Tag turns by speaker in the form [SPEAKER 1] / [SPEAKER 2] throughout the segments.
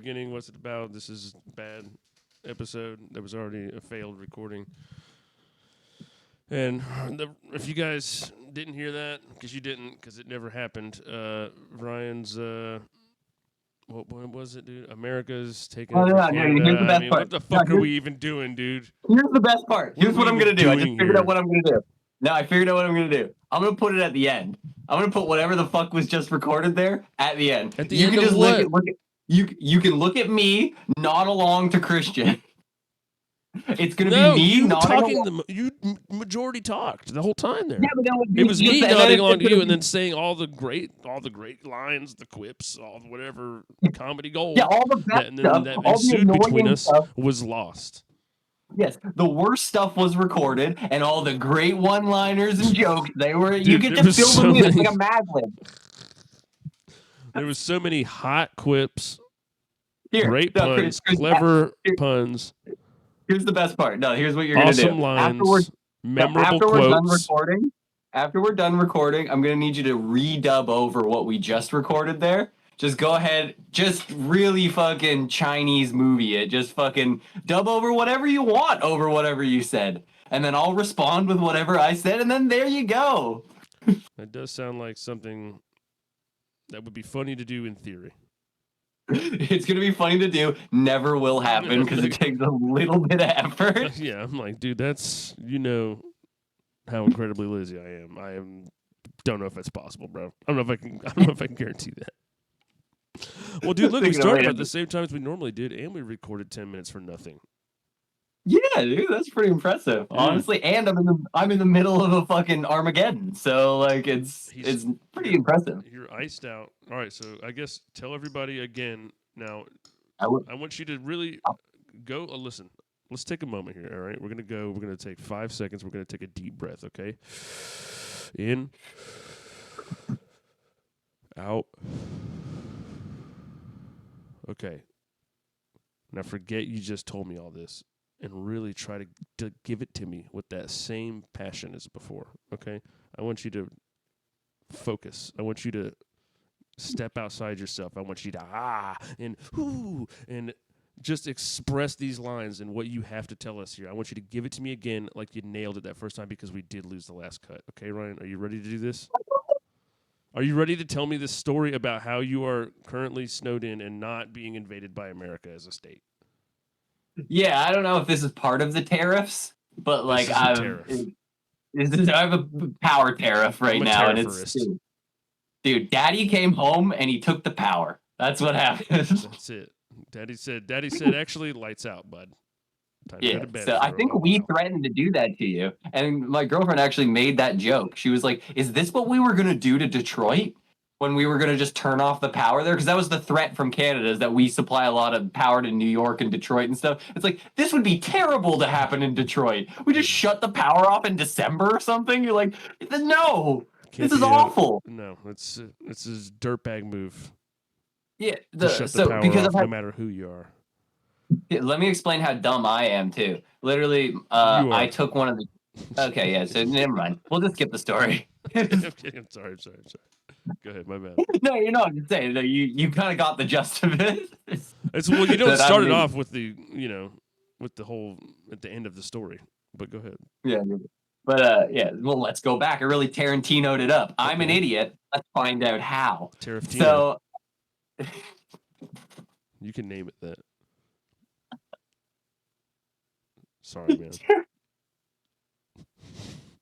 [SPEAKER 1] beginning. What's it about? This is a bad episode. That was already a failed recording. And if you guys didn't hear that, because you didn't, because it never happened, Ryan's, what was it, dude? America's taking over Canada.
[SPEAKER 2] Here's the best part.
[SPEAKER 1] What the fuck are we even doing, dude?
[SPEAKER 2] Here's the best part. Here's what I'm going to do. I just figured
[SPEAKER 1] here?
[SPEAKER 2] out what I'm going to do. No, I figured out what I'm going to do. I'm going to put it at the end. I'm going to put whatever the fuck was just recorded there at the end.
[SPEAKER 1] At the
[SPEAKER 2] you
[SPEAKER 1] end
[SPEAKER 2] can
[SPEAKER 1] of
[SPEAKER 2] just
[SPEAKER 1] what?
[SPEAKER 2] look at you can look at me nod along to Christian. It's going to be me
[SPEAKER 1] you
[SPEAKER 2] nodding
[SPEAKER 1] talking. You majority talked the whole time there.
[SPEAKER 2] Yeah, but
[SPEAKER 1] it was me nodding along to you and then saying all the great lines, the quips, all whatever comedy gold.
[SPEAKER 2] Yeah, all the best stuff.
[SPEAKER 1] That
[SPEAKER 2] all
[SPEAKER 1] ensued
[SPEAKER 2] the
[SPEAKER 1] between us
[SPEAKER 2] stuff
[SPEAKER 1] was lost.
[SPEAKER 2] Yes, the worst stuff was recorded, and all the great one-liners and jokes, you get to fill them in like a Mad Lib.
[SPEAKER 1] There was so many hot quips, great puns, clever puns.
[SPEAKER 2] Here's the best part. No, here's what you're going to do.
[SPEAKER 1] Awesome lines, memorable quotes.
[SPEAKER 2] After we're done recording, I'm going to need you to redub over what we just recorded there. Just go ahead, just really fucking Chinese movie it. Just fucking dub over whatever you want over whatever you said. And then I'll respond with whatever I said, and then there you go.
[SPEAKER 1] That does sound like something that would be funny to do in theory.
[SPEAKER 2] It's going to be funny to do. Never will happen because it takes a little bit of effort.
[SPEAKER 1] Yeah, I'm like, dude, that's, how incredibly lazy I am. Don't know if that's possible, bro. I don't know if I can guarantee that. Well, dude, look, we started at the same time as we normally did, and we recorded 10 minutes for nothing.
[SPEAKER 2] Yeah, dude, that's pretty impressive, honestly. And I'm in the middle of a fucking Armageddon, so like it's pretty impressive.
[SPEAKER 1] You're iced out. All right, so I guess tell everybody again. Now, I want you to really go. Listen, let's take a moment here. All right, we're gonna take 5 seconds. We're gonna take a deep breath. Okay, in, out. Okay. Now forget you just told me all this. And really try to give it to me with that same passion as before, okay? I want you to focus. I want you to step outside yourself. I want you to and whoo and just express these lines and what you have to tell us here. I want you to give it to me again like you nailed it that first time because we did lose the last cut. Okay, Ryan, are you ready to do this? Are you ready to tell me this story about how you are currently snowed in and not being invaded by America as a state?
[SPEAKER 2] Yeah, I don't know if this is part of the tariffs, but like I have a power tariff right now, and it's dude. Daddy came home and he took the power. That's what happened.
[SPEAKER 1] That's it. Daddy said, actually, lights out, bud. Time to go to bed.
[SPEAKER 2] So I think we threatened to do that to you, and my girlfriend actually made that joke. She was like, "Is this what we were gonna do to Detroit?" When we were going to just turn off the power there, because that was the threat from Canada, is that we supply a lot of power to New York and Detroit and stuff. It's like, this would be terrible to happen in Detroit. We just shut the power off in December or something. You're like, no, this is awful.
[SPEAKER 1] No, it's a dirtbag move.
[SPEAKER 2] Yeah,
[SPEAKER 1] shut the power off no matter who you are.
[SPEAKER 2] Yeah, let me explain how dumb I am, too. Literally, I took one of the... Okay, yeah, so never mind. We'll just skip the story.
[SPEAKER 1] Okay, I'm sorry. Go ahead, my bad.
[SPEAKER 2] No, you're not saying that. You kind of got the gist of it.
[SPEAKER 1] You don't start it off with the with the whole at the end of the story. But go ahead.
[SPEAKER 2] Yeah, but well, let's go back. I really Tarantino'd it up. I'm an idiot. Let's find out how.
[SPEAKER 1] Tariftino.
[SPEAKER 2] So
[SPEAKER 1] you can name it that. Sorry, man.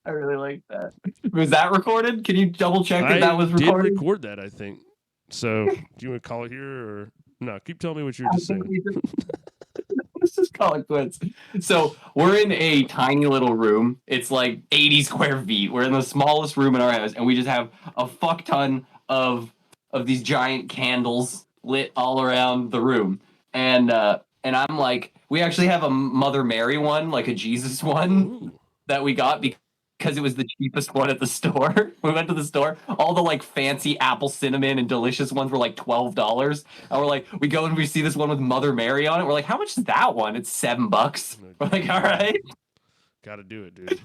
[SPEAKER 2] I really like that. Was that recorded? Can you double check that was recorded?
[SPEAKER 1] I did record that, I think. So, do you want to call it here or no? Keep telling me what you were just saying.
[SPEAKER 2] Let's just call it quits. So we're in a tiny little room. It's like 80 square feet. We're in the smallest room in our house, and we just have a fuck ton of these giant candles lit all around the room. And I'm like, we actually have a Mother Mary one, like a Jesus one that we got because it was the cheapest one at the store. We went to the store. All the like fancy apple cinnamon and delicious ones were like $12. And we're like, we go and we see this one with Mother Mary on it. We're like, how much is that one? It's $7. We're like, all right.
[SPEAKER 1] Gotta do it, dude.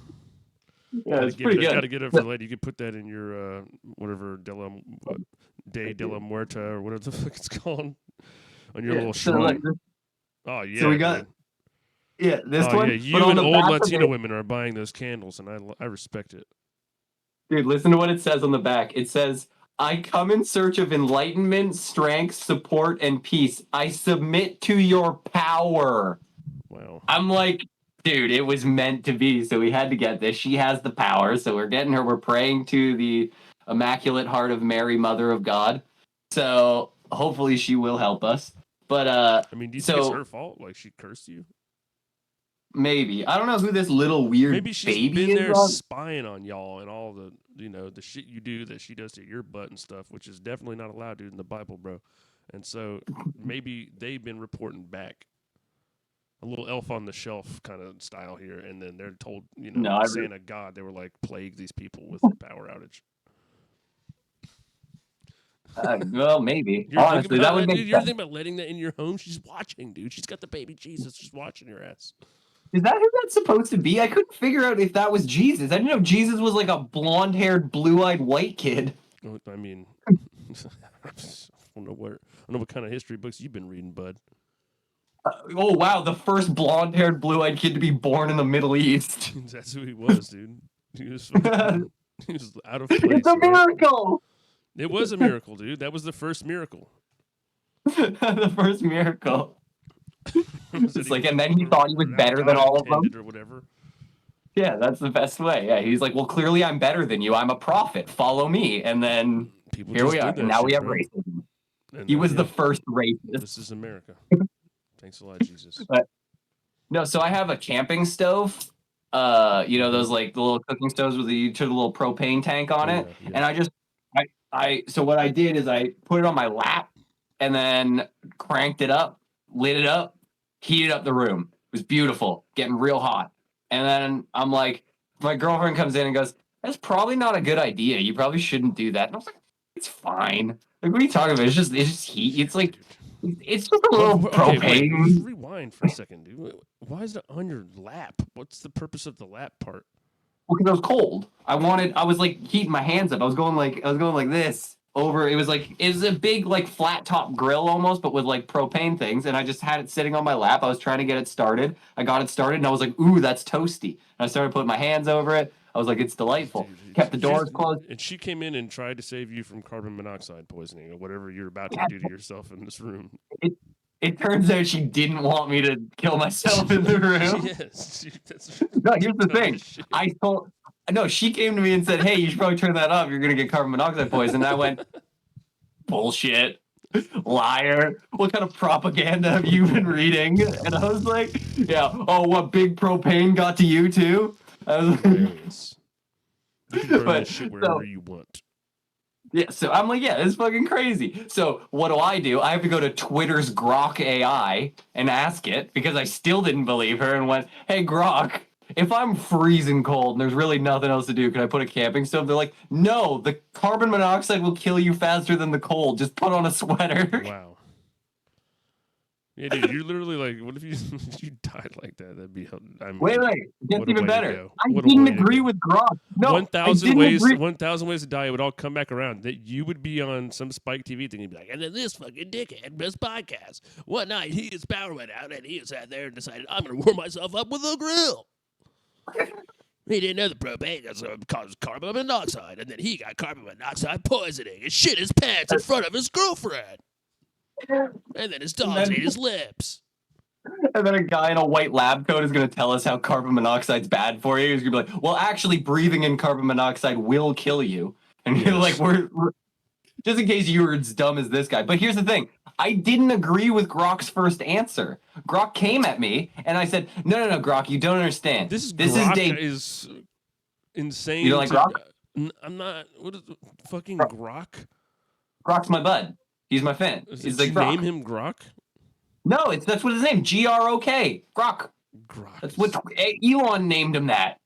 [SPEAKER 2] Yeah, it's pretty good.
[SPEAKER 1] Gotta get it for later. You could put that in your whatever Day de la Muerta or whatever the fuck it's called. on your
[SPEAKER 2] Yeah.
[SPEAKER 1] little
[SPEAKER 2] So like,
[SPEAKER 1] shrine. Oh
[SPEAKER 2] so we
[SPEAKER 1] yeah,
[SPEAKER 2] got
[SPEAKER 1] dude.
[SPEAKER 2] this
[SPEAKER 1] Oh yeah,
[SPEAKER 2] one, but
[SPEAKER 1] you
[SPEAKER 2] on
[SPEAKER 1] and
[SPEAKER 2] the
[SPEAKER 1] old
[SPEAKER 2] back of
[SPEAKER 1] Latino
[SPEAKER 2] it,
[SPEAKER 1] women are buying those candles, and I respect it.
[SPEAKER 2] dude, listen to what it says on the back. It says, "I come in search of enlightenment, strength, support, and peace. I submit to your power."
[SPEAKER 1] Wow.
[SPEAKER 2] I'm like, dude, it was meant to be. So we had to get this. She has the power. So we're getting her. We're praying to the Immaculate Heart of Mary, Mother of God. So hopefully she will help us. But
[SPEAKER 1] I mean, do you think it's
[SPEAKER 2] so
[SPEAKER 1] her fault? Like she cursed you?
[SPEAKER 2] maybe. I don't know who this little weird
[SPEAKER 1] Maybe she's
[SPEAKER 2] baby
[SPEAKER 1] been
[SPEAKER 2] is
[SPEAKER 1] there
[SPEAKER 2] on.
[SPEAKER 1] spying on y'all and all the the shit you do that she does to your butt and stuff, which is definitely not allowed, dude, in the Bible, bro. And so maybe they've been reporting back a little elf on the shelf kind of style here, and then they're told,
[SPEAKER 2] No, I
[SPEAKER 1] Santa God, they were like plague these people with power outage.
[SPEAKER 2] well, maybe.
[SPEAKER 1] You're thinking
[SPEAKER 2] Honestly, that
[SPEAKER 1] about
[SPEAKER 2] would
[SPEAKER 1] that,
[SPEAKER 2] make
[SPEAKER 1] dude. You're
[SPEAKER 2] sense.
[SPEAKER 1] thinking about letting that in your home. She's watching, dude. She's got the baby Jesus just watching your ass.
[SPEAKER 2] Is that who that's supposed to be? I couldn't figure out if that was Jesus. I didn't know Jesus was like a blonde-haired, blue-eyed white kid.
[SPEAKER 1] I mean, I don't know what kind of history books you've been reading, bud.
[SPEAKER 2] Oh wow, the first blonde-haired, blue-eyed kid to be born in the Middle East.
[SPEAKER 1] That's who he was, dude. He was he was out of
[SPEAKER 2] It's
[SPEAKER 1] place,
[SPEAKER 2] a
[SPEAKER 1] right?
[SPEAKER 2] miracle.
[SPEAKER 1] It was a miracle, dude. That was the first miracle.
[SPEAKER 2] The first miracle.
[SPEAKER 1] That
[SPEAKER 2] It's like, and then he thought he was
[SPEAKER 1] how
[SPEAKER 2] better than
[SPEAKER 1] God
[SPEAKER 2] all of them.
[SPEAKER 1] intended or whatever.
[SPEAKER 2] Yeah, that's the best way. Yeah, he's like, well, clearly I'm better than you. I'm a prophet. Follow me. And then
[SPEAKER 1] People
[SPEAKER 2] here
[SPEAKER 1] just
[SPEAKER 2] we are.
[SPEAKER 1] did
[SPEAKER 2] And
[SPEAKER 1] that
[SPEAKER 2] now we
[SPEAKER 1] shit,
[SPEAKER 2] have
[SPEAKER 1] bro.
[SPEAKER 2] racism.
[SPEAKER 1] And
[SPEAKER 2] He was the
[SPEAKER 1] yeah,
[SPEAKER 2] first racist.
[SPEAKER 1] this is America. Thanks a lot, Jesus.
[SPEAKER 2] But no, so I have a camping stove. Those like the little cooking stoves with you took a little propane tank on
[SPEAKER 1] Oh
[SPEAKER 2] it.
[SPEAKER 1] yeah, yeah.
[SPEAKER 2] And so what I did is I put it on my lap and then cranked it up, lit it up, heated up the room. It was beautiful, getting real hot. And then I'm like, my girlfriend comes in and goes, "That's probably not a good idea. You probably shouldn't do that." And I was like, "It's fine. Like, what are you talking about? It's just heat. It's like it's just a little
[SPEAKER 1] Okay, wait.
[SPEAKER 2] propane."
[SPEAKER 1] Rewind for a second, dude. Why is it on your lap? What's the purpose of the lap part?
[SPEAKER 2] Because I was cold. I was like heating my hands up. I was going like this over. It was a big like flat top grill almost, but with like propane things. And I just had it sitting on my lap. I was trying to get it started. I got it started, and I was like, "Ooh, that's toasty." And I started putting my hands over it. I was like, "It's delightful."
[SPEAKER 1] Dude,
[SPEAKER 2] Kept the doors closed.
[SPEAKER 1] and she came in and tried to save you from carbon monoxide poisoning or whatever you're about to do to yourself in this room.
[SPEAKER 2] It, it turns out she didn't want me to kill myself in the room.
[SPEAKER 1] Yes, that's
[SPEAKER 2] No, here's the thing.
[SPEAKER 1] shit.
[SPEAKER 2] No, she came to me and said, "Hey, you should probably turn that off. You're gonna get carbon monoxide poison." And I went, "Bullshit, liar. What kind of propaganda have you been reading?" And I was like, "Yeah. Oh, what big propane got to you too?" I was like,
[SPEAKER 1] Hilarious. You can burn
[SPEAKER 2] but
[SPEAKER 1] this shit wherever you want.
[SPEAKER 2] yeah, so I'm like, yeah, it's fucking crazy. So what do? I have to go to Twitter's Grok AI and ask it because I still didn't believe her and went, "Hey, Grok, if I'm freezing cold and there's really nothing else to do, can I put a camping stove?" They're like, "No, the carbon monoxide will kill you faster than the cold. Just put on a sweater."
[SPEAKER 1] Wow. Yeah, dude, you're literally like, what if you if you died like that? That'd be. I mean,
[SPEAKER 2] Wait, it gets
[SPEAKER 1] what a
[SPEAKER 2] even
[SPEAKER 1] way to
[SPEAKER 2] better.
[SPEAKER 1] go.
[SPEAKER 2] I
[SPEAKER 1] What a
[SPEAKER 2] didn't
[SPEAKER 1] way to
[SPEAKER 2] agree
[SPEAKER 1] go.
[SPEAKER 2] with Grok. No,
[SPEAKER 1] 1,000
[SPEAKER 2] I
[SPEAKER 1] ways.
[SPEAKER 2] didn't agree.
[SPEAKER 1] 1,000 ways to die. It would all come back around. That you would be on some Spike TV thing. You'd be like, and then this fucking dickhead missed podcast. One night his power went out, and he sat there and decided, I'm going to warm myself up with a grill. He didn't know the propane causes carbon monoxide, and then he got carbon monoxide poisoning and shit his pants in front of his girlfriend. And then his dogs ate his lips.
[SPEAKER 2] And then a guy in a white lab coat is going to tell us how carbon monoxide's bad for you. He's going to be like, "Well, actually, breathing in carbon monoxide will kill you." And you're like, we're just in case you were as dumb as this guy. But here's the thing. I didn't agree with Grok's first answer. Grok came at me, and I said, no, Grok, you don't understand.
[SPEAKER 1] This
[SPEAKER 2] Grok
[SPEAKER 1] is insane.
[SPEAKER 2] You don't like Grok?
[SPEAKER 1] I'm not. What is fucking Grok?
[SPEAKER 2] Grok's my bud. He's my fan.
[SPEAKER 1] Did
[SPEAKER 2] like
[SPEAKER 1] you
[SPEAKER 2] Grok.
[SPEAKER 1] name him Grok?
[SPEAKER 2] No, that's what his name. Grok. Grok.
[SPEAKER 1] Grok.
[SPEAKER 2] That's what Elon named him that.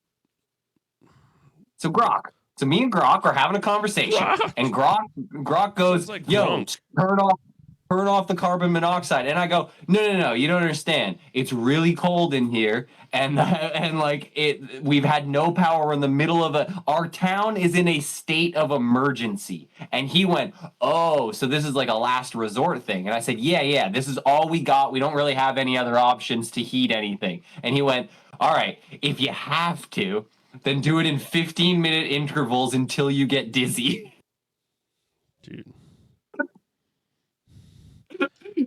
[SPEAKER 2] So Grok. So me and Grok are having a conversation, and Grok goes,
[SPEAKER 1] like
[SPEAKER 2] "Yo,
[SPEAKER 1] Gronk.
[SPEAKER 2] turn off." turn off the carbon monoxide. And I go, no, you don't understand. It's really cold in here. And and like we've had no power. We're in the middle of our town is in a state of emergency. And he went, oh, so this is like a last resort thing. And I said, yeah, this is all we got. We don't really have any other options to heat anything. And he went, all right, if you have to, then do it in 15-minute intervals until you get dizzy.
[SPEAKER 1] Dude.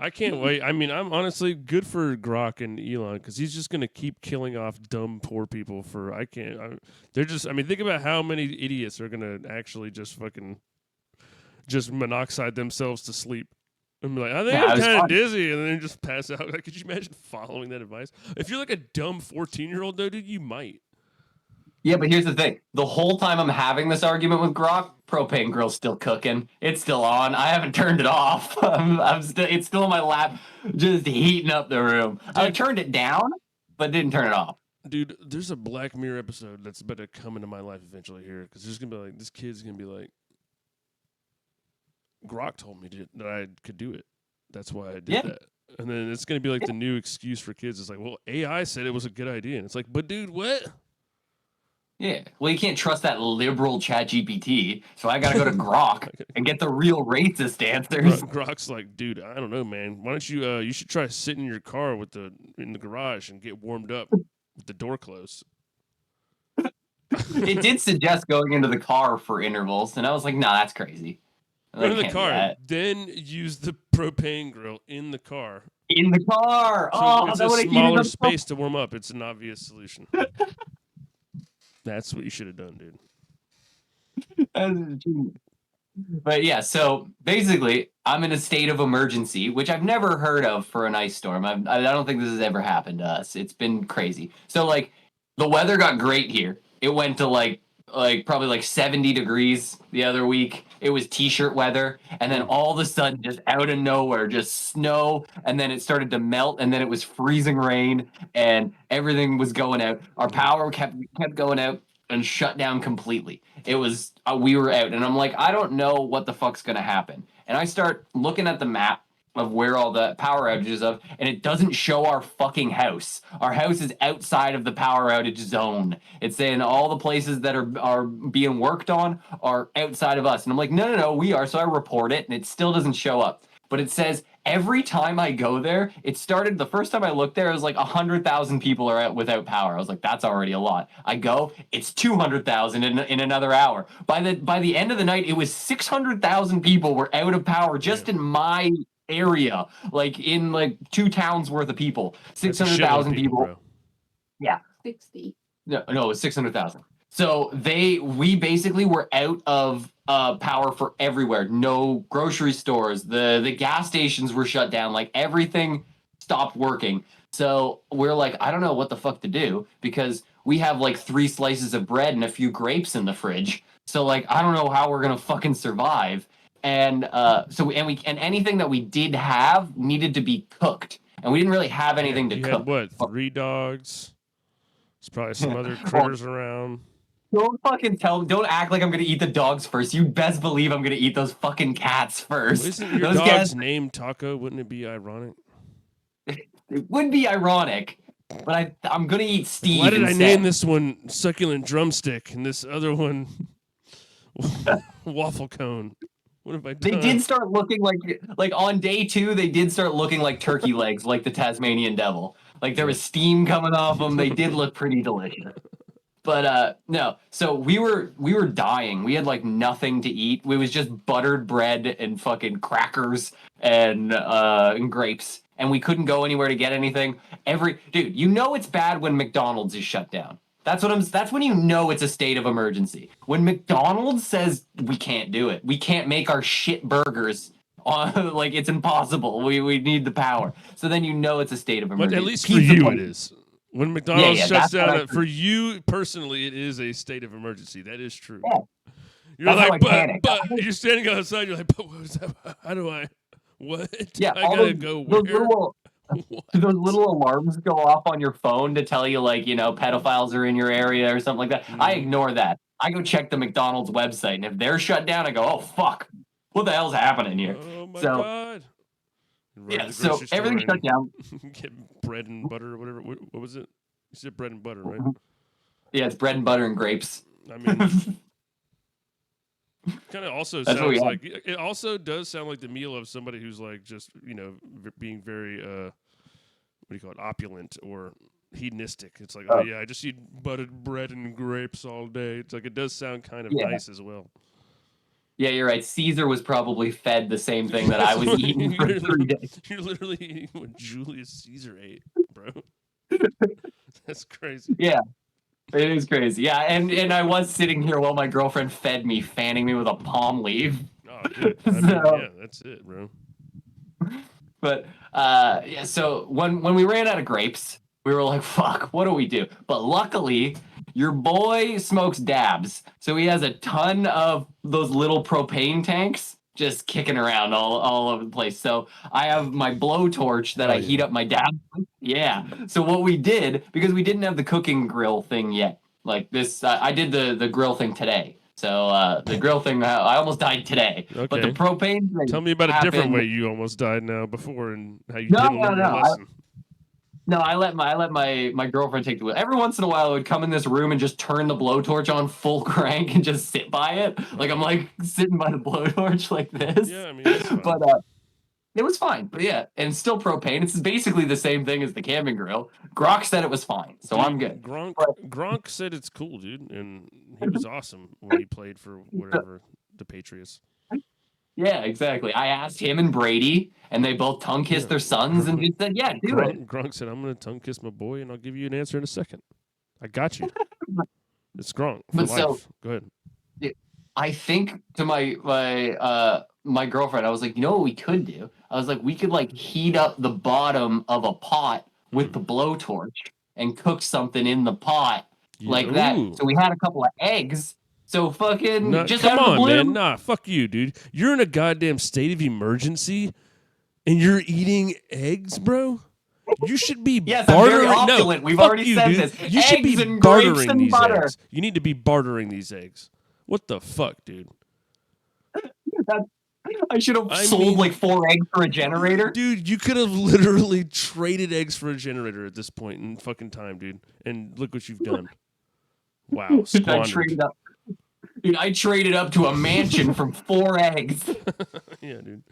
[SPEAKER 1] I can't wait. I mean, I'm honestly good for Grok and Elon because he's just gonna keep killing off dumb poor people. For I can't. They're just. I mean, think about how many idiots are gonna actually just fucking just monoxide themselves to sleep. And be like, I think
[SPEAKER 2] Yeah,
[SPEAKER 1] I'm kind of dizzy, and then just pass out. Like, could you imagine following that advice? If you're like a dumb 14-year-old, though, dude, you might.
[SPEAKER 2] Yeah, but here's the thing. The whole time I'm having this argument with Grok, propane grill's still cooking. It's still on. I haven't turned it off. I'm still. It's still in my lap, just heating up the room. I turned it down, but didn't turn it off.
[SPEAKER 1] Dude, there's a Black Mirror episode that's about to come into my life eventually here because there's gonna be like this kid's gonna be like, Grok told me that I could do it. That's why I did that. And then it's gonna be like the new excuse for kids. It's like, well, AI said it was a good idea, and it's like, but dude, what?
[SPEAKER 2] Yeah. Well, you can't trust that liberal ChatGPT, so I gotta go to Grok and get the real racist answers.
[SPEAKER 1] Grok's like, dude, I don't know, man. Why don't you? You should try sitting in your car in the garage and get warmed up with the door closed.
[SPEAKER 2] It did suggest going into the car for intervals, and I was like, nah, that's crazy.
[SPEAKER 1] Go to the car, then use the propane grill in the car.
[SPEAKER 2] In the car.
[SPEAKER 1] So it's a smaller space to warm up. It's an obvious solution. That's what you should have done,
[SPEAKER 2] dude. But yeah, so basically, I'm in a state of emergency, which I've never heard of for an ice storm. I don't think this has ever happened to us. It's been crazy. So like, the weather got great here. It went to like probably like 70 degrees the other week. It was t-shirt weather, and then all of a sudden, just out of nowhere, just snow, and then it started to melt, and then it was freezing rain, and everything was going out. Our power kept going out and shut down completely. It was we were out, and I'm like, I don't know what the fuck's gonna happen. And I start looking at the map of where all the power outages of, and it doesn't show our fucking house. Our house is outside of the power outage zone. It's saying all the places that are being worked on are outside of us. And I'm like, no, we are. So I report it, and it still doesn't show up. But it says every time I go there, it started the first time I looked there, it was like 100,000 people are out without power. I was like, that's already a lot. I go, it's 200,000 in another hour. By the end of the night, it was 600,000 people were out of power just in my area, like in like 2 towns worth of people. 600,000 people.
[SPEAKER 1] bro.
[SPEAKER 2] Yeah.
[SPEAKER 3] 60.
[SPEAKER 2] No, it was 600,000. So we basically were out of power for everywhere. No grocery stores. The gas stations were shut down. Like everything stopped working. So we're like, I don't know what the fuck to do because we have like 3 slices of bread and a few grapes in the fridge. So like, I don't know how we're gonna fucking survive. And anything that we did have needed to be cooked, and we didn't really have anything to cook.
[SPEAKER 1] Had, what, 3 dogs? There's probably some other critters around.
[SPEAKER 2] Don't don't act like I'm gonna eat the dogs first. You best believe I'm gonna eat those fucking cats first.
[SPEAKER 1] Well, isn't your dog's name Taco? Wouldn't it be ironic?
[SPEAKER 2] It would be ironic, but I'm gonna eat Steve.
[SPEAKER 1] Why did
[SPEAKER 2] instead.
[SPEAKER 1] I name this one Succulent Drumstick and this other one Waffle Cone? What have I done?
[SPEAKER 2] They did start looking like on day 2. They did start looking like turkey legs, like the Tasmanian devil. Like there was steam coming off them. They did look pretty delicious. But no, so we were dying. We had like nothing to eat. It was just buttered bread and fucking crackers and grapes, and we couldn't go anywhere to get anything. Dude, you know it's bad when McDonald's is shut down. That's when you know it's a state of emergency. When McDonald's says we can't do it. We can't make our shit burgers. Like it's impossible. We need the power. So then you know it's a state of emergency.
[SPEAKER 1] But at least for you it is. When McDonald's shuts down, for you personally, it is a state of emergency. That is true.
[SPEAKER 2] Yeah.
[SPEAKER 1] You're like, but you're standing outside. You're like, but what is that? How do I? What?
[SPEAKER 2] Yeah,
[SPEAKER 1] I gotta go where?
[SPEAKER 2] Those little alarms go off on your phone to tell you, like, pedophiles are in your area or something like that. I ignore that. I go check the McDonald's website, and if they're shut down, I go, oh fuck, what the hell's happening here?
[SPEAKER 1] Oh my god. Run to the
[SPEAKER 2] So
[SPEAKER 1] grocery store
[SPEAKER 2] everything shut
[SPEAKER 1] and
[SPEAKER 2] down.
[SPEAKER 1] get bread and butter or whatever. What was it? You said bread and butter, right?
[SPEAKER 2] Yeah, it's bread and butter and grapes.
[SPEAKER 1] I mean, kind of also
[SPEAKER 2] That's what we
[SPEAKER 1] sounds
[SPEAKER 2] have.
[SPEAKER 1] like it also does sound like the meal of somebody who's like just being very what do you call it, opulent or hedonistic. It's like, oh yeah, I just eat buttered bread and grapes all day. It's like it does sound kind of
[SPEAKER 2] Yeah.
[SPEAKER 1] nice as well.
[SPEAKER 2] Yeah, you're right. Caesar was probably fed the same thing that I was eating for 3 days.
[SPEAKER 1] You're literally eating what Julius Caesar ate, bro. That's crazy.
[SPEAKER 2] Yeah, it is crazy. Yeah, and I was sitting here while my girlfriend fed me, fanning me with a palm leaf.
[SPEAKER 1] Oh, dude. I mean, yeah, that's it, bro.
[SPEAKER 2] But yeah, so when we ran out of grapes, we were like, fuck, what do we do? But luckily, your boy smokes dabs. So he has a ton of those little propane tanks just kicking around all over the place. So I have my blowtorch that I heat up my dab with. Yeah. So what we did, because we didn't have the cooking grill thing yet, like this, I did the grill thing today. So the grill thing, I almost died today. But the
[SPEAKER 1] Okay.
[SPEAKER 2] propane thing
[SPEAKER 1] Tell me about a different
[SPEAKER 2] happened.
[SPEAKER 1] way you almost died now before and how you
[SPEAKER 2] No,
[SPEAKER 1] didn't
[SPEAKER 2] no,
[SPEAKER 1] learn your
[SPEAKER 2] no.
[SPEAKER 1] lesson.
[SPEAKER 2] I let my girlfriend take the wheel. Every once in a while, I would come in this room and just turn the blowtorch on full crank and just sit by it. Like I'm like sitting by the blowtorch like this.
[SPEAKER 1] Yeah, I mean, that's fine.
[SPEAKER 2] But it was fine. But yeah, and still propane. It's basically the same thing as the camping grill. Grok said it was fine, so
[SPEAKER 1] dude,
[SPEAKER 2] I'm good.
[SPEAKER 1] Gronk said it's cool, dude, and he was awesome when he played for whatever the Patriots.
[SPEAKER 2] Yeah, exactly. I asked him and Brady, and they both tongue kissed their sons, and he said, "Yeah, do it."
[SPEAKER 1] Gronk said, "I'm gonna tongue kiss my boy, and I'll give you an answer in a second. I got you. It's Gronk for
[SPEAKER 2] But
[SPEAKER 1] life.
[SPEAKER 2] so
[SPEAKER 1] Go ahead."
[SPEAKER 2] I think to my girlfriend, I was like, you know what we could do? I was like, we could like heat up the bottom of a pot with the blowtorch and cook something in the pot like that.
[SPEAKER 1] Ooh.
[SPEAKER 2] So we had a couple of eggs. So fucking
[SPEAKER 1] Nah,
[SPEAKER 2] just
[SPEAKER 1] come
[SPEAKER 2] out of the
[SPEAKER 1] on,
[SPEAKER 2] blue.
[SPEAKER 1] man. Nah, fuck you, dude. You're in a goddamn state of emergency, and you're eating eggs, bro. You should be
[SPEAKER 2] Yes,
[SPEAKER 1] bartering.
[SPEAKER 2] I'm very opulent.
[SPEAKER 1] No,
[SPEAKER 2] We've
[SPEAKER 1] fuck
[SPEAKER 2] already
[SPEAKER 1] you,
[SPEAKER 2] said
[SPEAKER 1] dude.
[SPEAKER 2] this.
[SPEAKER 1] You should
[SPEAKER 2] Eggs
[SPEAKER 1] be
[SPEAKER 2] and grapes
[SPEAKER 1] bartering
[SPEAKER 2] and
[SPEAKER 1] these
[SPEAKER 2] butter.
[SPEAKER 1] eggs. You need to be bartering these eggs. What the fuck, dude?
[SPEAKER 2] I should have sold like 4 eggs for a generator.
[SPEAKER 1] Dude, you could have literally traded eggs for a generator at this point in fucking time, dude. And look what you've done. Wow, squandered.
[SPEAKER 2] I traded up to a mansion from 4 eggs.
[SPEAKER 1] Yeah, dude.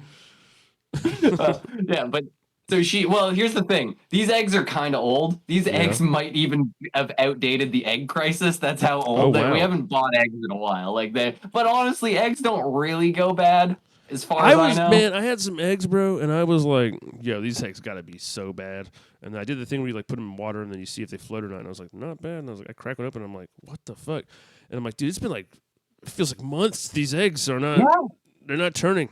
[SPEAKER 2] Yeah, but so here's the thing. These eggs are kind of old. These eggs might even have outdated the egg crisis. That's how old they. We haven't bought eggs in a while. But honestly, eggs don't really go bad as far as I know.
[SPEAKER 1] Man, I had some eggs, bro, and I was like, yo, these eggs gotta be so bad. And then I did the thing where you like put them in water and then you see if they float or not. And I was like, not bad. And I was like, I crack one open and I'm like, what the fuck? And I'm like, dude, it's been like, it feels like months. These eggs are not, they're not turning.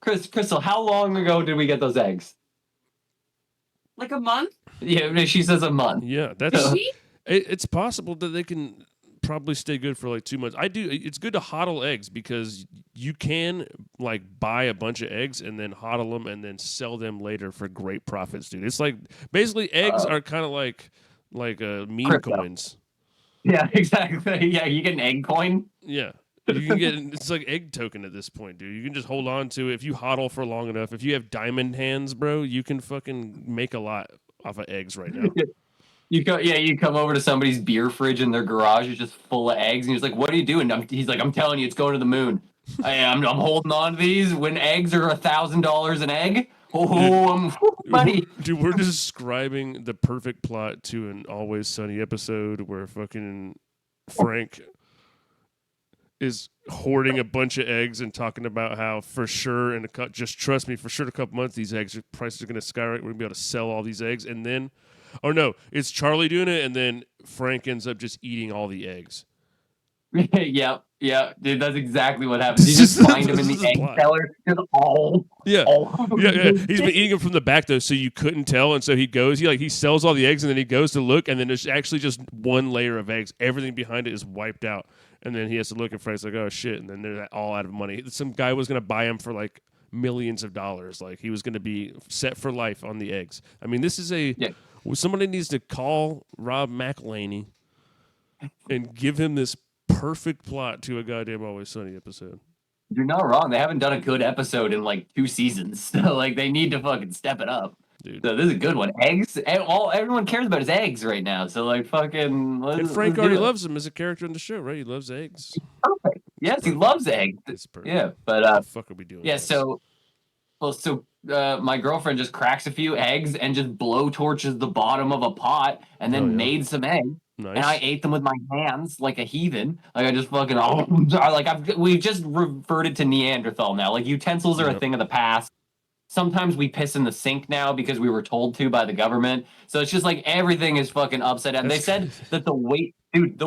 [SPEAKER 2] Crystal, how long ago did we get those eggs?
[SPEAKER 3] Like a month?
[SPEAKER 2] Yeah, she says a month.
[SPEAKER 1] Yeah, that's it's possible that they can probably stay good for like 2 months. It's good to hodl eggs because you can like buy a bunch of eggs and then hodl them and then sell them later for great profits, dude. It's like basically eggs are kind of like meme
[SPEAKER 2] crypto
[SPEAKER 1] coins.
[SPEAKER 2] Yeah, exactly. Yeah, you get an egg coin.
[SPEAKER 1] Yeah. You can get it's like egg token at this point, dude. You can just hold on to it if you hodl for long enough. If you have diamond hands, bro, you can fucking make a lot off of eggs right now.
[SPEAKER 2] You come over to somebody's beer fridge in their garage. It's just full of eggs, and he's like, "What are you doing?" He's like, "I'm telling you, it's going to the moon. I'm holding on to these. When eggs are $1,000 an egg, money."
[SPEAKER 1] Dude, we're describing the perfect plot to an Always Sunny episode where fucking Frank is hoarding a bunch of eggs and talking about how for sure just trust me, for sure in a couple months these prices are going to skyrocket. We're going to be able to sell all these eggs, and then no, it's Charlie doing it, and then Frank ends up just eating all the eggs.
[SPEAKER 2] Yeah, dude, that's exactly what happens. You just find him in the egg cellar,
[SPEAKER 1] Yeah. He's been eating them from the back though, so you couldn't tell, and so he sells all the eggs, and then he goes to look, and then there's actually just one layer of eggs. Everything behind it is wiped out, and then he has to look, and Frank's like, "Oh shit!" And then they're all out of money. Some guy was gonna buy him for like millions of dollars. Like he was gonna be set for life on the eggs. I mean, this is somebody needs to call Rob McElhaney and give him this perfect plot to a goddamn Always Sunny episode.
[SPEAKER 2] You're not wrong. They haven't done a good episode in like 2 seasons. So like they need to fucking step it up.
[SPEAKER 1] Dude.
[SPEAKER 2] So this is a good one. Eggs. Everyone cares about is eggs right now. So like fucking.
[SPEAKER 1] And Frank already loves him as a character in the show, right? He loves eggs.
[SPEAKER 2] Perfect. Yes, he loves eggs.
[SPEAKER 1] It's perfect.
[SPEAKER 2] Yeah, but
[SPEAKER 1] What the fuck are we doing?
[SPEAKER 2] yeah.
[SPEAKER 1] Guys?
[SPEAKER 2] So my girlfriend just cracks a few eggs and just blow torches the bottom of a pot and then made some eggs.
[SPEAKER 1] Nice.
[SPEAKER 2] And I ate them with my hands like a heathen. Like I just fucking we've just reverted to Neanderthal now. Like utensils are a thing of the past. Sometimes we piss in the sink now because we were told to by the government. So it's just like everything is fucking upside down. They said that the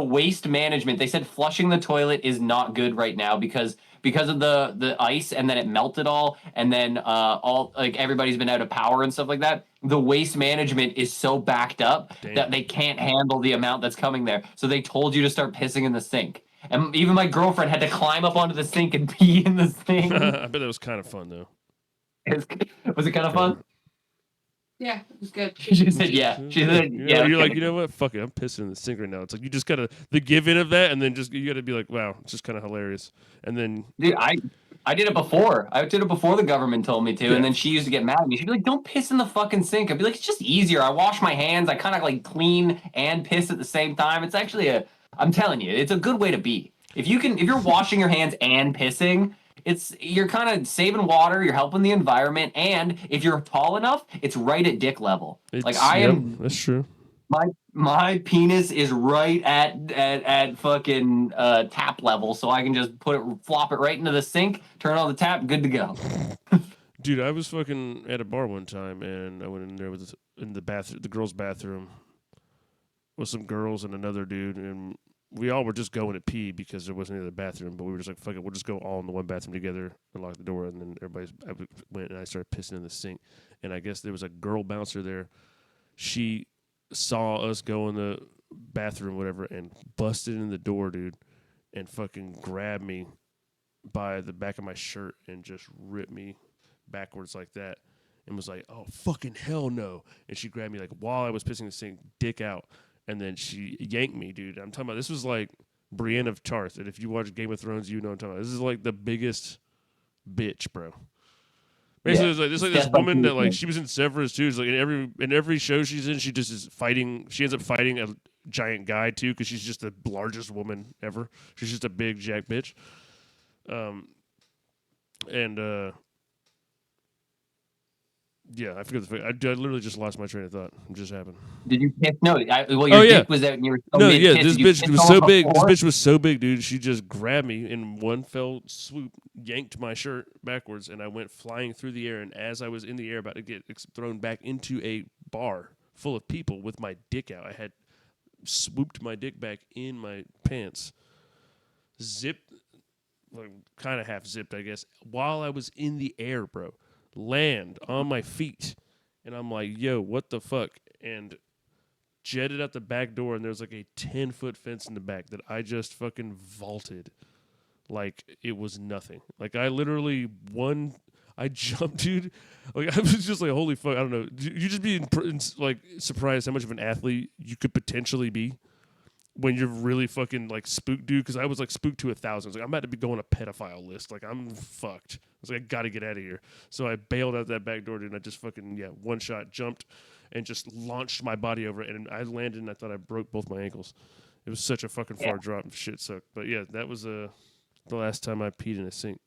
[SPEAKER 2] waste management, they said flushing the toilet is not good right now because of the ice, and then it melted all, and then all like everybody's been out of power and stuff like that. The waste management is so backed up that they can't handle the amount that's coming there. So they told you to start pissing in the sink. And even my girlfriend had to climb up onto the sink and pee in the sink.
[SPEAKER 1] I bet that was kind of fun though.
[SPEAKER 2] Was it kind of fun?
[SPEAKER 3] Yeah, it was good.
[SPEAKER 2] She said, yeah. She said, yeah.
[SPEAKER 1] You're like, you know what? Fuck it. I'm pissing in the sink right now. It's like you just gotta the give in of that, and then you gotta be like, wow, it's just kind of hilarious. And then,
[SPEAKER 2] dude, I did it before. I did it before the government told me to, and then she used to get mad at me. She'd be like, "Don't piss in the fucking sink." I'd be like, "It's just easier. I wash my hands. I kind of like clean and piss at the same time." It's actually I'm telling you, it's a good way to be. If you're washing your hands and pissing, you're kind of saving water, you're helping the environment, and if you're tall enough, it's right at dick level.
[SPEAKER 1] That's true.
[SPEAKER 2] My penis is right at fucking tap level, so I can just flop it right into the sink, turn on the tap, good to go.
[SPEAKER 1] Dude, I was fucking at a bar one time, and I went in there in the bathroom, the girls' bathroom, with some girls and another dude, and we all were just going to pee because there wasn't any other bathroom, but we were just like, fuck it, we'll just go all in the one bathroom together and lock the door. And then I went and I started pissing in the sink. And I guess there was a girl bouncer there. She saw us go in the bathroom, whatever, and busted in the door, dude, and fucking grabbed me by the back of my shirt and just ripped me backwards like that. And was like, oh, fucking hell no. And she grabbed me like while I was pissing in the sink, dick out. And then she yanked me, dude. I'm talking about, this was like Brienne of Tarth. And if you watch Game of Thrones, you know what I'm talking about. This is like the biggest bitch, bro. Basically, there's like this woman that like she was in Severus too. It's like in every show she's in, she just is fighting. She ends up fighting a giant guy too because she's just the largest woman ever. She's just a big jack bitch. Yeah, I forget the. I literally just lost my train of thought. It just happened.
[SPEAKER 2] Did you piss? No. Your dick was out and you were so
[SPEAKER 1] this bitch was so big. This bitch was so big, dude. She just grabbed me in one fell swoop, yanked my shirt backwards, and I went flying through the air. And as I was in the air, about to get thrown back into a bar full of people with my dick out, I had swooped my dick back in my pants, zipped, like kind of half zipped, I guess, while I was in the air, bro. Land on my feet, and I'm like, yo, what the fuck? And jetted out the back door, and there's like a 10-foot fence in the back that I just fucking vaulted like it was nothing. Like I literally I jumped, dude. Like I was just like, holy fuck, I don't know. You just be like surprised how much of an athlete you could potentially be when you're really fucking like spooked, dude. Because I was like spooked to 1,000. I was like, I'm about to be going a pedophile list. Like I'm fucked. I was like, I gotta get out of here. So I bailed out that back door, dude, and I just fucking one shot jumped and just launched my body over it, and I landed, and I thought I broke both my ankles. It was such a fucking far drop. Shit sucked. But yeah, that was the last time I peed in a sink.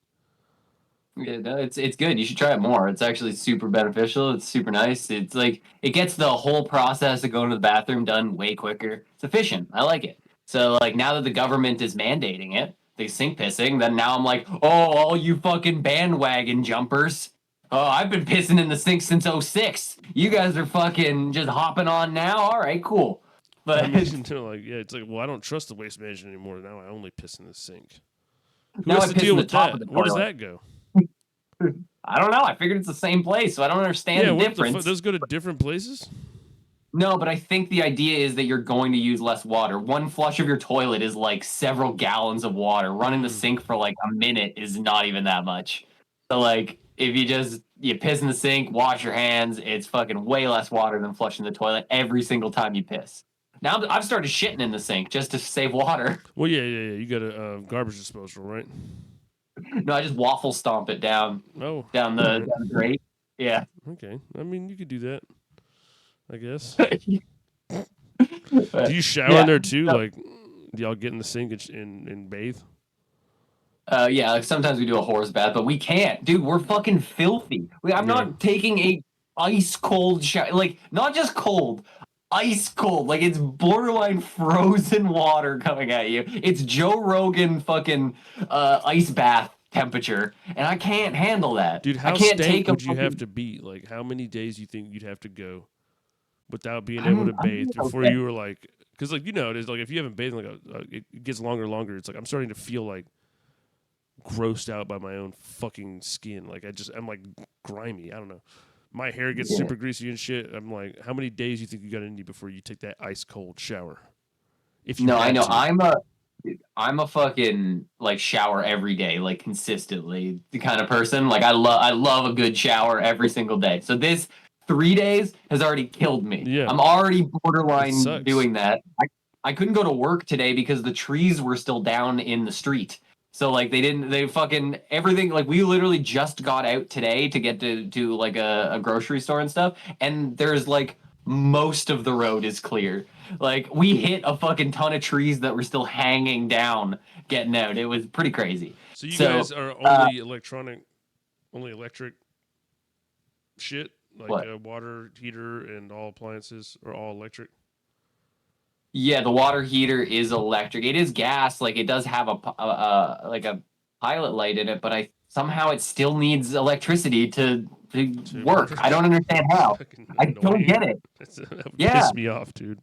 [SPEAKER 2] Yeah, no, it's good. You should try it more. It's actually super beneficial. It's super nice. It's like it gets the whole process of going to the bathroom done way quicker. It's efficient. I like it. So like now that the government is mandating it, they sink pissing, then now I'm like, oh, all you fucking bandwagon jumpers. Oh, I've been pissing in the sink since 2006. You guys are fucking just hopping on now. All right, cool. But
[SPEAKER 1] I mean, it's like, well, I don't trust the waste management anymore. Now I only piss in the sink. Who
[SPEAKER 2] now
[SPEAKER 1] has
[SPEAKER 2] I
[SPEAKER 1] to deal with that?
[SPEAKER 2] Where
[SPEAKER 1] does that go?
[SPEAKER 2] I don't know. I figured it's the same place, so I don't understand the difference.
[SPEAKER 1] Those go to different places?
[SPEAKER 2] No, but I think the idea is that you're going to use less water. One flush of your toilet is like several gallons of water. Running the sink for like a minute is not even that much. So like if you piss in the sink, wash your hands, it's fucking way less water than flushing the toilet every single time you piss. Now I've started shitting in the sink just to save water.
[SPEAKER 1] Well, yeah. You got a garbage disposal, right?
[SPEAKER 2] No, I just waffle stomp it down
[SPEAKER 1] Oh,
[SPEAKER 2] down the grate. Yeah.
[SPEAKER 1] okay. I mean, you could do that, I guess.
[SPEAKER 2] But,
[SPEAKER 1] Do you shower
[SPEAKER 2] yeah.
[SPEAKER 1] in there too?
[SPEAKER 2] So,
[SPEAKER 1] Like, do y'all get in the sink and bathe?
[SPEAKER 2] yeah, like sometimes we do a horse bath, but we can't, dude. We're fucking filthy. I'm
[SPEAKER 1] Yeah.
[SPEAKER 2] not taking a ice cold shower, like not just cold, ice cold. Like it's borderline frozen water coming at you. It's Joe Rogan fucking ice bath temperature, and I can't handle that.
[SPEAKER 1] Dude,
[SPEAKER 2] I
[SPEAKER 1] how
[SPEAKER 2] can't
[SPEAKER 1] stank
[SPEAKER 2] take a
[SPEAKER 1] would you have
[SPEAKER 2] fucking.
[SPEAKER 1] to be? Like, how many days you think you'd have to go without being able
[SPEAKER 2] I'm,
[SPEAKER 1] to
[SPEAKER 2] I'm
[SPEAKER 1] bathe
[SPEAKER 2] doing
[SPEAKER 1] before
[SPEAKER 2] okay.
[SPEAKER 1] you were like, because like it is like if you haven't bathed in like it gets longer and longer. It's like I'm starting to feel like grossed out by my own fucking skin. Like I'm like grimy. I don't know. My hair gets
[SPEAKER 2] Yeah.
[SPEAKER 1] super greasy and shit. I'm like, how many days you think you got in you before you take that ice cold shower? If you
[SPEAKER 2] No, I
[SPEAKER 1] had
[SPEAKER 2] know.
[SPEAKER 1] to.
[SPEAKER 2] I'm a fucking like shower every day, like consistently the kind of person. Like I love a good shower every single day. So this 3 days has already killed me.
[SPEAKER 1] Yeah,
[SPEAKER 2] I'm already
[SPEAKER 1] it
[SPEAKER 2] borderline
[SPEAKER 1] sucks.
[SPEAKER 2] doing that. I couldn't go to work today because the trees were still down in the street. So like they fucking everything, like we literally just got out today to get to like a grocery store and stuff, and there's like most of the road is clear. Like we hit a fucking ton of trees that were still hanging down getting out. It was pretty crazy.
[SPEAKER 1] So you guys
[SPEAKER 2] So
[SPEAKER 1] are
[SPEAKER 2] uh
[SPEAKER 1] only electric shit, like
[SPEAKER 2] what?
[SPEAKER 1] a water heater and all appliances are all electric.
[SPEAKER 2] Yeah, the water heater is electric. It is gas. Like it does have like a pilot light in it, but I somehow it still needs electricity to
[SPEAKER 1] To
[SPEAKER 2] work.
[SPEAKER 1] work.
[SPEAKER 2] I don't understand
[SPEAKER 1] It's
[SPEAKER 2] how.
[SPEAKER 1] fucking
[SPEAKER 2] I don't
[SPEAKER 1] annoying.
[SPEAKER 2] get it.
[SPEAKER 1] That would
[SPEAKER 2] Yeah.
[SPEAKER 1] piss me off, dude.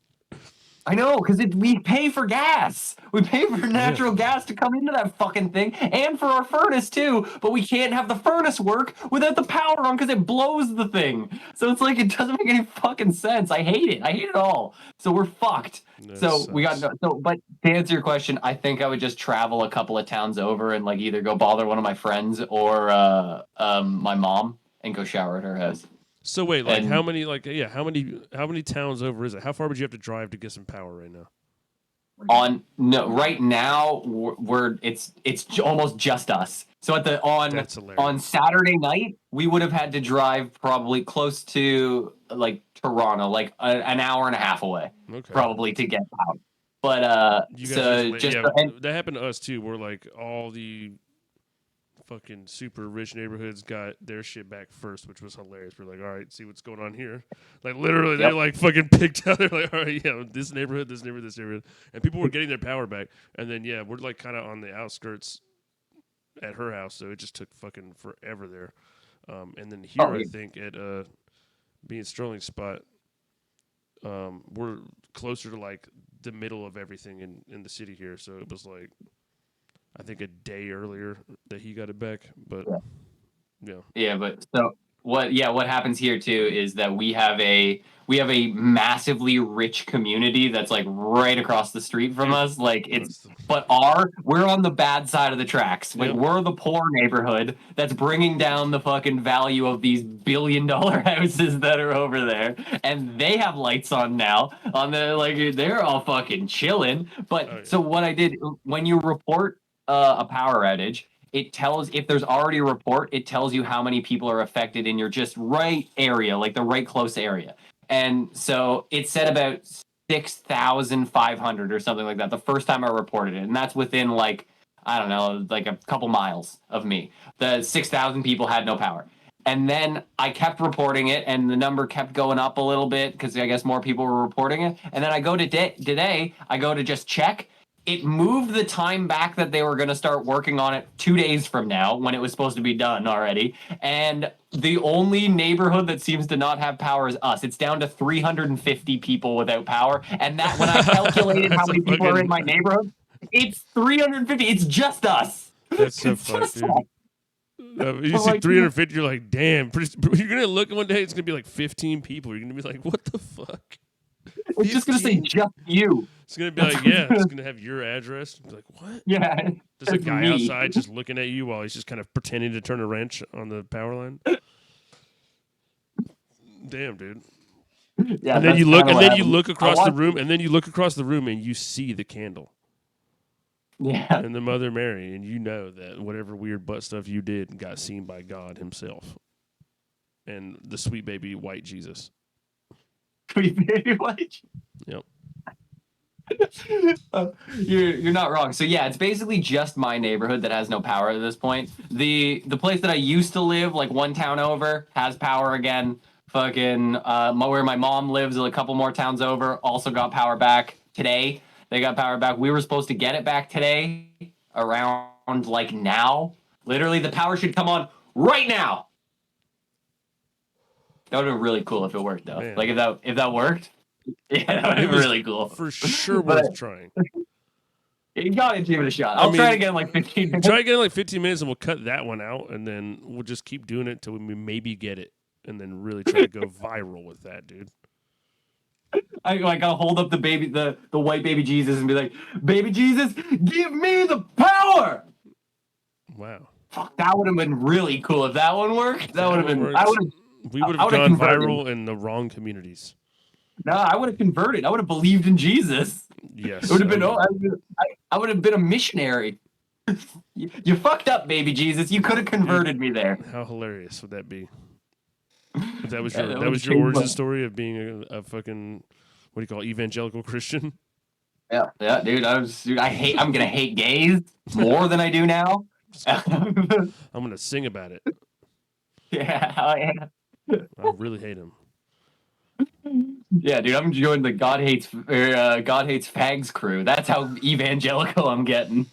[SPEAKER 2] I know, because we pay for gas. We pay for natural gas to come into that fucking thing, and for our furnace too. But we can't have the furnace work without the power on because it blows the thing. So it's like it doesn't make any fucking sense. I hate it. I hate it all. So we're fucked.
[SPEAKER 1] That
[SPEAKER 2] So we got
[SPEAKER 1] sucks.
[SPEAKER 2] But to answer your question, I think I would just travel a couple of towns over and like either go bother one of my friends or my mom and go shower at her house.
[SPEAKER 1] So wait, like
[SPEAKER 2] And
[SPEAKER 1] how many towns over is it? How far would you have to drive to get some power right now?
[SPEAKER 2] on no right now it's almost just us. So
[SPEAKER 1] That's hilarious.
[SPEAKER 2] on Saturday night we would have had to drive probably close to like Toronto, like an hour and a half away,
[SPEAKER 1] Okay.
[SPEAKER 2] probably to get out. But
[SPEAKER 1] You guys
[SPEAKER 2] so just and
[SPEAKER 1] that happened to us too. Where like all the fucking super rich neighborhoods got their shit back first, which was hilarious. We're like, all right, see what's going on here. Like literally, they
[SPEAKER 2] Yep.
[SPEAKER 1] like fucking picked out. They're like, all right, yeah, this neighborhood, this neighborhood, this neighborhood, and people were getting their power back. And then yeah, we're like kind of on the outskirts at her house, so it just took fucking forever there. And then here, I
[SPEAKER 2] yeah.
[SPEAKER 1] think at being Sterling's spot, we're closer to like the middle of everything in the city here, so it was like I think a day earlier that he got it back, but yeah.
[SPEAKER 2] Yeah, but so what happens here too is that we have a massively rich community that's like right across the street from
[SPEAKER 1] Dude,
[SPEAKER 2] us. Like it's
[SPEAKER 1] that's
[SPEAKER 2] but we're on the bad side of the tracks. Like
[SPEAKER 1] Yep.
[SPEAKER 2] we're the poor neighborhood that's bringing down the fucking value of these $1 billion houses that are over there. And they have lights on now. On the like they're all fucking chilling. But
[SPEAKER 1] Oh, yeah.
[SPEAKER 2] so what I did when you report a power outage, it tells if there's already a report, it tells you how many people are affected in your just right area, like the right close area. And so it said about 6,500 or something like that the first time I reported it. And that's within like, I don't know, like a couple miles of me. The 6,000 people had no power. And then I kept reporting it, and the number kept going up a little bit because I guess more people were reporting it. And then I go to today, I go to just check. It moved the time back that they were going to start working on it 2 days from now when it was supposed to be done already. And the only neighborhood that seems to not have power is us. It's down to 350 people without power. And that when I calculated how
[SPEAKER 1] That's
[SPEAKER 2] many
[SPEAKER 1] a
[SPEAKER 2] people are in
[SPEAKER 1] fucking-
[SPEAKER 2] my neighborhood, it's 350. It's just us.
[SPEAKER 1] That's so
[SPEAKER 2] It's
[SPEAKER 1] fucked,
[SPEAKER 2] just
[SPEAKER 1] dude.
[SPEAKER 2] us.
[SPEAKER 1] You
[SPEAKER 2] I'm
[SPEAKER 1] see
[SPEAKER 2] like,
[SPEAKER 1] 350, you're like, damn. You're gonna look one day, it's gonna be like 15 people. You're gonna be like, what the fuck?
[SPEAKER 2] It's just going to say
[SPEAKER 1] 15?
[SPEAKER 2] just you.
[SPEAKER 1] It's gonna be like, yeah, it's gonna have your address. Be like, what?
[SPEAKER 2] Yeah.
[SPEAKER 1] There's a
[SPEAKER 2] it's
[SPEAKER 1] guy
[SPEAKER 2] me.
[SPEAKER 1] outside just looking at you while he's just kind of pretending to turn a wrench on the power line. Damn, dude.
[SPEAKER 2] Yeah,
[SPEAKER 1] And then
[SPEAKER 2] that's
[SPEAKER 1] you look,
[SPEAKER 2] kinda
[SPEAKER 1] and
[SPEAKER 2] what
[SPEAKER 1] then you
[SPEAKER 2] happened.
[SPEAKER 1] look
[SPEAKER 2] I
[SPEAKER 1] across the
[SPEAKER 2] watched
[SPEAKER 1] room, and then you look across the room, and you see the candle.
[SPEAKER 2] Yeah.
[SPEAKER 1] and the Mother Mary, and you know that whatever weird butt stuff you did got seen by God Himself, and the sweet baby white Jesus. Yep.
[SPEAKER 2] You're not wrong. So yeah, it's basically just my neighborhood that has no power at this point. The place that I used to live, like one town over, has power again. Fucking where my mom lives, a couple more towns over, also got power back today. They got power back. We were supposed to get it back today, around like now. Literally, the power should come on right now. That would have been really cool if it worked, though.
[SPEAKER 1] Man.
[SPEAKER 2] Like if that worked, yeah, that would have been really cool.
[SPEAKER 1] For sure
[SPEAKER 2] But-
[SPEAKER 1] worth trying.
[SPEAKER 2] You gotta give it a shot. I'll try it again in like 15 minutes.
[SPEAKER 1] Try again in like 15 minutes, and we'll cut that one out, and then we'll just keep doing it till we maybe get it, and then really try to go viral with that, dude.
[SPEAKER 2] I'll hold up the white baby Jesus and be like, "Baby Jesus, give me the power."
[SPEAKER 1] Wow.
[SPEAKER 2] Fuck, that would have been really cool if that one worked. That would have been.
[SPEAKER 1] We would
[SPEAKER 2] I
[SPEAKER 1] have
[SPEAKER 2] would've
[SPEAKER 1] gone
[SPEAKER 2] converted.
[SPEAKER 1] viral in the wrong communities.
[SPEAKER 2] No, I would have converted. I would have believed in Jesus.
[SPEAKER 1] Yes.
[SPEAKER 2] It would have been. I would have been a missionary. You fucked up, baby Jesus. You could have converted me there.
[SPEAKER 1] How hilarious would that be? If that was
[SPEAKER 2] Yeah,
[SPEAKER 1] your
[SPEAKER 2] that
[SPEAKER 1] that
[SPEAKER 2] would
[SPEAKER 1] was your
[SPEAKER 2] change
[SPEAKER 1] origin
[SPEAKER 2] my-
[SPEAKER 1] story of being a fucking, what do you call it, evangelical Christian?
[SPEAKER 2] Yeah, dude. I'm gonna hate gays more than I do now.
[SPEAKER 1] I'm gonna sing about it.
[SPEAKER 2] Yeah, hell yeah.
[SPEAKER 1] I really hate him.
[SPEAKER 2] Yeah, dude, I'm joining the God hates fags crew. That's how evangelical I'm getting.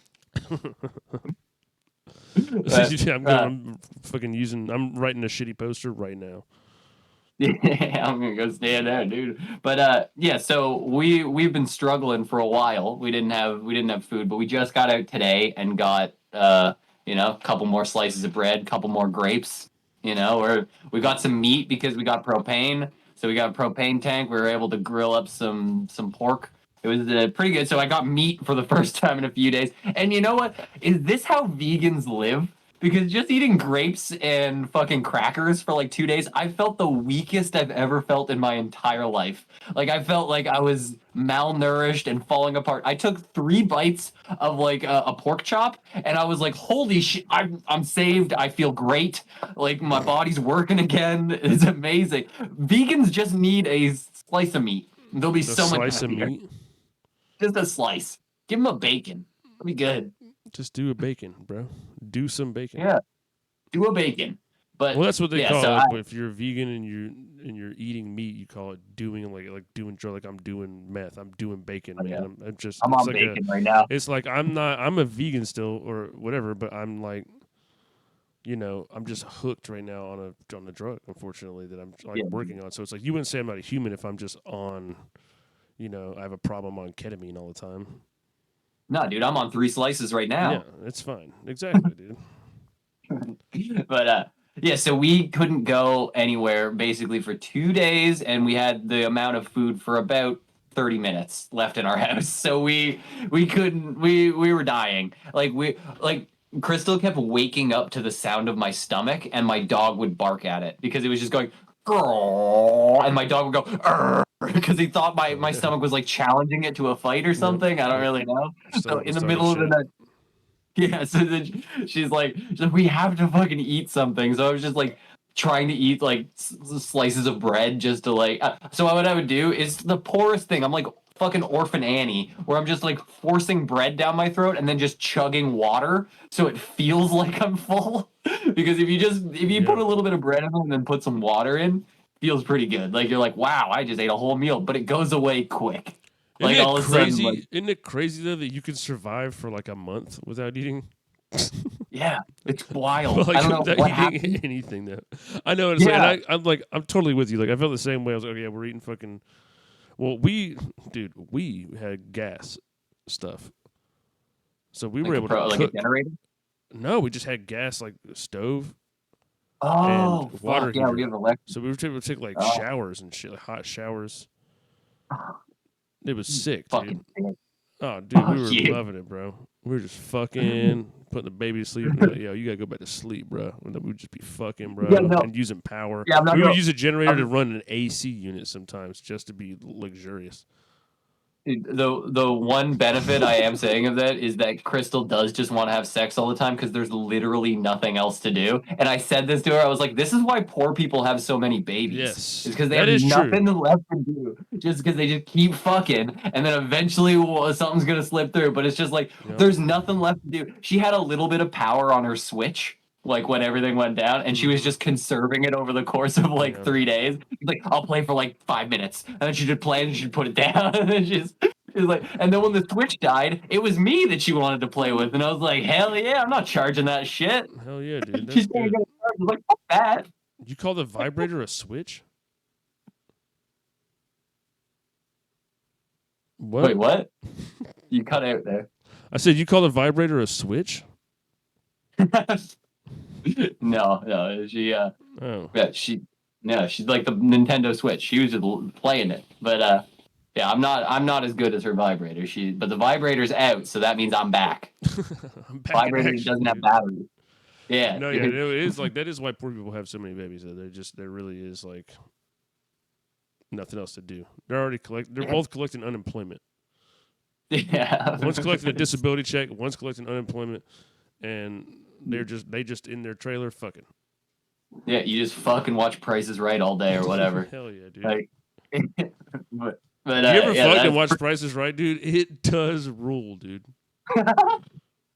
[SPEAKER 1] I'm fucking using. I'm writing a shitty poster right now.
[SPEAKER 2] Yeah, I'm gonna go stand there, dude. But yeah, so we've been struggling for a while. We didn't have food, but we just got out today and got a couple more slices of bread, couple more grapes. Or we got some meat because we got propane. So we got a propane tank. We were able to grill up some pork. It was pretty good. So I got meat for the first time in a few days. And you know what? Is this how vegans live? Because just eating grapes and fucking crackers for like 2 days, I felt the weakest I've ever felt in my entire life. Like I felt like I was malnourished and falling apart. I took 3 bites of like a pork chop, and I was like, "Holy shit! I'm saved. I feel great. Like my body's working again. It's amazing." Vegans just need a slice of meat. They'll be
[SPEAKER 1] A
[SPEAKER 2] so much
[SPEAKER 1] slice of
[SPEAKER 2] happier.
[SPEAKER 1] meat.
[SPEAKER 2] Just a slice. Give them a bacon. It'll be good.
[SPEAKER 1] Just do a bacon, bro. Do some bacon.
[SPEAKER 2] Yeah. Do a bacon. But
[SPEAKER 1] Well, that's what they
[SPEAKER 2] yeah,
[SPEAKER 1] call
[SPEAKER 2] so
[SPEAKER 1] it. If you're vegan and you're eating meat, you call it doing like doing drug. Like I'm doing meth. I'm doing bacon, man.
[SPEAKER 2] Yeah.
[SPEAKER 1] I'm just.
[SPEAKER 2] I'm
[SPEAKER 1] it's
[SPEAKER 2] on
[SPEAKER 1] like
[SPEAKER 2] bacon right now.
[SPEAKER 1] It's like I'm a vegan still or whatever, but I'm like, I'm just hooked right now on a drug, unfortunately, that I'm like working on. So it's like you wouldn't say I'm not a human if I'm just on, I have a problem on ketamine all the time.
[SPEAKER 2] No, dude, I'm on 3 slices right now.
[SPEAKER 1] Yeah, it's fine. Exactly, dude.
[SPEAKER 2] But yeah, so we couldn't go anywhere basically for 2 days, and we had the amount of food for about 30 minutes left in our house. So we couldn't we were dying. Like Crystal kept waking up to the sound of my stomach, and my dog would bark at it because it was just going "Grrr," and my dog would go "Arr," because he thought my stomach was like challenging it to a fight or something. I don't really know. So in the middle of the night. Yeah, so then she's like, we have to fucking eat something. So I was just like trying to eat like slices of bread just to like. So what I would do is the poorest thing. I'm like fucking Orphan Annie, where I'm just like forcing bread down my throat and then just chugging water so it feels like I'm full. Because if you put a little bit of bread in and then put some water in, feels pretty good. Like you're like, wow, I just ate a whole meal, but it goes away quick. Like all of a sudden, like,
[SPEAKER 1] isn't it crazy though that you can survive for like a month without eating?
[SPEAKER 2] yeah, it's wild.
[SPEAKER 1] Like,
[SPEAKER 2] I don't know
[SPEAKER 1] without
[SPEAKER 2] what
[SPEAKER 1] eating
[SPEAKER 2] happened.
[SPEAKER 1] anything though. I know it's
[SPEAKER 2] Yeah.
[SPEAKER 1] like, and I'm totally with you. Like I felt the same way. I was like, yeah, we're eating fucking. Well, we had gas stuff, so we were able to
[SPEAKER 2] like
[SPEAKER 1] cook.
[SPEAKER 2] a generator.
[SPEAKER 1] No, we just had gas, like a stove.
[SPEAKER 2] Oh,
[SPEAKER 1] And water
[SPEAKER 2] fuck, yeah, we
[SPEAKER 1] heater.
[SPEAKER 2] have electric.
[SPEAKER 1] So we were able to take like
[SPEAKER 2] Oh.
[SPEAKER 1] showers and shit, like hot showers. It was sick, dude.
[SPEAKER 2] Fucking sick.
[SPEAKER 1] Oh, dude, we
[SPEAKER 2] Fuck
[SPEAKER 1] were
[SPEAKER 2] you.
[SPEAKER 1] loving it, bro. We were just fucking putting the baby to sleep. And like, yo, you gotta go back to sleep, bro. And then we'd just be fucking, bro,
[SPEAKER 2] Yeah, no.
[SPEAKER 1] and using power.
[SPEAKER 2] Yeah, I'm not
[SPEAKER 1] we would
[SPEAKER 2] gonna-
[SPEAKER 1] use a generator to run an AC unit sometimes just to be luxurious.
[SPEAKER 2] The one benefit I am saying of that is that Crystal does just want to have sex all the time because there's literally nothing else to do. And I said this to her. I was like, "This is why poor people have so many babies.
[SPEAKER 1] Yes,
[SPEAKER 2] It's because they
[SPEAKER 1] that
[SPEAKER 2] have
[SPEAKER 1] is
[SPEAKER 2] nothing
[SPEAKER 1] true.
[SPEAKER 2] left to do. Just because they just keep fucking, and then eventually something's gonna slip through. But it's just like
[SPEAKER 1] Yep.
[SPEAKER 2] there's nothing left to do. She had a little bit of power on her Switch." Like when everything went down, and she was
[SPEAKER 1] Mhm.
[SPEAKER 2] just conserving it over the course of like
[SPEAKER 1] Yeah.
[SPEAKER 2] 3 days. Like, I'll play for like 5 minutes, and then she'd play, and she'd put it down, and then she's like, and then when the Switch died, it was me that she wanted to play with, and I was like, hell yeah, I'm not charging that shit.
[SPEAKER 1] Hell yeah, dude. That's
[SPEAKER 2] She's gonna
[SPEAKER 1] good.
[SPEAKER 2] get charged. I was like, fuck that.
[SPEAKER 1] You call the vibrator a switch? What?
[SPEAKER 2] Wait, what? You cut out there.
[SPEAKER 1] I said you call the vibrator a switch?
[SPEAKER 2] No, she
[SPEAKER 1] Oh.
[SPEAKER 2] yeah, she's like the Nintendo Switch. She was just playing it, but yeah, I'm not as good as her vibrator. But the vibrator's out, so that means I'm back.
[SPEAKER 1] I'm back in
[SPEAKER 2] Vibrator
[SPEAKER 1] action,
[SPEAKER 2] doesn't have
[SPEAKER 1] dude.
[SPEAKER 2] batteries. Yeah,
[SPEAKER 1] No, yeah, it is like that is why poor people have so many babies. Though. There really is like nothing else to do. They're both collecting unemployment.
[SPEAKER 2] yeah.
[SPEAKER 1] One's collecting a disability check, one's collecting unemployment, and they just in their trailer fucking.
[SPEAKER 2] Yeah, you just fucking watch Price is Right all day or whatever.
[SPEAKER 1] Hell yeah, dude.
[SPEAKER 2] Like, but
[SPEAKER 1] You ever
[SPEAKER 2] yeah,
[SPEAKER 1] fucked and watched Price is Right, dude? It does rule, dude.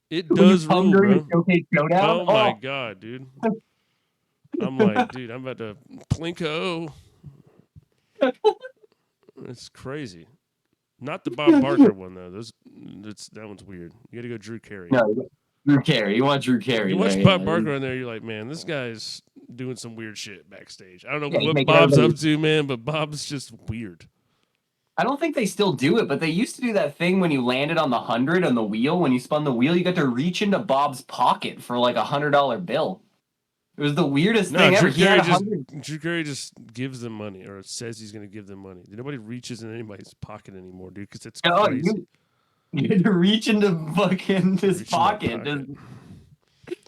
[SPEAKER 1] It
[SPEAKER 2] when you
[SPEAKER 1] does
[SPEAKER 2] come
[SPEAKER 1] rule,
[SPEAKER 2] during
[SPEAKER 1] bro.
[SPEAKER 2] the showcase showdown.
[SPEAKER 1] Oh my god, dude. I'm like, dude, I'm about to plinko. It's crazy. Not the Bob Barker one though. That one's weird. You got to go Drew Carey.
[SPEAKER 2] No, Drew Carey. You want Drew Carey?
[SPEAKER 1] You watch
[SPEAKER 2] there,
[SPEAKER 1] Bob
[SPEAKER 2] yeah.
[SPEAKER 1] Barker on there, you're like, man, this guy's doing some weird shit backstage. I don't know
[SPEAKER 2] Yeah, he's
[SPEAKER 1] what
[SPEAKER 2] making
[SPEAKER 1] Bob's
[SPEAKER 2] everybody-
[SPEAKER 1] up to, man, but Bob's just weird.
[SPEAKER 2] I don't think they still do it, but they used to do that thing when you landed on the 100 on the wheel. When you spun the wheel, you got to reach into Bob's pocket for like $100 bill. It was the weirdest
[SPEAKER 1] No,
[SPEAKER 2] thing ever.
[SPEAKER 1] Drew Carey just gives them money or says he's going to give them money. Nobody reaches in anybody's pocket anymore, dude, because it's crazy.
[SPEAKER 2] You had to reach into fucking his
[SPEAKER 1] Reach in that
[SPEAKER 2] pocket.
[SPEAKER 1] pocket.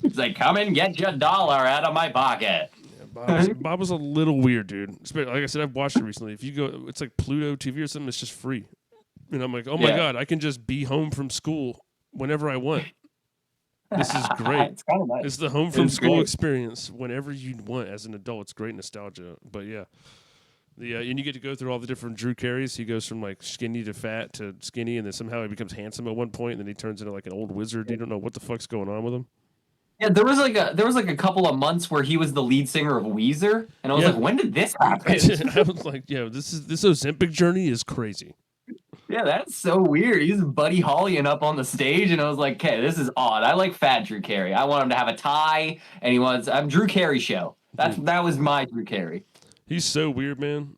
[SPEAKER 2] It's like, come and get your dollar out of my pocket.
[SPEAKER 1] Yeah, Bob was a little weird, dude. Like I said, I've watched it recently. If you go, it's like Pluto TV or something. It's just free, and I'm like, oh my god, I can just be home from school whenever I want. This is great.
[SPEAKER 2] It's kind of nice.
[SPEAKER 1] It's the home from
[SPEAKER 2] It's
[SPEAKER 1] school
[SPEAKER 2] great.
[SPEAKER 1] experience whenever you want as an adult. It's great nostalgia. But yeah, and you get to go through all the different Drew Careys. He goes from like skinny to fat to skinny, and then somehow he becomes handsome at one point, and then he turns into like an old wizard. You don't know what the fuck's going on with him.
[SPEAKER 2] Yeah, there was like a couple of months where he was the lead singer of Weezer, and I was
[SPEAKER 1] Yeah.
[SPEAKER 2] like, when did this happen?
[SPEAKER 1] I was like, yeah, this Ozempic journey is crazy.
[SPEAKER 2] Yeah, that's so weird. He's Buddy Hollying up on the stage, and I was like, okay, this is odd. I like fat Drew Carey. I want him to have a tie, and I'm Drew Carey show. That was my Drew Carey.
[SPEAKER 1] He's so weird, man.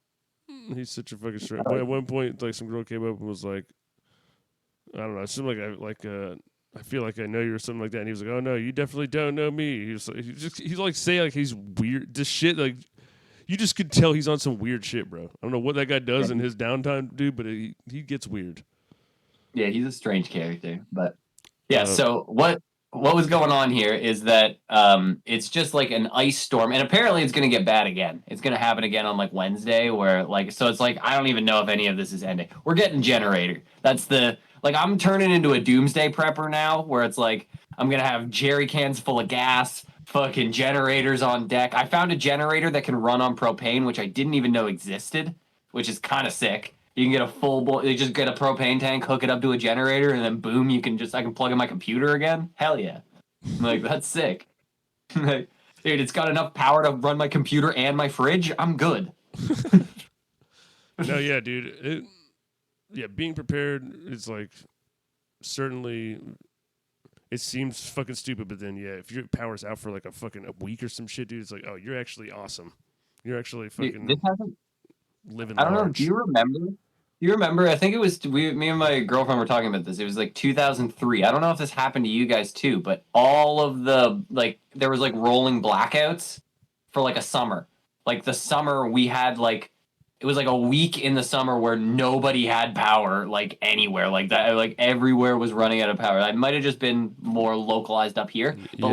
[SPEAKER 1] He's such a fucking strange. At one point, like some girl came up and was like, I don't know, it seemed I feel like I know you or something like that. And he was like, oh no, you definitely don't know me. He's like say like he's weird. This shit like you just could tell he's on some weird shit, bro. I don't know what that guy does in his downtime, dude, but he gets weird.
[SPEAKER 2] Yeah, he's a strange character, but yeah. So what was going on here is that it's just like an ice storm, and apparently it's gonna get bad again. It's gonna happen again on like Wednesday, where like so it's like I don't even know if any of this is ending. We're getting generator. That's the like I'm turning into a doomsday prepper now, where it's like I'm gonna have jerry cans full of gas, fucking generators on deck. I found a generator that can run on propane, which I didn't even know existed, which is kind of sick. You can get a you just get a propane tank, hook it up to a generator, and then boom, I can plug in my computer again. Hell yeah. Like, that's sick. Like, dude, it's got enough power to run my computer and my fridge. I'm good.
[SPEAKER 1] No, yeah, dude. Being prepared is like certainly it seems fucking stupid, but then if your power's out for like a week or some shit, dude, it's like, oh, you're actually awesome. You're actually fucking living
[SPEAKER 2] I don't know.
[SPEAKER 1] large.
[SPEAKER 2] Do you remember? I think it was me and my girlfriend were talking about this. It was like 2003. I don't know if this happened to you guys too, but all of the there was like rolling blackouts for like a summer. Like the summer we had it was like a week in the summer where nobody had power like anywhere like that. Like everywhere was running out of power. It might have just been more localized up here, but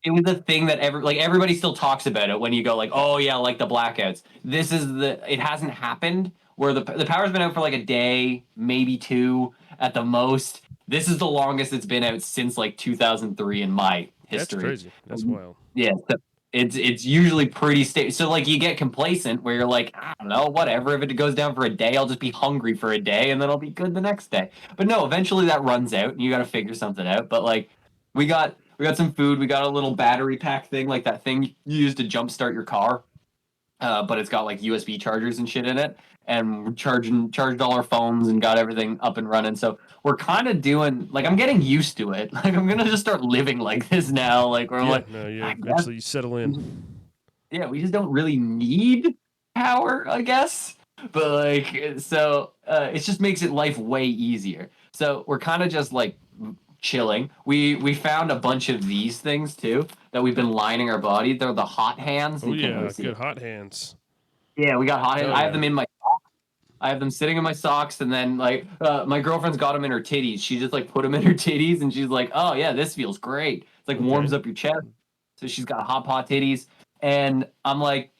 [SPEAKER 2] it was a thing that everybody still talks about it when you go like, oh yeah, like the blackouts. It hasn't happened where the power's been out for like a day, maybe 2 at the most. This is the longest it's been out since like 2003 in my history.
[SPEAKER 1] That's crazy. That's wild.
[SPEAKER 2] Yeah, so it's usually pretty stable. So like you get complacent where you're like, I don't know, whatever. If it goes down for a day, I'll just be hungry for a day and then I'll be good the next day. But no, eventually that runs out and you got to figure something out. But like we got some food. We got a little battery pack thing, like that thing you use to jumpstart your car. But it's got like USB chargers and shit in it, and we're charged all our phones and got everything up and running. So we're kind of doing like I'm getting used to it. Like I'm gonna just start living like this now. Like we're like,
[SPEAKER 1] eventually you settle in.
[SPEAKER 2] Yeah, we just don't really need power, I guess. But like, so it just makes it life way easier. So we're kind of just like chilling. We found a bunch of these things too that we've been lining our body. They're the hot hands.
[SPEAKER 1] Oh yeah, good hot hands.
[SPEAKER 2] Yeah, we got hot hands. I have them in my socks. I have them sitting in my socks, and then like my girlfriend's got them in her titties. She just like put them in her titties, and she's like, "Oh yeah, this feels great." It's like warms up your chest. So she's got hot pot titties, and I'm like,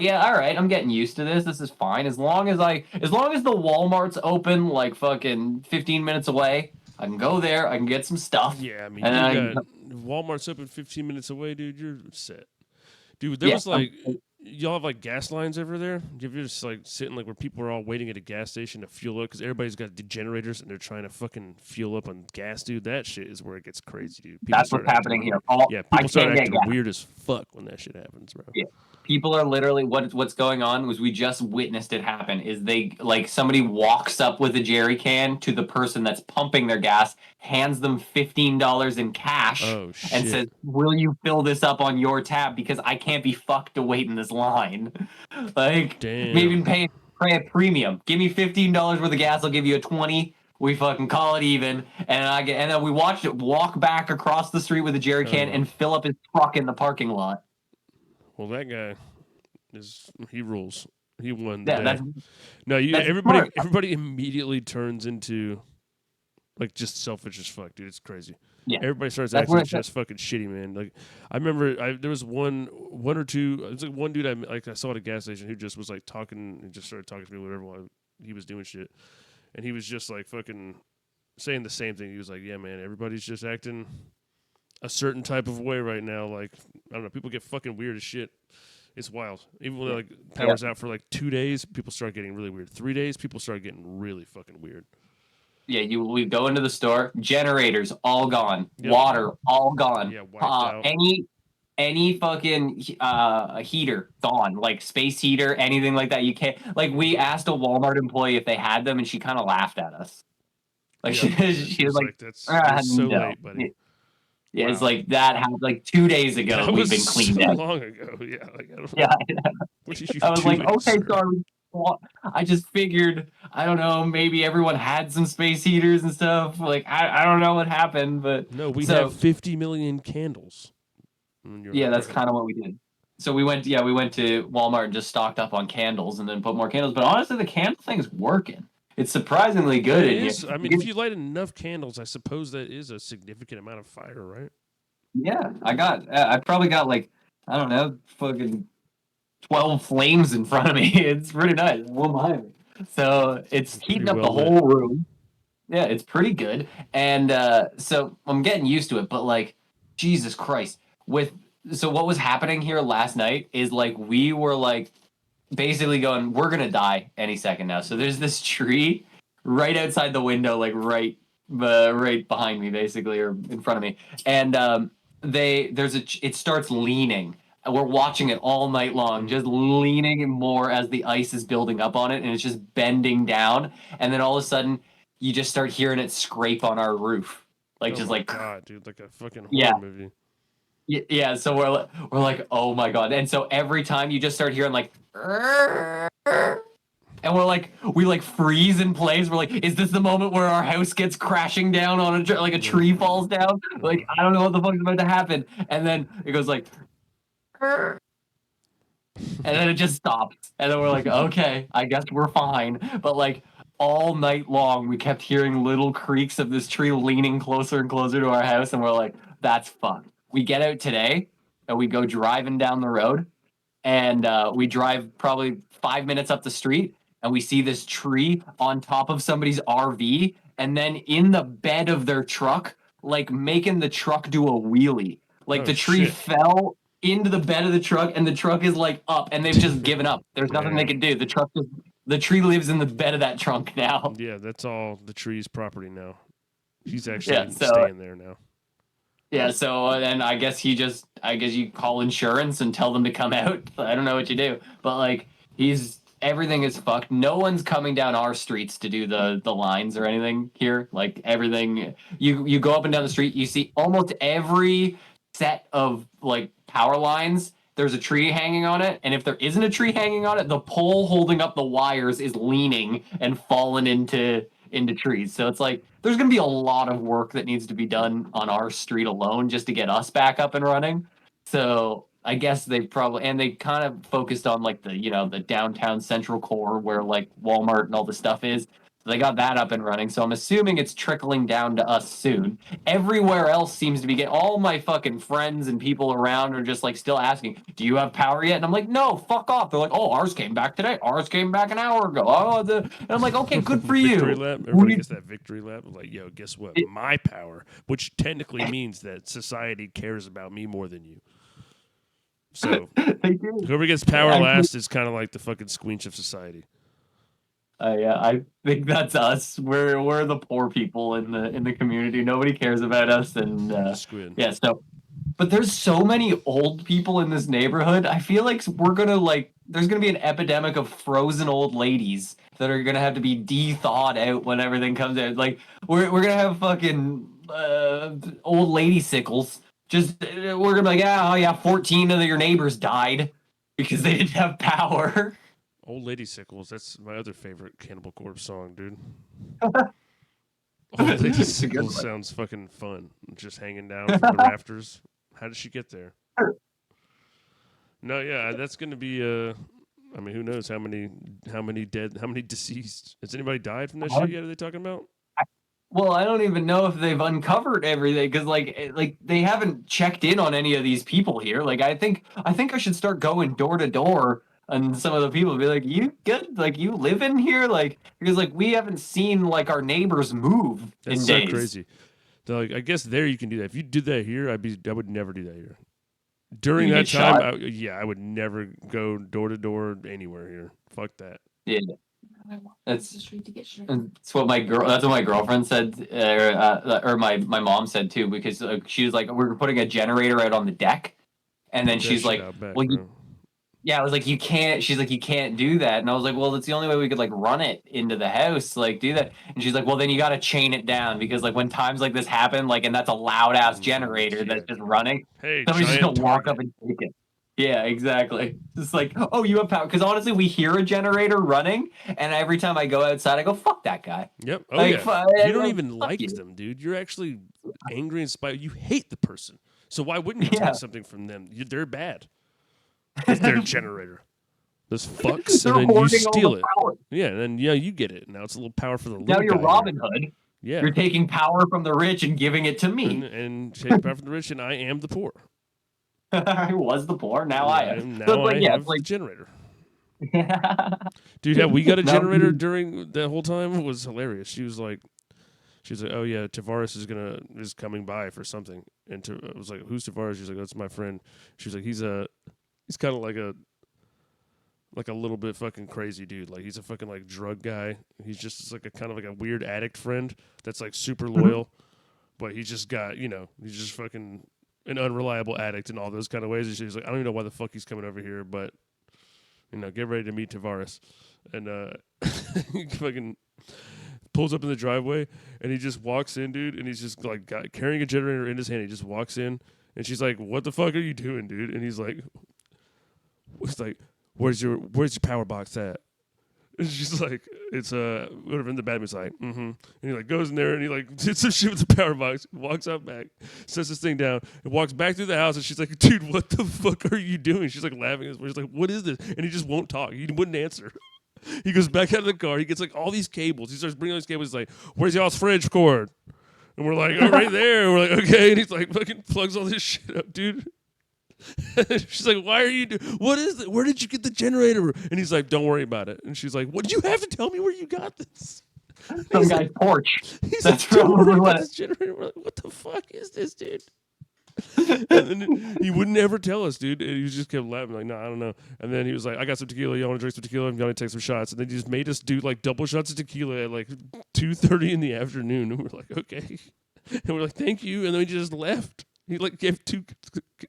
[SPEAKER 2] yeah, all right, I'm getting used to this. This is fine as long as the Walmart's open like fucking 15 minutes away. I can go there. I can get some stuff.
[SPEAKER 1] Yeah, I mean, Walmart's open 15 minutes away, dude. You're set, dude. There was like, y'all have like gas lines over there. If you're just like sitting like where people are all waiting at a gas station to fuel up because everybody's got generators and they're trying to fucking fuel up on gas, dude. That shit is where it gets crazy, dude. People
[SPEAKER 2] That's what's happening here.
[SPEAKER 1] People start acting weird as fuck when that shit happens, bro.
[SPEAKER 2] Yeah. People are literally what's going on was we just witnessed it happen is they like somebody walks up with a jerry can to the person that's pumping their gas, hands them $15 in cash and says, "Will you fill this up on your tab because I can't be fucked to wait in this line." Like maybe pay a premium. Give me $15 worth of gas, I'll give you a 20. We fucking call it even, and then we watched it walk back across the street with a jerry can and fill up his truck in the parking lot.
[SPEAKER 1] Well, that guy he rules. He won.
[SPEAKER 2] Yeah,
[SPEAKER 1] everybody immediately turns into like just selfish as fuck, dude. It's crazy.
[SPEAKER 2] Yeah,
[SPEAKER 1] everybody starts acting just fucking shitty, man. Like I remember, there was one or two. It was like one dude I saw at a gas station who just was like talking and just started talking to me whatever while he was doing shit, and he was just like fucking saying the same thing. He was like, "Yeah, man, everybody's just acting a certain type of way right now. Like, I don't know, people get fucking weird as shit. It's wild. Even when like power's out for like 2 days, people start getting really weird. 3 days, people start getting really fucking weird.
[SPEAKER 2] Yeah, we go into the store, generators all gone, water all gone.
[SPEAKER 1] Yeah, wiped out.
[SPEAKER 2] Any fucking heater gone, like space heater, anything like that. You can't. Like we asked a Walmart employee if they had them, and she kind of laughed at us. Like she was like,
[SPEAKER 1] "That's so late, buddy."
[SPEAKER 2] Yeah, it's like that happened like 2 days ago. We've been cleaned out.
[SPEAKER 1] Long ago, yeah. Like,
[SPEAKER 2] I was like, okay, sorry. I just figured, I don't know, maybe everyone had some space heaters and stuff. Like, I don't know what happened, but
[SPEAKER 1] no, we have 50 million candles.
[SPEAKER 2] Yeah, that's kind of what we did. So we went to Walmart and just stocked up on candles and then put more candles. But honestly, the candle thing is working. It's surprisingly good.
[SPEAKER 1] It is. I mean, if you light enough candles, I suppose that is a significant amount of fire, right?
[SPEAKER 2] Yeah, I probably got like, I don't know, fucking 12 flames in front of me. It's pretty nice. One behind me. So it's heating up the whole room. Yeah, it's pretty good. And so I'm getting used to it. But like, Jesus Christ. So what was happening here last night is like we were like, basically going, we're gonna die any second now. So there's this tree right outside the window, like right behind me, basically, or in front of me. And it starts leaning. We're watching it all night long, just leaning more as the ice is building up on it, and it's just bending down. And then all of a sudden, you just start hearing it scrape on our roof, like
[SPEAKER 1] God, dude, like a fucking horror movie.
[SPEAKER 2] Yeah, so we're like, oh my God. And so every time you just start hearing like, and we freeze in place. We're like, is this the moment where our house gets crashing down on a tree falls down? Like, I don't know what the fuck is about to happen. And then it goes like, and then it just stops. And then we're like, okay, I guess we're fine. But like all night long, we kept hearing little creaks of this tree leaning closer and closer to our house. And we're like, that's fucked. We get out today and we go driving down the road, and we drive probably 5 minutes up the street, and we see this tree on top of somebody's RV, and then in the bed of their truck, like making the truck do a wheelie. Like
[SPEAKER 1] Oh,
[SPEAKER 2] the tree
[SPEAKER 1] shit.
[SPEAKER 2] fell into the bed of the truck, and the truck is like up, and they've just given up. There's nothing they
[SPEAKER 1] Man.
[SPEAKER 2] can do. The tree lives in the bed of that trunk now.
[SPEAKER 1] Yeah, that's all the tree's property now. He's
[SPEAKER 2] Yeah,
[SPEAKER 1] actually
[SPEAKER 2] so
[SPEAKER 1] staying there now.
[SPEAKER 2] yeah, so then I guess you call insurance and tell them to come out. I don't know what you do, but like everything is fucked. No one's coming down our streets to do the lines or anything here. Like everything, you go up and down the street, you see almost every set of like power lines. There's a tree hanging on it, and if there isn't a tree hanging on it, the pole holding up the wires is leaning and falling into trees. So it's like there's going to be a lot of work that needs to be done on our street alone just to get us back up and running. So I guess they kind of focused on like the downtown central core where like Walmart and all the stuff is. So they got that up and running. So I'm assuming it's trickling down to us soon. Everywhere else seems to be getting, all my fucking friends and people around are just like still asking, do you have power yet? And I'm like, no, fuck off. They're like, oh, ours came back today. Ours came back an hour ago. And I'm like, okay, good for
[SPEAKER 1] Victory
[SPEAKER 2] you.
[SPEAKER 1] lap. Everybody gets that victory lap. Like, yo, guess what? My power, which technically means that society cares about me more than you. So whoever gets power last is kind of like the fucking squinch of society.
[SPEAKER 2] Yeah, I think that's us. We're the poor people in the community. Nobody cares about us, and
[SPEAKER 1] Squid.
[SPEAKER 2] yeah. So, but there's so many old people in this neighborhood. I feel like there's gonna be an epidemic of frozen old ladies that are gonna have to be de-thawed out when everything comes out. Like we're gonna have fucking old lady sickles. We're gonna be like, yeah, oh yeah, 14 of your neighbors died because they didn't have power.
[SPEAKER 1] Old Lady Sickles, that's my other favorite Cannibal Corpse song, dude. Old Lady Sickles sounds fucking fun. Just hanging down from the rafters. How did she get there? No, yeah, that's gonna be I mean, who knows how many dead, how many deceased? Has anybody died from that shit yet? Are they talking about?
[SPEAKER 2] Well, I don't even know if they've uncovered everything because like they haven't checked in on any of these people here. Like I think I should start going door to door. And some of the people be like, "You good? Like you live in here? Like because like we haven't seen like our neighbors move
[SPEAKER 1] That's
[SPEAKER 2] in
[SPEAKER 1] so
[SPEAKER 2] days."
[SPEAKER 1] crazy. So, like, I guess there you can do that. If you did that here, I would never do that here. During that time, I would never go door to door anywhere here. Fuck that.
[SPEAKER 2] Yeah, that's what my girlfriend said, or my mom said too, because she was like, we were putting a generator out on the deck, and then she's like, well, yeah, I was like, you can't. She's like, you can't do that, and I was like, well, that's the only way we could like run it into the house, like do that. And she's like, well, then you got to chain it down because like when times like this happen, like, and that's a loud ass generator that's just running.
[SPEAKER 1] Hey,
[SPEAKER 2] somebody's just gonna walk up and take it. Yeah, exactly. Just like, oh, you have power. Because honestly, we hear a generator running, and every time I go outside, I go, fuck that guy.
[SPEAKER 1] Yep. Oh, like, yeah. You don't even like them, dude. You're actually angry and spiteful. You hate the person. So why wouldn't you take something from them? They're bad. With their generator. Those fucks, and then you steal it. Yeah, and then you get it. Now it's a little power for the little guy.
[SPEAKER 2] Now you're Robin Hood.
[SPEAKER 1] Yeah.
[SPEAKER 2] You're taking power from the rich and giving it to me.
[SPEAKER 1] And taking power from the rich, and I am the poor.
[SPEAKER 2] I was the poor. Now I am.
[SPEAKER 1] Now so I have the generator. Dude, we got a generator during that whole time. It was hilarious. She was like, oh yeah, Tavares is coming by for something. And I was like, who's Tavares? She's like, that's my friend. She was like, he's kind of like a little bit fucking crazy dude. Like he's a fucking like drug guy. He's just like a kind of like a weird addict friend that's like super loyal, but he's just got, he's just fucking an unreliable addict in all those kind of ways. And she's like, I don't even know why the fuck he's coming over here, but get ready to meet Tavares. And he fucking pulls up in the driveway and he just walks in, dude, and he's just like carrying a generator in his hand. He just walks in and she's like, what the fuck are you doing, dude? And he's like, where's your power box at? And she's like, it's whatever. In the bed, he's like, and he like goes in there and he like did some shit with the power box, walks out back, sets this thing down, and walks back through the house. And she's like, dude, what the fuck are you doing? She's like laughing. She's like, what is this? And he just won't talk. He wouldn't answer. He goes back out of the car. He gets like all these cables. He starts bringing all these cables. He's like, where's y'all's fridge cord? And we're like, oh, right there. And we're like, okay. And he's like, fucking plugs all this shit up, dude. She's like, why are you what is it? Where did you get the generator? And he's like, don't worry about it. And she's like, what, you have to tell me where you got this?
[SPEAKER 2] Some guy's porch.
[SPEAKER 1] He's
[SPEAKER 2] That's
[SPEAKER 1] like, don't worry
[SPEAKER 2] probably
[SPEAKER 1] about
[SPEAKER 2] what.
[SPEAKER 1] this generator. We're like, what the fuck is this, dude? And then he wouldn't ever tell us, dude. And he just kept laughing, like, no, I don't know. And then he was like, I got some tequila. Y'all want to drink some tequila? Y'all want to take some shots? And then he just made us do like double shots of tequila at like 2:30 in the afternoon. And we're like, okay. And we're like, thank you. And then he just left. He like gave 2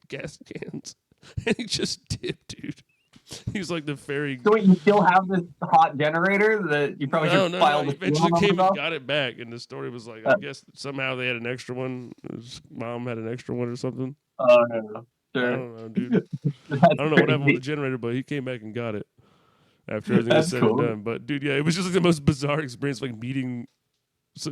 [SPEAKER 1] gas cans, and he just dipped, dude. He was like the fairy.
[SPEAKER 2] So wait, you still have this hot generator that you probably should file
[SPEAKER 1] He
[SPEAKER 2] the
[SPEAKER 1] eventually
[SPEAKER 2] fuel
[SPEAKER 1] came
[SPEAKER 2] numbers
[SPEAKER 1] and got it back, and the story was like, I guess somehow they had an extra one. His mom had an extra one or something.
[SPEAKER 2] Oh no,
[SPEAKER 1] I
[SPEAKER 2] sure.
[SPEAKER 1] don't know, dude.
[SPEAKER 2] That's
[SPEAKER 1] I don't know what happened with
[SPEAKER 2] crazy.
[SPEAKER 1] the generator, but he came back and got it after everything was
[SPEAKER 2] That's
[SPEAKER 1] said
[SPEAKER 2] cool.
[SPEAKER 1] and done. But dude, yeah, it was just like the most bizarre experience, like meeting, so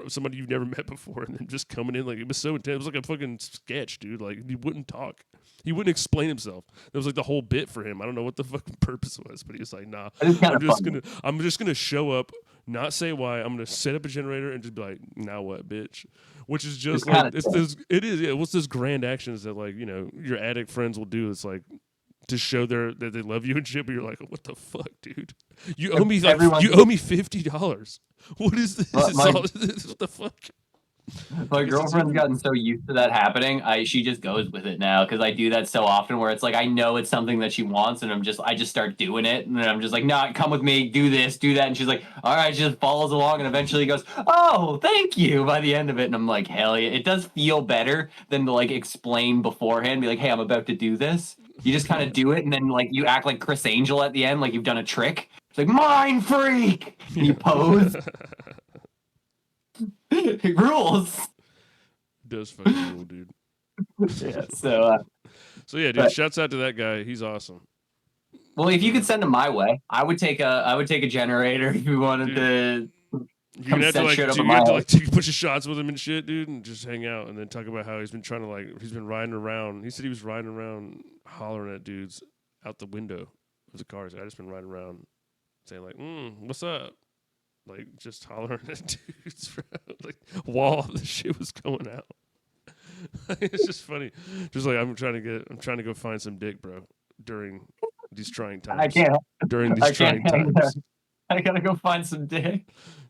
[SPEAKER 1] somebody you've never met before, and then just coming in like it was so intense. It was like a fucking sketch, dude. Like he wouldn't talk, he wouldn't explain himself. That was like the whole bit for him. I don't know what the fucking purpose was, but he was like, nah,
[SPEAKER 2] It's kind of
[SPEAKER 1] I'm just gonna show up, not say why. I'm gonna set up a generator and just be like, now what, bitch? Which is just
[SPEAKER 2] It's
[SPEAKER 1] like
[SPEAKER 2] kinda
[SPEAKER 1] it is. Yeah, what's those grand actions that like your addict friends will do? It's like to show that they love you and shit. But you're like, what the fuck, dude? You owe me like
[SPEAKER 2] Everyone-
[SPEAKER 1] you owe me $50. What is this?
[SPEAKER 2] Well,
[SPEAKER 1] What the fuck?
[SPEAKER 2] My girlfriend's gotten so used to that happening. She just goes with it now because I do that so often. Where it's like I know it's something that she wants, and I just start doing it, and then I'm just like, nah, come with me, do this, do that, and she's like, all right, she just follows along, and eventually goes, oh, thank you. By the end of it, and I'm like, hell yeah, it does feel better than to like explain beforehand, be like, hey, I'm about to do this. You just kind of do it, and then like you act like Chris Angel at the end, like you've done a trick. It's like mind freak, and you pose. It rules.
[SPEAKER 1] Does fucking rule, dude.
[SPEAKER 2] Yeah. So
[SPEAKER 1] yeah, dude.
[SPEAKER 2] but-
[SPEAKER 1] Shouts out to that guy. He's awesome.
[SPEAKER 2] well, if you could send him my way, I would take a generator if you wanted to.
[SPEAKER 1] You're
[SPEAKER 2] Come
[SPEAKER 1] gonna have to
[SPEAKER 2] set
[SPEAKER 1] like,
[SPEAKER 2] shit up
[SPEAKER 1] dude,
[SPEAKER 2] in
[SPEAKER 1] you
[SPEAKER 2] my
[SPEAKER 1] have to
[SPEAKER 2] house.
[SPEAKER 1] like take a bunch of shots with him and shit, dude, and just hang out and then talk about how he's been trying to like he's been riding around. He said he was riding around hollering at dudes out the window of the cars. I just been riding around saying like, what's up? Like just hollering at dudes, bro. Like while the shit was going out. It's just funny. Just like I'm trying to go find some dick, bro, during these trying times.
[SPEAKER 2] I can't.
[SPEAKER 1] During these
[SPEAKER 2] I
[SPEAKER 1] trying
[SPEAKER 2] can't hang
[SPEAKER 1] times.
[SPEAKER 2] there. I gotta go find some dick.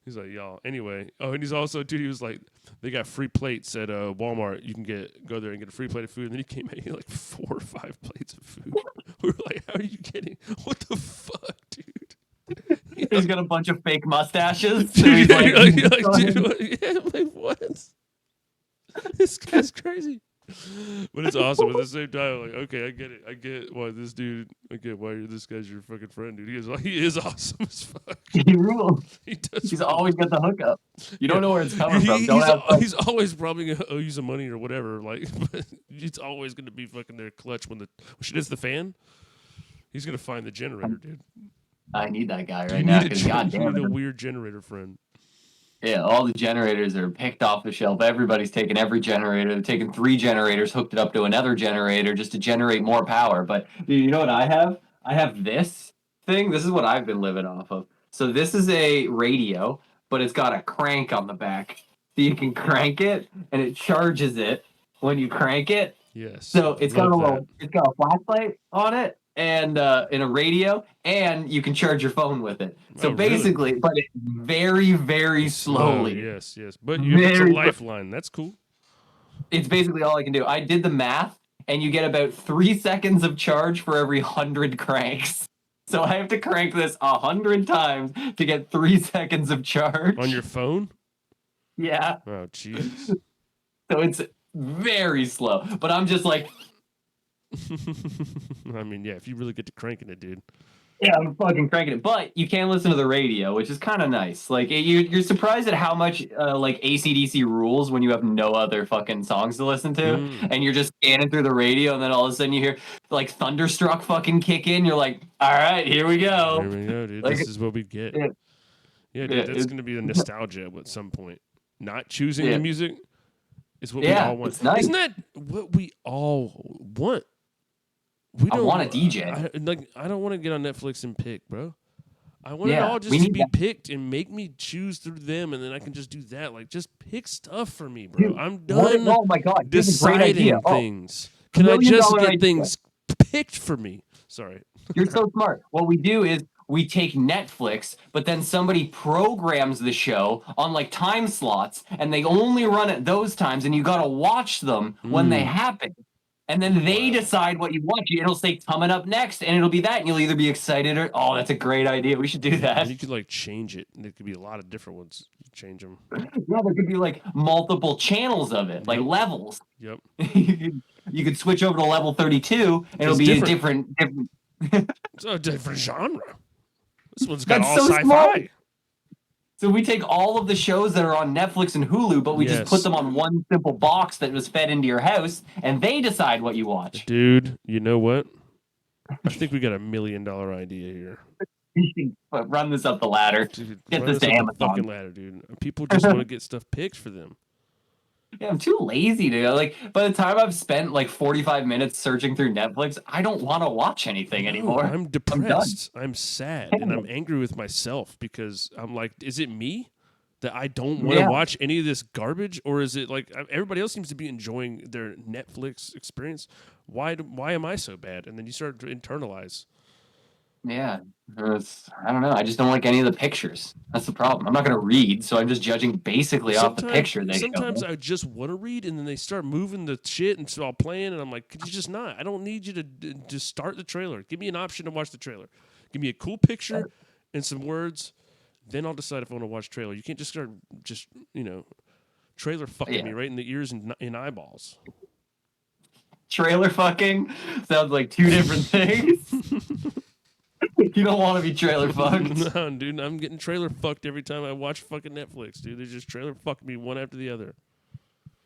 [SPEAKER 1] He's like, y'all. Anyway, oh, and he's also, dude. He was like, they got free plates at Walmart. You can go there and get a free plate of food. And then he came out, he had like 4 or 5 plates of food. We were like, how are you getting? What the fuck, dude?
[SPEAKER 2] He's got a bunch of fake mustaches. So
[SPEAKER 1] Dude,
[SPEAKER 2] he's
[SPEAKER 1] yeah,
[SPEAKER 2] like,
[SPEAKER 1] you're like, dude, what? Yeah, I'm like, what? This guy's crazy. But it's awesome. At the same time, like, okay, I get it. I get why this guy's your fucking friend, dude. He is awesome as fuck.
[SPEAKER 2] he rules.
[SPEAKER 1] He does.
[SPEAKER 2] He's
[SPEAKER 1] rule.
[SPEAKER 2] always got the hookup. You don't know where it's coming from.
[SPEAKER 1] He's always probably gonna owe you some money or whatever. Like, but it's always gonna be fucking their clutch when she hits the fan. He's gonna find the generator, dude.
[SPEAKER 2] I need that guy
[SPEAKER 1] You
[SPEAKER 2] right now
[SPEAKER 1] need
[SPEAKER 2] because goddamn
[SPEAKER 1] a
[SPEAKER 2] it.
[SPEAKER 1] weird generator friend.
[SPEAKER 2] Yeah, all the generators are picked off the shelf. Everybody's taking every generator. They're taking 3 generators, hooked it up to another generator just to generate more power. But dude, you know what I have? I have this thing. This is what I've been living off of. So this is a radio, but it's got a crank on the back. So you can crank it, and it charges it when you crank it.
[SPEAKER 1] Yes.
[SPEAKER 2] So it's got
[SPEAKER 1] Love
[SPEAKER 2] it's got a flashlight on it and in a radio, and you can charge your phone with it. So
[SPEAKER 1] Oh, really?
[SPEAKER 2] basically, but it very, very slowly.
[SPEAKER 1] Yes. But it's a
[SPEAKER 2] Very
[SPEAKER 1] lifeline. That's cool.
[SPEAKER 2] It's basically all I can do. I did the math, and you get about 3 seconds of charge for every 100 cranks. So I have to crank this 100 times to get 3 seconds of charge.
[SPEAKER 1] On your phone?
[SPEAKER 2] Yeah.
[SPEAKER 1] Oh, jeez.
[SPEAKER 2] So it's very slow. But I'm just like,
[SPEAKER 1] I mean, yeah, if you really get to cranking it, dude.
[SPEAKER 2] yeah, I'm fucking cranking it. But you can listen to the radio, which is kind of nice. Like, you're surprised at how much, like, AC/DC rules when you have no other fucking songs to listen to. And you're just scanning through the radio, and then all of a sudden you hear, like, Thunderstruck fucking kick in. You're like, all right, here we go.
[SPEAKER 1] Here we go, dude.
[SPEAKER 2] Like,
[SPEAKER 1] this is what we get.
[SPEAKER 2] yeah.
[SPEAKER 1] Yeah, dude,
[SPEAKER 2] Yeah,
[SPEAKER 1] that's going to be the nostalgia at some point. Not choosing
[SPEAKER 2] Yeah.
[SPEAKER 1] the music is what we
[SPEAKER 2] Yeah,
[SPEAKER 1] all want.
[SPEAKER 2] it's nice.
[SPEAKER 1] Isn't that what we all want?
[SPEAKER 2] I want a DJ.
[SPEAKER 1] I don't want to get on Netflix and pick, bro. I want it
[SPEAKER 2] Yeah,
[SPEAKER 1] all just
[SPEAKER 2] we
[SPEAKER 1] to
[SPEAKER 2] need
[SPEAKER 1] be
[SPEAKER 2] that.
[SPEAKER 1] picked and make me choose through them, and then I can just do that. Like, just pick stuff for me, bro.
[SPEAKER 2] Dude,
[SPEAKER 1] I'm done
[SPEAKER 2] oh my god, here's a great idea.
[SPEAKER 1] deciding things. Can I just
[SPEAKER 2] $1 million
[SPEAKER 1] get
[SPEAKER 2] idea.
[SPEAKER 1] things picked for me? Sorry.
[SPEAKER 2] You're so smart. What we do is we take Netflix, but then somebody programs the show on like time slots, and they only run at those times, and you got to watch them when they happen. And then they decide what you watch. It'll say coming up next, and it'll be that, and you'll either be excited or, oh, that's a great idea. We should do that.
[SPEAKER 1] And you could like change it. And there could be a lot of different ones. You change them.
[SPEAKER 2] Yeah, there could be like multiple channels of it, like
[SPEAKER 1] Yep.
[SPEAKER 2] levels.
[SPEAKER 1] Yep.
[SPEAKER 2] You could switch over to level 32, and it'll
[SPEAKER 1] It's
[SPEAKER 2] be
[SPEAKER 1] different.
[SPEAKER 2] a different.
[SPEAKER 1] It's a different genre. This one's got
[SPEAKER 2] That's
[SPEAKER 1] all
[SPEAKER 2] so
[SPEAKER 1] sci-fi.
[SPEAKER 2] smart. So we take all of the shows that are on Netflix and Hulu, but we just put
[SPEAKER 1] Yes.
[SPEAKER 2] them on one simple box that was fed into your house, and they decide what you watch.
[SPEAKER 1] Dude, you know what? I think we got $1 million idea here.
[SPEAKER 2] You should run this up the ladder.
[SPEAKER 1] Dude,
[SPEAKER 2] Get
[SPEAKER 1] run
[SPEAKER 2] this to
[SPEAKER 1] up the
[SPEAKER 2] Amazon.
[SPEAKER 1] fucking ladder, dude. People just want to get stuff picked for them.
[SPEAKER 2] Yeah, I'm too lazy to like. By the time I've spent like 45 minutes searching through Netflix, I don't want to watch anything anymore.
[SPEAKER 1] I'm depressed. I'm sad, and I'm angry with myself because I'm like, is it me that I don't want to watch any of this garbage, or is it like everybody else seems to be enjoying their Netflix experience? Why am I so bad? And then you start to internalize.
[SPEAKER 2] Yeah, I don't know. I just don't like any of the pictures. That's the problem. I'm not going to read, so I'm just judging basically off the picture they show me.
[SPEAKER 1] Sometimes I just want to read, and then they start moving the shit and so I'll playing, and I'm like, could you just not? I don't need you to just start the trailer. Give me an option to watch the trailer. Give me a cool picture and some words. Then I'll decide if I want to watch trailer. You can't just start trailer fucking me right in the ears and in eyeballs.
[SPEAKER 2] Trailer fucking sounds like two different things. You don't want to be trailer fucked.
[SPEAKER 1] No, dude, I'm getting trailer fucked every time I watch fucking Netflix, dude. They just trailer fuck me one after the other.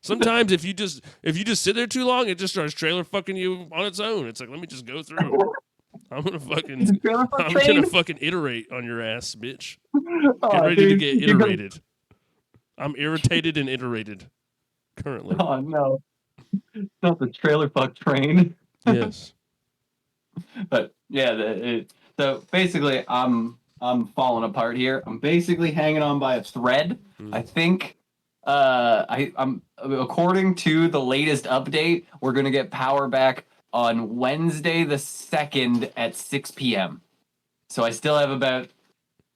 [SPEAKER 1] Sometimes if you just sit there too long, it just starts trailer fucking you on its own. It's like, let me just go through. I'm gonna fucking iterate on your ass, bitch. Get ready to get iterated. I'm irritated and iterated currently.
[SPEAKER 2] Oh no. It's not the trailer fuck train.
[SPEAKER 1] Yes.
[SPEAKER 2] But yeah, so basically I'm falling apart here. I'm basically hanging on by a thread. I think I'm according to the latest update, we're gonna get power back on Wednesday the 2nd at 6 p.m. So I still have about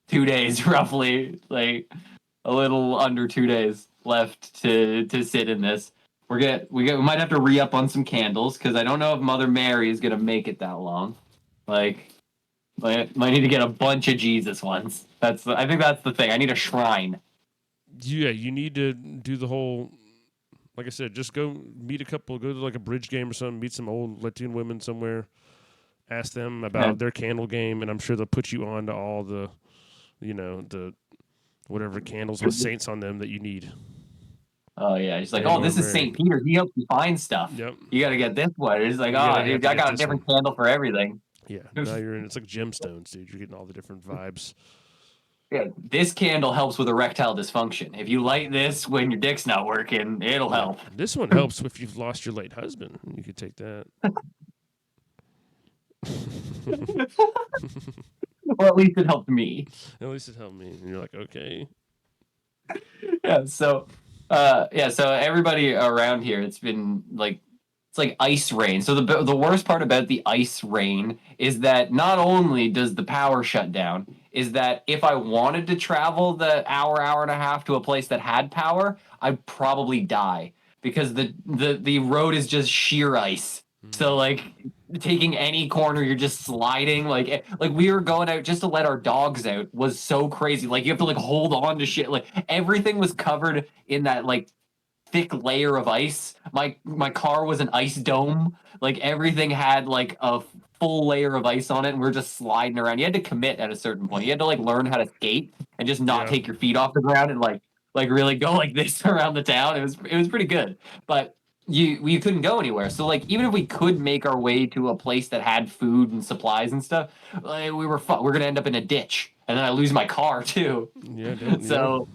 [SPEAKER 2] 2 days, roughly, like a little under 2 days left to sit in this. We might have to re-up on some candles because I don't know if Mother Mary is gonna make it that long. Like, might need to get a bunch of Jesus ones. I think that's the thing. I need a shrine.
[SPEAKER 1] Yeah, you need to do the whole. Like I said, just go meet a couple, go to like a bridge game or something, meet some old Latin women somewhere, ask them about their candle game, and I'm sure they'll put you on to all the, the whatever candles with saints on them that you need.
[SPEAKER 2] Oh yeah, he's like, oh, this is St. Peter. He helps you find stuff.
[SPEAKER 1] Yep.
[SPEAKER 2] You got to get this one. He's like, dude, I got a different candle for everything.
[SPEAKER 1] Yeah, now you're in. It's like gemstones, dude. You're getting all the different vibes.
[SPEAKER 2] Yeah, this candle helps with erectile dysfunction. If you light this when your dick's not working, it'll help.
[SPEAKER 1] This one helps if you've lost your late husband. You could take that.
[SPEAKER 2] Well, at least it helped me.
[SPEAKER 1] At least it helped me. And you're like, okay.
[SPEAKER 2] Yeah. So everybody around here, it's been like. It's like ice rain. So the worst part about the ice rain is that not only does the power shut down, is that if I wanted to travel the hour and a half to a place that had power, I'd probably die because the road is just sheer ice. So like taking any corner, you're just sliding. Like we were going out just to let our dogs out was so crazy. Like you have to like hold on to shit. Like everything was covered in that like thick layer of ice. My car was an ice dome. Like everything had like a full layer of ice on it, and we're just sliding around. You had to commit at a certain point. You had to like learn how to skate and just not take your feet off the ground and like really go like this around the town. It was pretty good, but we couldn't go anywhere. So like even if we could make our way to a place that had food and supplies and stuff, like, we're gonna end up in a ditch, and then I lose my car too.
[SPEAKER 1] Yeah.
[SPEAKER 2] So.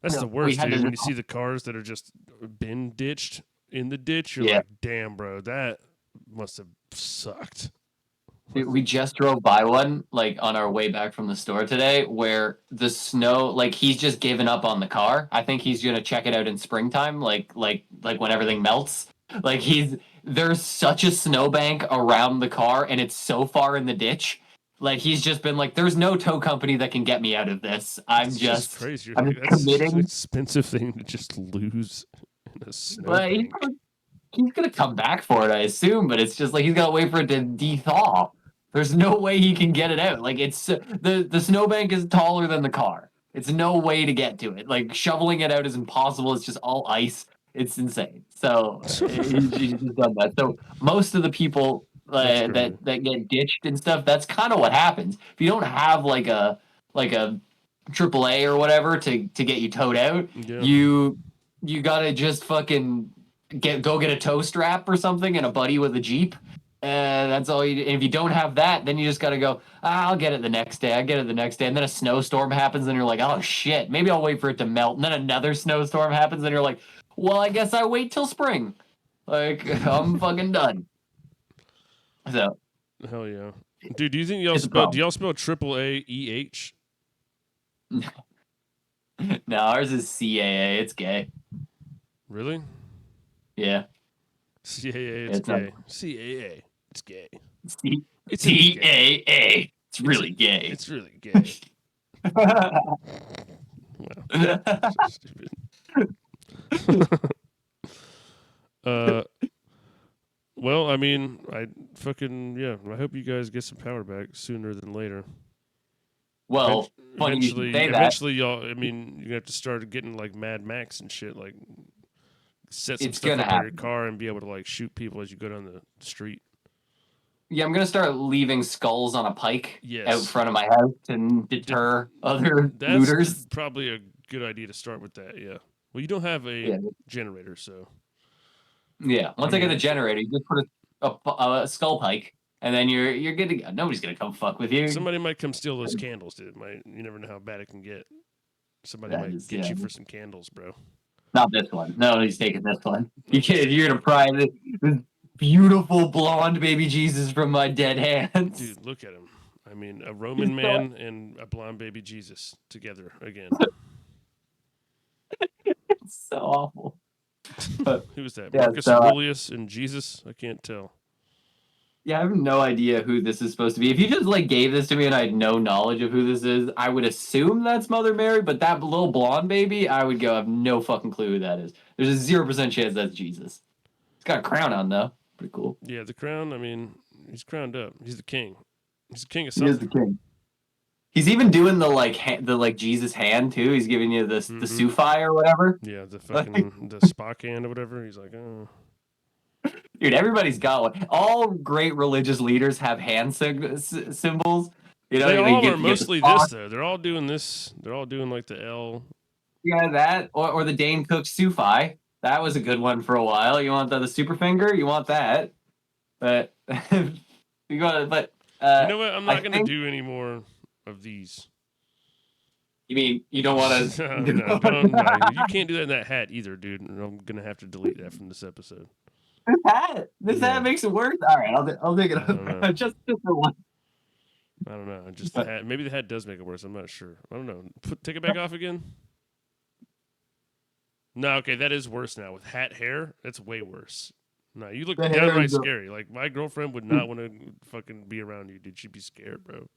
[SPEAKER 1] That's the worst, dude. When you see the cars that are just been ditched in the ditch, you're like, damn, bro, that must have sucked.
[SPEAKER 2] We just drove by one, like, on our way back from the store today, where the snow, like, he's just given up on the car. I think he's going to check it out in springtime, like when everything melts. Like, there's such a snowbank around the car, and it's so far in the ditch. Like he's just been like, there's no tow company that can get me out of this.
[SPEAKER 1] It's just crazy.
[SPEAKER 2] I'm
[SPEAKER 1] Like,
[SPEAKER 2] just
[SPEAKER 1] that's such an
[SPEAKER 2] committing.
[SPEAKER 1] expensive thing to just lose in a
[SPEAKER 2] But
[SPEAKER 1] snowbank.
[SPEAKER 2] he's gonna come back for it, I assume. But it's just like he's gotta wait for it to de-thaw. There's no way he can get it out. Like it's the snowbank is taller than the car. It's no way to get to it. Like shoveling it out is impossible. It's just all ice. It's insane. So he's just done that. So most of the people
[SPEAKER 1] That's crazy.
[SPEAKER 2] that get ditched and stuff, that's kind of what happens. If you don't have like a AAA or whatever to get you towed out,
[SPEAKER 1] Yeah.
[SPEAKER 2] you gotta just fucking go get a tow strap or something and a buddy with a Jeep. And that's all you do. And if you don't have that, then you just got to go, I'll get it the next day. I get it the next day. And then a snowstorm happens and you're like, oh shit, maybe I'll wait for it to melt. And then another snowstorm happens and you're like, well, I guess I wait till spring. Like, I'm fucking done. So.
[SPEAKER 1] Hell yeah. Dude, do you think y'all spell AAA?
[SPEAKER 2] No, ours is CAA. It's gay.
[SPEAKER 1] Really?
[SPEAKER 2] Yeah.
[SPEAKER 1] CAA, it's gay. CAA, it's gay.
[SPEAKER 2] It's CAA. It's really gay.
[SPEAKER 1] It's really gay. Wow. So stupid. Well, I mean, I hope you guys get some power back sooner than later.
[SPEAKER 2] Well,
[SPEAKER 1] eventually, y'all. I mean, you're gonna have to start getting like Mad Max and shit, like set some stuff up on your car and be able to like shoot people as you go down the street.
[SPEAKER 2] Yeah, I'm gonna start leaving skulls on a pike out front of my house to deter other looters.
[SPEAKER 1] That's probably a good idea to start with that. Yeah. Well, you don't have a generator, so.
[SPEAKER 2] Yeah. Once I get the generator, you just put a skull pike, and then you're good to go. Nobody's gonna come fuck with you.
[SPEAKER 1] Somebody might come steal those candles, dude. You never know how bad it can get. Somebody might get you for some candles, bro.
[SPEAKER 2] Not this one. No, he's taking this one. You're gonna pry this beautiful blonde baby Jesus from my dead hands.
[SPEAKER 1] Dude, look at him. I mean, a Roman man and a blonde baby Jesus together again.
[SPEAKER 2] It's so awful.
[SPEAKER 1] Who was that? Marcus Aurelius and Jesus? I can't tell.
[SPEAKER 2] Yeah, I have no idea who this is supposed to be. If you just like gave this to me and I had no knowledge of who this is, I would assume that's Mother Mary, but that little blonde baby, I would go, I have no fucking clue who that is. There's a 0% chance that's Jesus. He's got a crown on though. Pretty cool.
[SPEAKER 1] Yeah, the crown, I mean, he's crowned up. He's the king. He's the king of something.
[SPEAKER 2] He is the king. He's even doing the Jesus hand too. He's giving you the Sufi or whatever.
[SPEAKER 1] Yeah, the fucking the Spock hand or whatever. He's like, oh.
[SPEAKER 2] Dude, everybody's got one. All great religious leaders have hand symbols. You know,
[SPEAKER 1] they all are mostly this though. They're all doing this. They're all doing like the L.
[SPEAKER 2] Yeah, that or the Dane Cook Sufi. That was a good one for a while. You want the super finger? You want that? But you got. But
[SPEAKER 1] you know what? I'm not going to do any more of these.
[SPEAKER 2] You mean you don't want to?
[SPEAKER 1] No, you can't do that in that hat either, dude. I'm gonna have to delete that from this episode.
[SPEAKER 2] This hat makes it worse. All right, I'll take it up. Just for one.
[SPEAKER 1] I don't know. Just the hat. Maybe the hat does make it worse. I'm not sure. I don't know. Take it back off again. No, okay, that is worse now with hat hair. That's way worse. No, you look downright scary. Like my girlfriend would not want to fucking be around you, dude. She'd be scared, bro.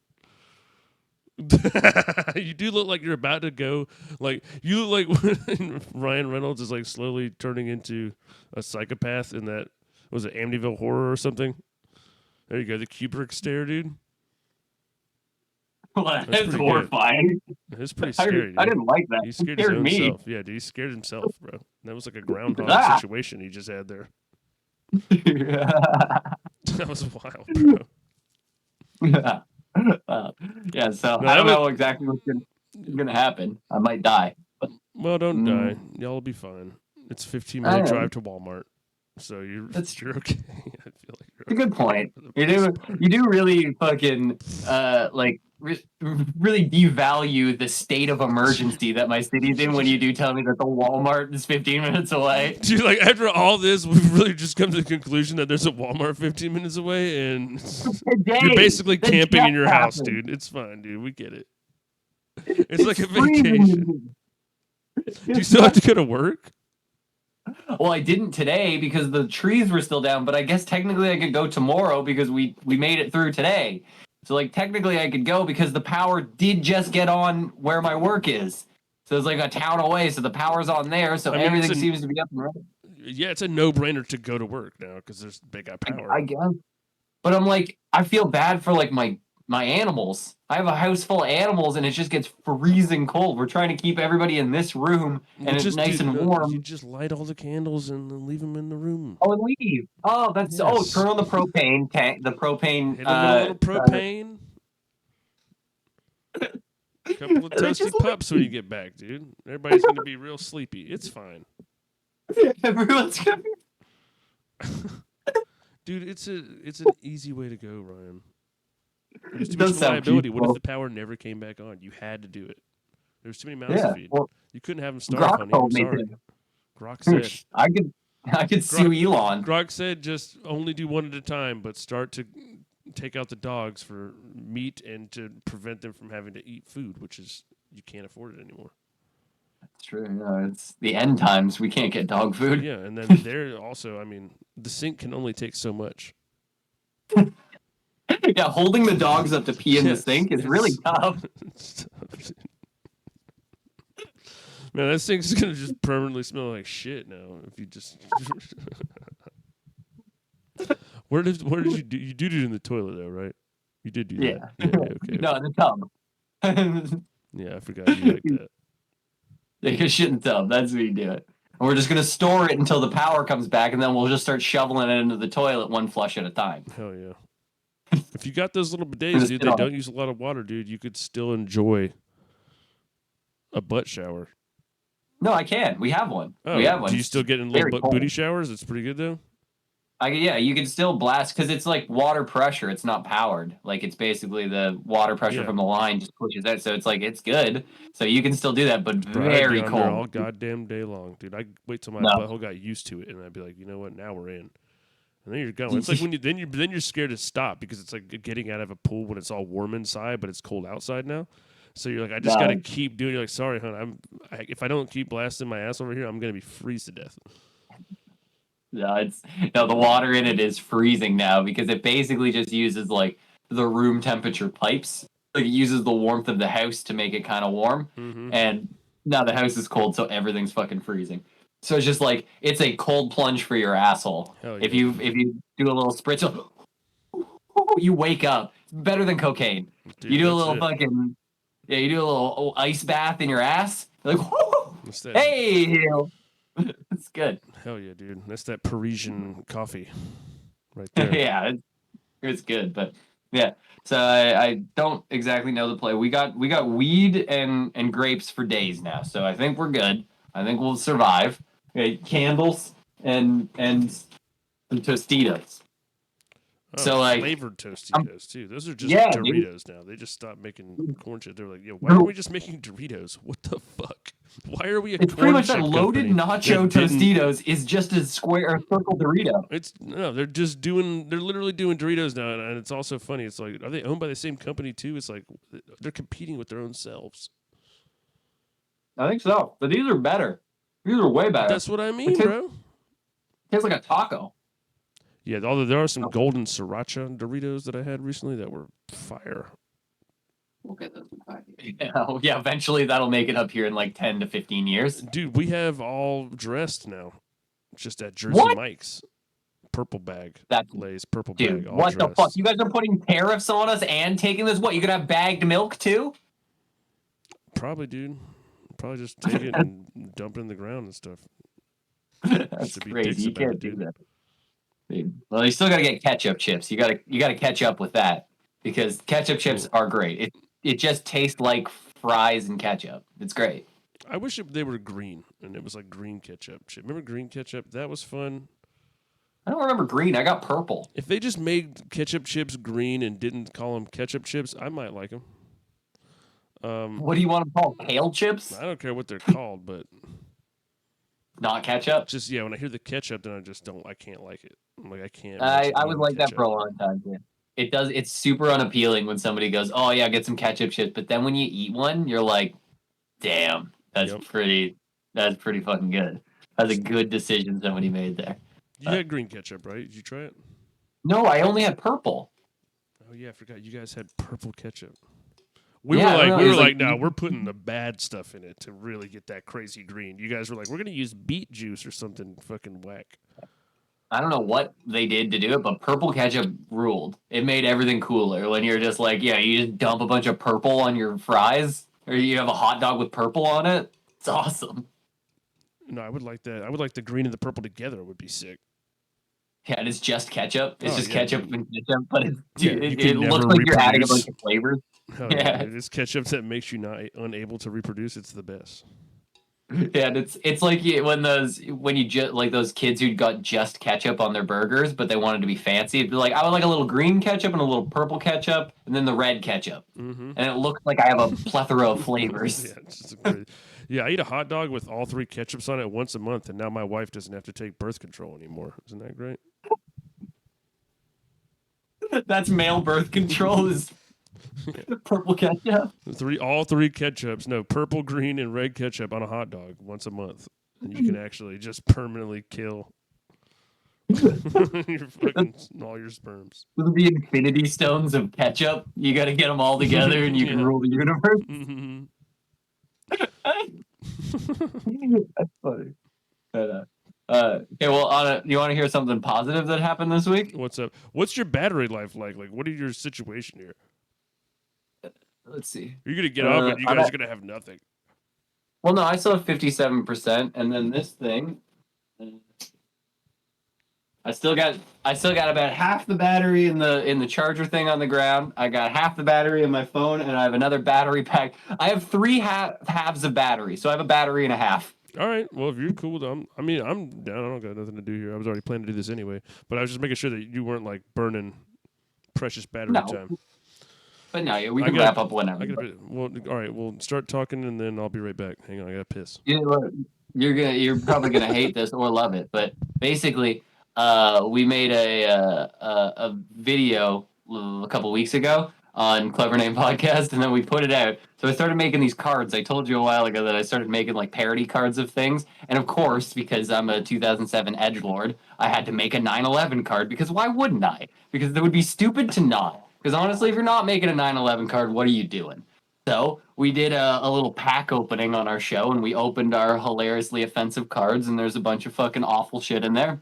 [SPEAKER 1] You do look like you're about to go. Like you look like when Ryan Reynolds is like slowly turning into a psychopath in that was it Amityville Horror or something. There you go, the Kubrick stare, dude.
[SPEAKER 2] Well, that's horrifying.
[SPEAKER 1] It's pretty scary. Dude.
[SPEAKER 2] I didn't like that.
[SPEAKER 1] He scared his own self. Yeah, dude, he scared himself, bro. That was like a groundhog situation he just had there. That was wild, bro.
[SPEAKER 2] Yeah, so I don't know exactly what's gonna happen. I might die. But,
[SPEAKER 1] well, don't die. Y'all will be fine. It's a 15-minute drive to Walmart, so you're okay. I feel like
[SPEAKER 2] you're a good point. You do really fucking really devalue the state of emergency that my city's in when you do tell me that the Walmart is 15 minutes away.
[SPEAKER 1] Dude, like after all this, we've really just come to the conclusion that there's a Walmart 15 minutes away, and you're basically camping in your house, dude. It's fine, dude. We get it. It's like a vacation. Do you still have to go to work?
[SPEAKER 2] Well, I didn't today because the trees were still down, but I guess technically I could go tomorrow because we made it through today. So like technically I could go because the power did just get on where my work is. So it's like a town away, so the power's on there, so
[SPEAKER 1] I mean,
[SPEAKER 2] everything seems to be up and running.
[SPEAKER 1] Yeah, it's a no-brainer to go to work now because they got power.
[SPEAKER 2] I guess. But I'm like, I feel bad for like my animals. I have a house full of animals and it just gets freezing cold. We're trying to keep everybody in this room and it's nice and warm.
[SPEAKER 1] You just light all the candles and then leave them in the room.
[SPEAKER 2] Oh, and leave. Oh, that's
[SPEAKER 1] Yes.
[SPEAKER 2] turn on the propane tank. The propane.
[SPEAKER 1] Hit them with a little propane. Couple of toasty pups when you get back, dude. Everybody's gonna be real sleepy. It's fine.
[SPEAKER 2] Everyone's gonna be.
[SPEAKER 1] Dude, it's an easy way to go, Ryan. There's too
[SPEAKER 2] It does
[SPEAKER 1] much
[SPEAKER 2] sound
[SPEAKER 1] reliability. What if
[SPEAKER 2] peaceful.
[SPEAKER 1] the power never came back on? You had to do it. There's too many mouths to feed.
[SPEAKER 2] Well,
[SPEAKER 1] You couldn't have them starve,
[SPEAKER 2] Grok
[SPEAKER 1] honey. I'm
[SPEAKER 2] told me
[SPEAKER 1] sorry.
[SPEAKER 2] to.
[SPEAKER 1] Grok said.
[SPEAKER 2] I could sue Elon.
[SPEAKER 1] Grok said just only do one at a time, but start to take out the dogs for meat and to prevent them from having to eat food, which is you can't afford it anymore.
[SPEAKER 2] That's true. No, it's the end times. We can't get dog food.
[SPEAKER 1] Yeah, and then there also, I mean, the sink can only take so much.
[SPEAKER 2] Yeah, holding the dogs up to pee in the sink is really tough.
[SPEAKER 1] It's tough. Man, that sink's gonna just permanently smell like shit now if you just. Where did you do? You did it in the toilet though, right? You did do
[SPEAKER 2] Yeah.
[SPEAKER 1] that. Yeah. Okay.
[SPEAKER 2] No, in the tub.
[SPEAKER 1] Yeah, I forgot you like that.
[SPEAKER 2] Take a shit in the tub. That's what you do it. And we're just gonna store it until the power comes back, and then we'll just start shoveling it into the toilet one flush at a time.
[SPEAKER 1] Hell yeah. If you got those little bidets, dude, they don't use a lot of water, dude. You could still enjoy a butt shower.
[SPEAKER 2] No, I can. We have one.
[SPEAKER 1] Oh,
[SPEAKER 2] we have one.
[SPEAKER 1] do you
[SPEAKER 2] It's
[SPEAKER 1] still get in little
[SPEAKER 2] very cold.
[SPEAKER 1] booty showers? It's pretty good though.
[SPEAKER 2] Yeah, you can still blast because it's like water pressure. It's not powered. Like it's basically the water pressure from the line just pushes that. So it's like it's good. So you can still do that, but
[SPEAKER 1] Bro, I'd
[SPEAKER 2] very
[SPEAKER 1] be on there all
[SPEAKER 2] cold.
[SPEAKER 1] goddamn day long, dude. I wait till my
[SPEAKER 2] No.
[SPEAKER 1] butthole got used to it, and I'd be like, you know what? Now we're in. And then you're going. It's like when you're scared to stop because it's like getting out of a pool when it's all warm inside, but it's cold outside now. So you're like, I just gotta keep doing. You're like, sorry, hon. If I don't keep blasting my ass over here, I'm gonna be freeze to death.
[SPEAKER 2] No, the water in it is freezing now because it basically just uses like the room temperature pipes. Like it uses the warmth of the house to make it kind of warm.
[SPEAKER 1] Mm-hmm.
[SPEAKER 2] And now the house is cold, so everything's fucking freezing. So it's just like it's a cold plunge for your asshole.
[SPEAKER 1] Hell yeah.
[SPEAKER 2] If you do a little spritz, you wake up. It's better than cocaine.
[SPEAKER 1] Dude,
[SPEAKER 2] you do a little fucking you do a little ice bath in your ass. You're like, hey, it's good.
[SPEAKER 1] Hell yeah, dude. That's that Parisian coffee right there.
[SPEAKER 2] Yeah, it's good, but yeah. So I don't exactly know the play. We got weed and grapes for days now, so I think we're good. I think we'll survive. Okay, candles and some Tostitos.
[SPEAKER 1] Oh,
[SPEAKER 2] so like
[SPEAKER 1] flavored Tostitos too. Those are just Doritos now. They just stopped making corn chips. They're like, yo, why are we just making Doritos? What the fuck? Why are we a
[SPEAKER 2] it's
[SPEAKER 1] corn
[SPEAKER 2] pretty much
[SPEAKER 1] chip
[SPEAKER 2] that loaded nacho Tostitos is just a square or circle Dorito.
[SPEAKER 1] They're literally doing Doritos now, and it's also funny. It's like, are they owned by the same company too? It's like they're competing with their own selves.
[SPEAKER 2] I think so, but these are better. These are way better.
[SPEAKER 1] That's what I mean, bro.
[SPEAKER 2] Tastes like a taco.
[SPEAKER 1] Yeah, although there are some golden sriracha Doritos that I had recently that were fire.
[SPEAKER 3] We'll get those in 5 years.
[SPEAKER 2] Yeah, eventually that'll make it up here in like 10 to 15 years.
[SPEAKER 1] Dude, we have all dressed now. Just at Jersey Mike's. Purple bag. Lay's purple bag. All
[SPEAKER 2] what
[SPEAKER 1] dressed.
[SPEAKER 2] The fuck? You guys are putting tariffs on us and taking this? What, you gonna have bagged milk too?
[SPEAKER 1] Probably, dude. Probably just take it and dump it in the ground and stuff.
[SPEAKER 2] That's crazy. You can't do that. Dude. Well, you still gotta get ketchup chips. You gotta catch up with that because ketchup chips are great. It just tastes like fries and ketchup. It's great.
[SPEAKER 1] I wish they were green and it was like green ketchup chip. Remember green ketchup? That was fun.
[SPEAKER 2] I don't remember green. I got purple.
[SPEAKER 1] If they just made ketchup chips green and didn't call them ketchup chips, I might like them.
[SPEAKER 2] What do you want them called? Kale chips?
[SPEAKER 1] I don't care what they're called, but
[SPEAKER 2] not ketchup.
[SPEAKER 1] Just when I hear the ketchup, then I can't like it. I'm like I can't.
[SPEAKER 2] I was like that for a long time. Yeah. It's super unappealing when somebody goes, "Oh yeah, get some ketchup chips," but then when you eat one, you're like, "Damn, that's pretty fucking good." That's a good decision somebody made there.
[SPEAKER 1] You had green ketchup, right? Did you try it?
[SPEAKER 2] No, I only had purple.
[SPEAKER 1] Oh yeah, I forgot. You guys had purple ketchup. We
[SPEAKER 2] Yeah, I don't know,
[SPEAKER 1] were
[SPEAKER 2] it was
[SPEAKER 1] like,
[SPEAKER 2] like-
[SPEAKER 1] no, we're putting the bad stuff in it to really get that crazy green. You guys were like, we're gonna use beet juice or something fucking whack.
[SPEAKER 2] I don't know what they did to do it, but purple ketchup ruled. It made everything cooler when you're just like, yeah, you just dump a bunch of purple on your fries, or you have a hot dog with purple on it. It's awesome.
[SPEAKER 1] No, I would like that. I would like the green and the purple together. It would be sick.
[SPEAKER 2] Yeah, and it's just ketchup. It's
[SPEAKER 1] Oh,
[SPEAKER 2] just
[SPEAKER 1] yeah,
[SPEAKER 2] ketchup
[SPEAKER 1] dude.
[SPEAKER 2] and ketchup, but it's,
[SPEAKER 1] Yeah,
[SPEAKER 2] dude,
[SPEAKER 1] you
[SPEAKER 2] it,
[SPEAKER 1] can
[SPEAKER 2] it looks
[SPEAKER 1] never
[SPEAKER 2] like you're adding a
[SPEAKER 1] reproduce.
[SPEAKER 2] bunch of flavors.
[SPEAKER 1] Hell yeah,
[SPEAKER 2] Yeah.
[SPEAKER 1] dude. It's ketchup that makes you not unable to reproduce. It's the best.
[SPEAKER 2] Yeah, and it's like when you just like those kids who got just ketchup on their burgers, but they wanted to be fancy. It'd be like, I would like a little green ketchup and a little purple ketchup, and then the red ketchup,
[SPEAKER 1] Mm-hmm.
[SPEAKER 2] and it looks like I have a plethora of flavors.
[SPEAKER 1] Yeah, it's just crazy. Yeah, I eat a hot dog with all 3 ketchups on it once a month, and now my wife doesn't have to take birth control anymore. Isn't that great?
[SPEAKER 2] That's male birth control is purple ketchup.
[SPEAKER 1] All three ketchups, no, purple, green, and red ketchup on a hot dog once a month, and you can actually just permanently kill your fucking all your sperms.
[SPEAKER 2] With the infinity stones of ketchup, you got to get them all together, and you can
[SPEAKER 1] Yeah.
[SPEAKER 2] rule the universe.
[SPEAKER 1] Mhm.
[SPEAKER 2] That's funny. But, okay, well, you want to hear something positive that happened this week?
[SPEAKER 1] What's up? What's your battery life like? Like, what are your situation here?
[SPEAKER 2] Let's see.
[SPEAKER 1] You're gonna get up, and you
[SPEAKER 2] I'm
[SPEAKER 1] guys
[SPEAKER 2] at-
[SPEAKER 1] are gonna have nothing.
[SPEAKER 2] Well, no, I still have 57%, and then this thing, I still got about half the battery in the charger thing on the ground. I got half the battery in my phone, and I have another battery pack. I have 3 halves of battery, so I have a battery and a half.
[SPEAKER 1] All right. Well, if you're cool, I'm down. I don't got nothing to do here. I was already planning to do this anyway, but I was just making sure that you weren't like burning precious battery
[SPEAKER 2] No.
[SPEAKER 1] time.
[SPEAKER 2] But no, yeah, we
[SPEAKER 1] I
[SPEAKER 2] can
[SPEAKER 1] gotta-
[SPEAKER 2] wrap up whenever.
[SPEAKER 1] I gotta, well, all right. We'll start talking, and then I'll be right back. Hang on, I gotta piss.
[SPEAKER 2] You know what? You're probably gonna hate this or love it, but basically, we made a video a couple weeks ago on Clever Name Podcast, and then we put it out. So I started making these cards. I told you a while ago that I started making like parody cards of things, and of course, because I'm a 2007 edgelord, I had to make a 9/11 card because why wouldn't I? Because it would be stupid to not. Because honestly, if you're not making a 9/11 card, what are you doing? So we did a little pack opening on our show, and we opened our hilariously offensive cards, and there's a bunch of fucking awful shit in there.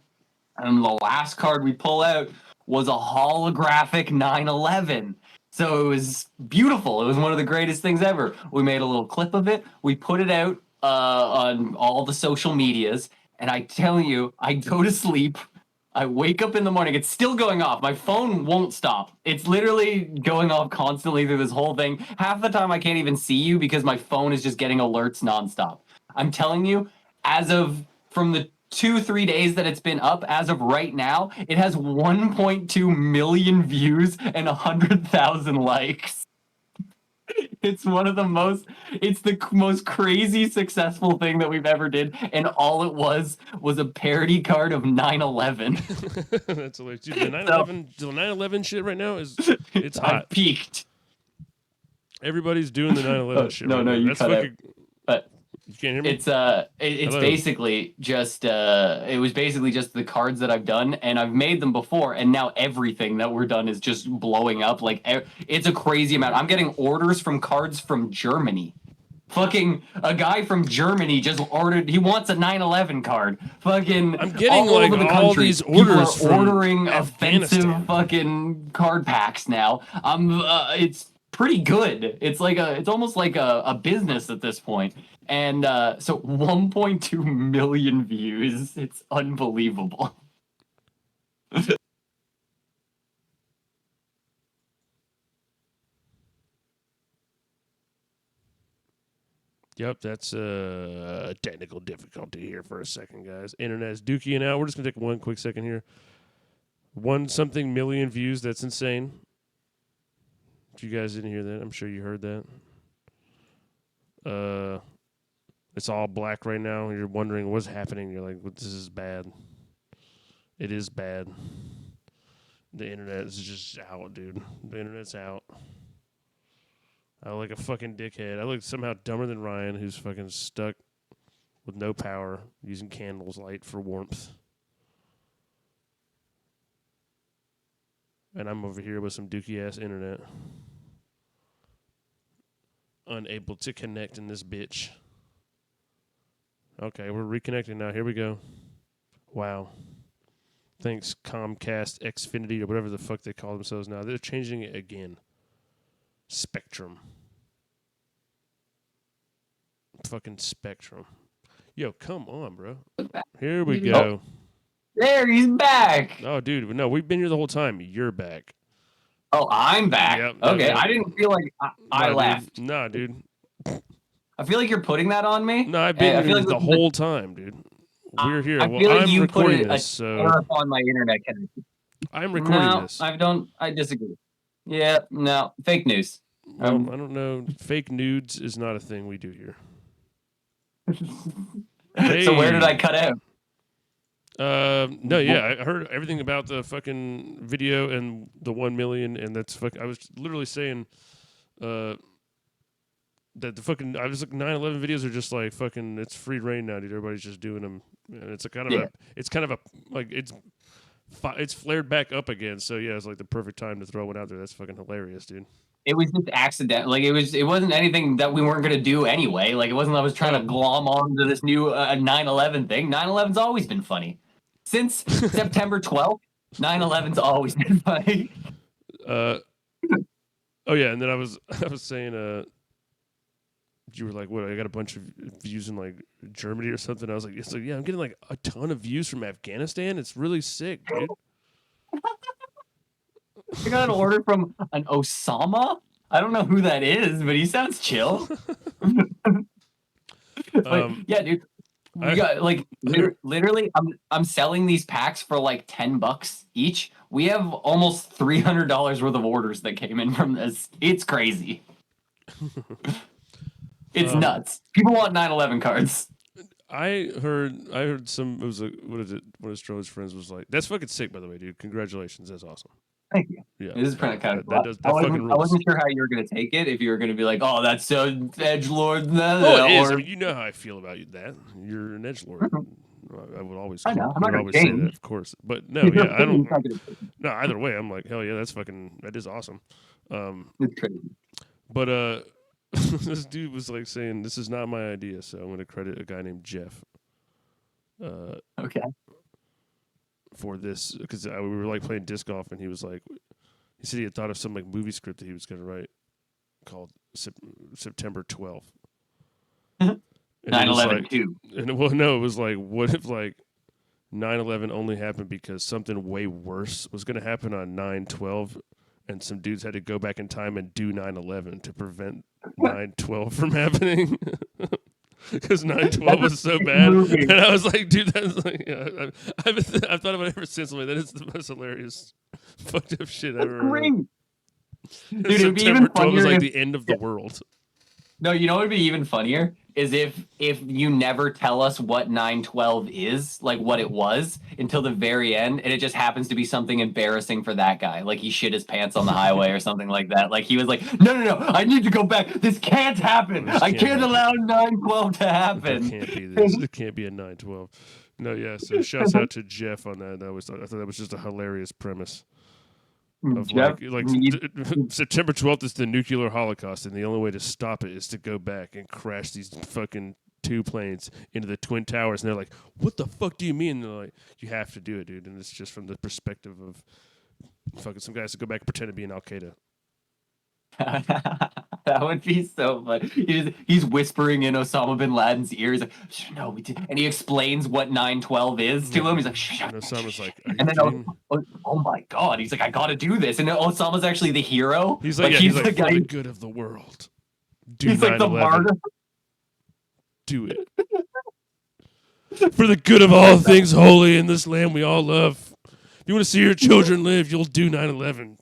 [SPEAKER 2] And the last card we pull out was a holographic 9/11. So it was beautiful. It was one of the greatest things ever. We made a little clip of it. We put it out on all the social medias, and I tell you, I go to sleep. I wake up in the morning. It's still going off. My phone won't stop. It's literally going off constantly through this whole thing. Half the time I can't even see you because my phone is just getting alerts nonstop. I'm telling you, as of from the 2-3 days that it's been up, as of right now, it has 1.2 million views and 100,000 likes. It's the most crazy successful thing that we've ever did, and all it was a parody card of 9/11.
[SPEAKER 1] That's hilarious. Dude, the 9/11 shit right now it's
[SPEAKER 2] I
[SPEAKER 1] hot.
[SPEAKER 2] peaked.
[SPEAKER 1] Everybody's doing the 9/11 shit.
[SPEAKER 2] No,
[SPEAKER 1] right
[SPEAKER 2] no,
[SPEAKER 1] now.
[SPEAKER 2] you
[SPEAKER 1] That's
[SPEAKER 2] cut out.
[SPEAKER 1] fucking.
[SPEAKER 2] But
[SPEAKER 1] You can't hear me.
[SPEAKER 2] it's
[SPEAKER 1] Hello.
[SPEAKER 2] basically just it was basically just the cards that I've done, and I've made them before, and now everything that we're done is just blowing up. Like it's a crazy amount. I'm getting orders from cards from Germany. Fucking a guy from Germany just ordered. He wants a 9/11 card. Fucking
[SPEAKER 1] I'm getting
[SPEAKER 2] all
[SPEAKER 1] like
[SPEAKER 2] over the
[SPEAKER 1] all
[SPEAKER 2] country.
[SPEAKER 1] these
[SPEAKER 2] People
[SPEAKER 1] orders
[SPEAKER 2] are
[SPEAKER 1] from
[SPEAKER 2] ordering
[SPEAKER 1] Afghanistan.
[SPEAKER 2] offensive fucking card packs now. It's pretty good. It's almost like a business at this point. And so 1.2 million views. It's unbelievable.
[SPEAKER 1] Yep, that's technical difficulty here for a second, guys. Internet's dookie out. We're just gonna take one quick second here. 1-something million views. That's insane. If you guys didn't hear that, I'm sure you heard that. It's all black right now. You're wondering what's happening. You're like, well, this is bad. It is bad. The internet is just out, dude. The internet's out. I look like a fucking dickhead. I look somehow dumber than Ryan, who's fucking stuck with no power, using candles light for warmth. And I'm over here with some dookie ass internet. Unable to connect in this bitch. Okay, we're reconnecting now. Here we go. Wow. Thanks, Comcast, Xfinity, or whatever the fuck they call themselves now. They're changing it again. Spectrum. Fucking Spectrum. Yo, come on, bro. Here we go.
[SPEAKER 2] There, he's back.
[SPEAKER 1] Oh, dude. No, we've been here the whole time. You're back.
[SPEAKER 2] Oh, I'm back.
[SPEAKER 1] Yep,
[SPEAKER 2] okay,
[SPEAKER 1] yep.
[SPEAKER 2] I didn't feel like I
[SPEAKER 1] Nah,
[SPEAKER 2] left.
[SPEAKER 1] Dude. Nah, dude.
[SPEAKER 2] I feel like you're putting that on me.
[SPEAKER 1] No, I've been
[SPEAKER 2] I
[SPEAKER 1] here
[SPEAKER 2] feel like
[SPEAKER 1] the whole time, dude. We're here.
[SPEAKER 2] I
[SPEAKER 1] Well,
[SPEAKER 2] feel like
[SPEAKER 1] I'm
[SPEAKER 2] you
[SPEAKER 1] recording
[SPEAKER 2] put
[SPEAKER 1] this, so
[SPEAKER 2] tariff on my internet connection.
[SPEAKER 1] I'm recording
[SPEAKER 2] No,
[SPEAKER 1] this.
[SPEAKER 2] I disagree. Yeah, no, fake news.
[SPEAKER 1] Well, I don't know. Fake nudes is not a thing we do here.
[SPEAKER 2] So where did I cut out?
[SPEAKER 1] No, yeah, I heard everything about the fucking video and the 1 million, and that's fucking. I was literally saying, that the fucking. I was like, 9/11 videos are just like fucking. It's free reign now, dude. Everybody's just doing them, and it's a kind of it's kind of a like it's flared back up again. So yeah, it's like the perfect time to throw one out there. That's fucking hilarious, dude.
[SPEAKER 2] It was just accidental. Like it wasn't anything that we weren't gonna do anyway. Like it wasn't. I was trying to glom onto this new 9/11 thing. 9/11's always been funny since September 12th. 9/11's always been funny.
[SPEAKER 1] Oh yeah, and then I was saying you were like, what? I got a bunch of views in like Germany or something. I was like, it's like, yeah, I'm getting like a ton of views from Afghanistan. It's really sick, dude.
[SPEAKER 2] I got an order from an Osama. I don't know who that is, but he sounds chill. Yeah, dude. We got like literally. I'm selling these packs for like $10 each. We have almost $300 worth of orders that came in from this. It's crazy. It's nuts. People want 9/11 cards.
[SPEAKER 1] I heard some. It was like, what is it? One of Stroh's friends was like, "That's fucking sick, by the way, dude. Congratulations, that's awesome."
[SPEAKER 2] Thank you.
[SPEAKER 1] Yeah,
[SPEAKER 2] this is kind of
[SPEAKER 1] that fucking rules.
[SPEAKER 2] I wasn't sure how you were gonna take it. If you were gonna be like, "Oh, that's so edgelord,"
[SPEAKER 1] Oh, it is. I mean, you know how I feel about that. You're an edgelord. I would always.
[SPEAKER 2] I know. I'm not
[SPEAKER 1] would always say that, of course. But no, yeah, I don't. No, either way, I'm like, hell yeah, that is awesome.
[SPEAKER 2] It's crazy.
[SPEAKER 1] But this dude was like saying, "This is not my idea," so I'm going to credit a guy named Jeff.
[SPEAKER 2] Okay.
[SPEAKER 1] For this, because we were like playing disc golf, and he said he had thought of some like movie script that he was going to write called September 12th.
[SPEAKER 2] 9/11 too.
[SPEAKER 1] And well, no, it was like, what if like 9/11 only happened because something way worse was going to happen on 9/12, and some dudes had to go back in time and do 9/11 to prevent 9/12 from happening. Because 9/12 was so bad, and I was like, dude, that's like, yeah, I've thought about it ever since. I'm like, that is the most hilarious, fucked up shit I've ever heard.
[SPEAKER 2] Dude, it'd be
[SPEAKER 1] September
[SPEAKER 2] even
[SPEAKER 1] 12 was
[SPEAKER 2] funnier
[SPEAKER 1] like
[SPEAKER 2] if,
[SPEAKER 1] the end of the world.
[SPEAKER 2] No, you know what would be even funnier is if you never tell us what 9/12 is, like what it was, until the very end, and it just happens to be something embarrassing for that guy, like he shit his pants on the highway or something like that. Like he was like, no, I need to go back. This can't happen. I can't allow 9/12 to happen.
[SPEAKER 1] It can't be this. It can't be a 9/12. No, yeah. So shouts out to Jeff on that. I thought that was just a hilarious premise. Of
[SPEAKER 2] Jeff,
[SPEAKER 1] September 12th is the nuclear holocaust, and the only way to stop it is to go back and crash these fucking 2 planes into the Twin Towers. And they're like, what the fuck do you mean? And they're like, you have to do it, dude. And it's just from the perspective of fucking some guys to go back and pretend to be in Al Qaeda.
[SPEAKER 2] That would be so funny. He's whispering in Osama bin Laden's ear. He's like, no, we did. And he explains what 9/12 is to him. He's like, shh.
[SPEAKER 1] And Osama's like,
[SPEAKER 2] and then, oh my God. He's like, I got to do this. And Osama's actually the hero.
[SPEAKER 1] He's like, he's like, for the good of the world. He's like the martyr. Do it. For the good of all things holy in this land we all love. If you want to see your children live, you'll do 9/11.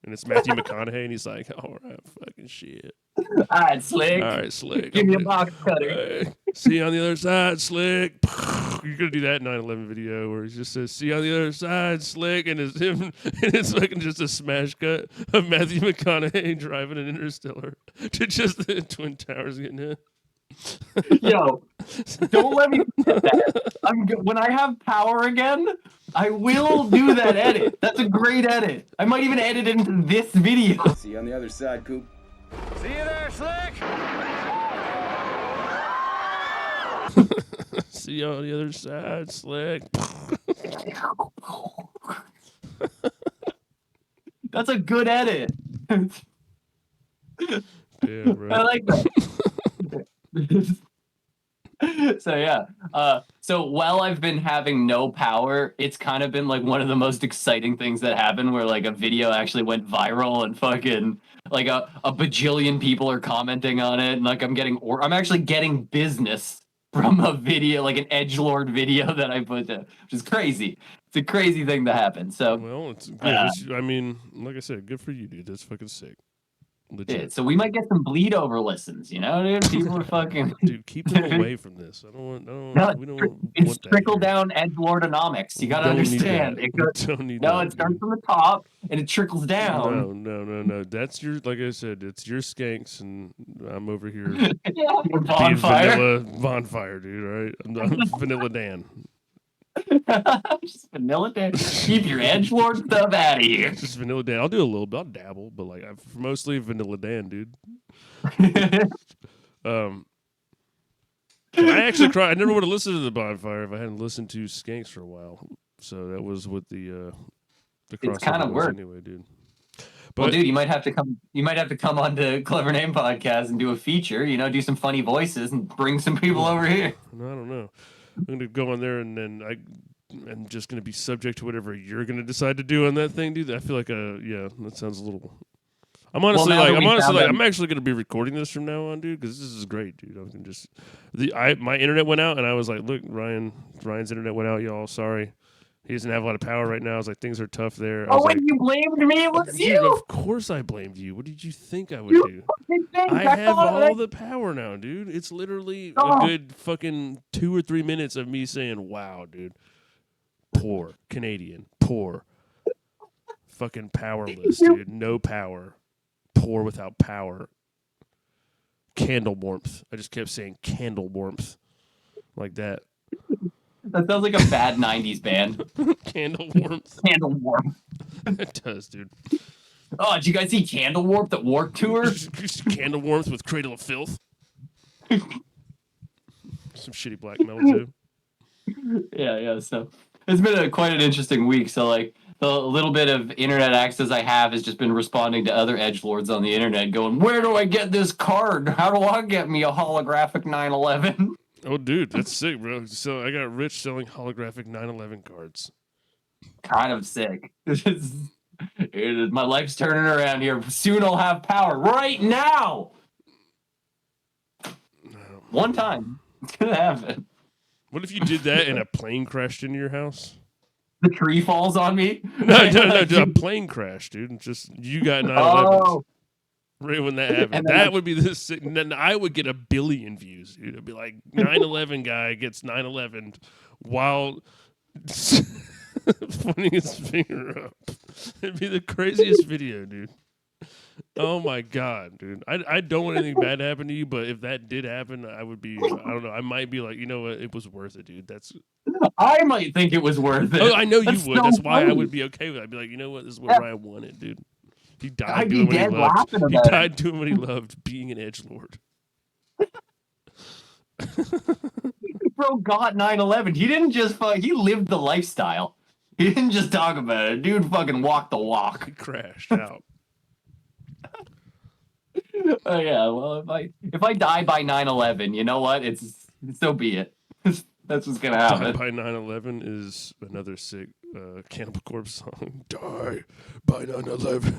[SPEAKER 1] And it's Matthew McConaughey, and he's like, all right, fucking shit.
[SPEAKER 2] All right, Slick.
[SPEAKER 1] All right, Slick.
[SPEAKER 2] Give me a box cutter.
[SPEAKER 1] See you on the other side, Slick. You're going to do that 9/11 video where he just says, see you on the other side, Slick, and it's him, and it's fucking just a smash cut of Matthew McConaughey driving an Interstellar to just the Twin Towers getting hit.
[SPEAKER 2] Yo, don't let me forget that. When I have power again, I will do that edit. That's a great edit. I might even edit it into this video.
[SPEAKER 4] See you on the other side, Coop. See you there, Slick!
[SPEAKER 1] See you on the other side, Slick.
[SPEAKER 2] That's a good edit.
[SPEAKER 1] Yeah, bro.
[SPEAKER 2] I like that. So yeah. So while I've been having no power, it's kind of been like one of the most exciting things that happened where like a video actually went viral and fucking like a bajillion people are commenting on it, and like I'm actually getting business from a video, like an edgelord video that I put there, which is crazy. It's a crazy thing to happen. So
[SPEAKER 1] Well, it's good. I mean, like I said, good for you, dude. That's fucking sick. Legit.
[SPEAKER 2] so we might get some bleed over listens, you know, dude. People are fucking
[SPEAKER 1] Dude, keep them away from this. We don't
[SPEAKER 2] it's
[SPEAKER 1] want that
[SPEAKER 2] trickle
[SPEAKER 1] here.
[SPEAKER 2] down edgelordonomics. You gotta
[SPEAKER 1] Don't need
[SPEAKER 2] understand.
[SPEAKER 1] that.
[SPEAKER 2] It goes,
[SPEAKER 1] Don't need
[SPEAKER 2] no,
[SPEAKER 1] that,
[SPEAKER 2] it starts
[SPEAKER 1] dude.
[SPEAKER 2] from the top and it trickles down.
[SPEAKER 1] No. That's your, like I said, it's your skanks, and I'm over here
[SPEAKER 2] Yeah, your
[SPEAKER 1] being
[SPEAKER 2] bonfire.
[SPEAKER 1] vanilla bonfire, dude. All right, I'm Vanilla Dan.
[SPEAKER 2] Just vanilla Dan. Keep your edgelord stuff out of here.
[SPEAKER 1] Just Vanilla Dan. I'll do a little bit. I'll dabble, but like I'm mostly Vanilla Dan, dude. I actually cried. I never would have listened to the bonfire if I hadn't listened to Skanks for a while. So that was what the crossover
[SPEAKER 2] kind of
[SPEAKER 1] was
[SPEAKER 2] work.
[SPEAKER 1] anyway, dude.
[SPEAKER 2] Well,
[SPEAKER 1] But
[SPEAKER 2] dude, you might have to come. You might have to come on to Clever Name Podcast and do a feature. You know, do some funny voices and bring some people over here.
[SPEAKER 1] no, I don't know. I'm gonna go on there and then I'm just gonna be subject to whatever you're gonna decide to do on that thing, dude. I feel like yeah, that sounds a little. I'm honestly
[SPEAKER 2] now that we found out-
[SPEAKER 1] I'm actually gonna be recording this from now on, dude, because this is great, dude. I can just my internet went out and I was like, look, Ryan's internet went out, y'all. Sorry, he doesn't have a lot of power right now. I was like, things are tough there. I
[SPEAKER 2] Oh,
[SPEAKER 1] was
[SPEAKER 2] wait,
[SPEAKER 1] like,
[SPEAKER 2] you blamed me? It was
[SPEAKER 1] dude,
[SPEAKER 2] you.
[SPEAKER 1] of course I blamed you. What did you think I would
[SPEAKER 2] You
[SPEAKER 1] do?
[SPEAKER 2] fucking think
[SPEAKER 1] I have
[SPEAKER 2] thought
[SPEAKER 1] all the power now, dude. It's literally a
[SPEAKER 2] Oh.
[SPEAKER 1] good fucking 2 or 3 minutes of me saying, wow, dude. Poor. Canadian. Poor. Fucking powerless, dude. No power. Poor without power. Candle warmth. I just kept saying candle warmth. Like that.
[SPEAKER 2] That sounds like a bad '90s band.
[SPEAKER 1] Candle warmth.
[SPEAKER 2] Candle Warp.
[SPEAKER 1] It does, dude.
[SPEAKER 2] Oh, did you guys see Candle Warp at Warp Tour?
[SPEAKER 1] Candle warmth with Cradle of Filth. Some shitty black metal, too.
[SPEAKER 2] Yeah. So it's been quite an interesting week. So like the little bit of internet access I have has just been responding to other edgelords on the internet, going, "Where do I get this card? How do I get me a holographic 911?"
[SPEAKER 1] Oh, dude, that's sick, bro. So I got rich selling holographic 911 cards.
[SPEAKER 2] Kind of sick. My life's turning around here. Soon I'll have power. Right now. One time. It's gonna happen.
[SPEAKER 1] What if you did that and a plane crashed into your house?
[SPEAKER 2] The tree falls on me.
[SPEAKER 1] No, dude, a plane crash, dude. Just you got 9/11.
[SPEAKER 2] Oh,
[SPEAKER 1] Right when that happened.
[SPEAKER 2] And then
[SPEAKER 1] That would be the sick. And then I would get 1 billion views, dude. It'd be like 9/11 guy gets 9/11 while pointing his finger up. It'd be the craziest video, dude. Oh my god, dude. I don't want anything bad to happen to you, but if that did happen, I would be, I don't know, I might be like, you know what, it was worth it, dude. That's
[SPEAKER 2] I might think it was worth it.
[SPEAKER 1] Oh, I know you
[SPEAKER 2] That's
[SPEAKER 1] would.
[SPEAKER 2] so
[SPEAKER 1] That's why I
[SPEAKER 2] funny.
[SPEAKER 1] would be okay with it. I'd be like, you know what, this is what Ryan wanted, dude. He died
[SPEAKER 2] I'd be
[SPEAKER 1] doing what he
[SPEAKER 2] dead
[SPEAKER 1] loved.
[SPEAKER 2] laughing
[SPEAKER 1] He
[SPEAKER 2] about it.
[SPEAKER 1] died doing what he loved, being an edgelord.
[SPEAKER 2] Bro got 9/11. He didn't just he lived the lifestyle. He didn't just talk about it. Dude fucking walked the walk.
[SPEAKER 1] He crashed out.
[SPEAKER 2] Oh yeah, well if I die by 9/11, you know what? It's so be it. That's what's gonna
[SPEAKER 1] Die
[SPEAKER 2] happen.
[SPEAKER 1] by 9/11 is another sick Cannibal Corpse song. Die by 9/11.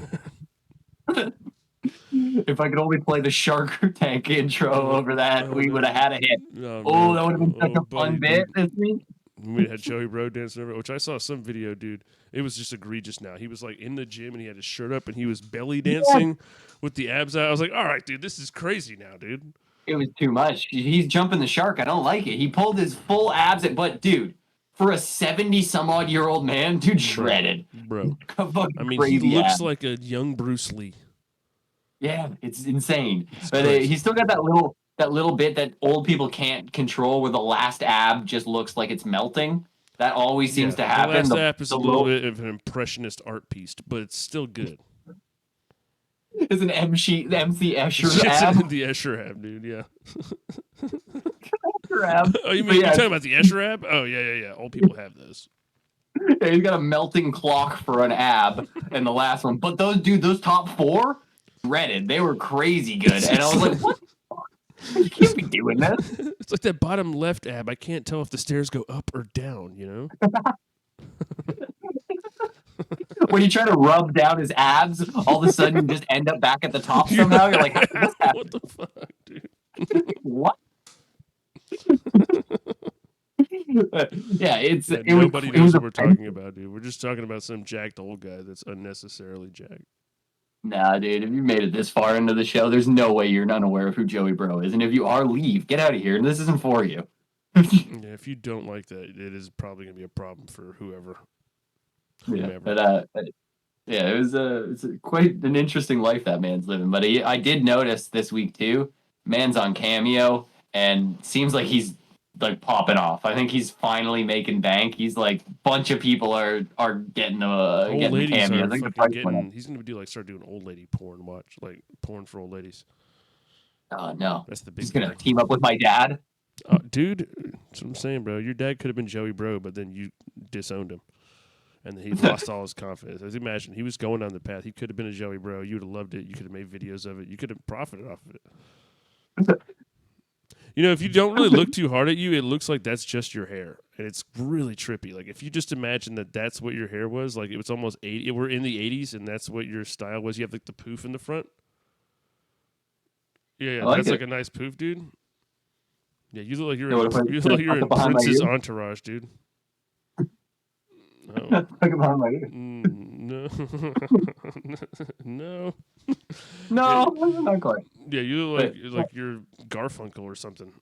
[SPEAKER 2] If I could only play the Shark Tank intro over that, we would have had a hit. Oh, that would have been such a fun bit this week.
[SPEAKER 1] We had Joey Bro dancing over, which I saw some video, dude. It was just egregious now. He was like in the gym and he had his shirt up and he was belly dancing with the abs out. I was like, all right, dude, this is crazy now, dude.
[SPEAKER 2] It was too much. He's jumping the shark. I don't like it. He pulled his full abs, but dude, for a 70-some-odd-year-old man, dude, shredded.
[SPEAKER 1] Bro.
[SPEAKER 2] Fucking
[SPEAKER 1] I mean,
[SPEAKER 2] crazy
[SPEAKER 1] he looks
[SPEAKER 2] abs.
[SPEAKER 1] like a young Bruce Lee.
[SPEAKER 2] Yeah, it's insane.
[SPEAKER 1] It's
[SPEAKER 2] But
[SPEAKER 1] crazy.
[SPEAKER 2] he's still got that little that little bit that old people can't control, where the last ab just looks like it's melting. That always seems to happen.
[SPEAKER 1] The last app is
[SPEAKER 2] the
[SPEAKER 1] a little bit of an impressionist art piece, but it's still good.
[SPEAKER 2] It's an MC Escher
[SPEAKER 1] It's
[SPEAKER 2] ab.
[SPEAKER 1] the Escher app, dude. Yeah.
[SPEAKER 2] Escher ab.
[SPEAKER 1] Oh, you
[SPEAKER 2] But
[SPEAKER 1] mean
[SPEAKER 2] yeah,
[SPEAKER 1] you're talking about the Escher app? Oh, yeah. Old people have those.
[SPEAKER 2] yeah, he's got a melting clock for an ab in the last one. But those top 4, shredded. They were crazy good. And I was like, what the fuck? You can't be doing this.
[SPEAKER 1] It's like that bottom left ab. I can't tell if the stairs go up or down, you know?
[SPEAKER 2] When you try to rub down his abs, all of a sudden you just end up back at the top somehow. You're like, how did this happen?
[SPEAKER 1] What the fuck, dude?
[SPEAKER 2] What? Yeah,
[SPEAKER 1] Nobody knows
[SPEAKER 2] was
[SPEAKER 1] what we're talking about, dude. We're just talking about some jacked old guy that's unnecessarily jacked.
[SPEAKER 2] Nah, dude, if you made it this far into the show, there's no way you're not aware of who Joey Bro is. And if you are, leave. Get out of here. This isn't for you.
[SPEAKER 1] Yeah, if you don't like that, it is probably going to be a problem for whoever.
[SPEAKER 2] Yeah,
[SPEAKER 1] Whomever.
[SPEAKER 2] but yeah, it's quite an interesting life that man's living. But I did notice this week too, man's on Cameo and seems like he's like popping off. I think he's finally making bank. He's like, bunch of people are getting
[SPEAKER 1] Old
[SPEAKER 2] getting the
[SPEAKER 1] ladies
[SPEAKER 2] Cameo.
[SPEAKER 1] are
[SPEAKER 2] I think the
[SPEAKER 1] fucking
[SPEAKER 2] price went up.
[SPEAKER 1] getting. He's going to start doing old lady porn. Watch like porn for old ladies.
[SPEAKER 2] Oh no,
[SPEAKER 1] That's the big.
[SPEAKER 2] he's gonna
[SPEAKER 1] thing.
[SPEAKER 2] team up with my dad.
[SPEAKER 1] Dude. That's what I'm saying, bro. Your dad could have been Joey Bro, but then you disowned him. And he lost all his confidence. As imagine, he was going down the path. He could have been a Joey Bro. You would have loved it. You could have made videos of it. You could have profited off of it. You know, if you don't really look too hard at you, it looks like that's just your hair. And it's really trippy. Like, if you just imagine that that's what your hair was, like, it was almost 80. We're in the 80s, and that's what your style was. You have, like, the poof in the front. Yeah,
[SPEAKER 2] like
[SPEAKER 1] that's
[SPEAKER 2] it.
[SPEAKER 1] like a nice poof, dude. Yeah, you look like you're
[SPEAKER 2] You know what, if I
[SPEAKER 1] you
[SPEAKER 2] put
[SPEAKER 1] look like
[SPEAKER 2] it
[SPEAKER 1] you're in
[SPEAKER 2] behind my
[SPEAKER 1] Prince's
[SPEAKER 2] ear?
[SPEAKER 1] entourage, dude. Oh.
[SPEAKER 2] Talking behind my ear.
[SPEAKER 1] No. No.
[SPEAKER 2] No, not quite.
[SPEAKER 1] Yeah, you look
[SPEAKER 2] But-
[SPEAKER 1] like you're Garfunkel or something.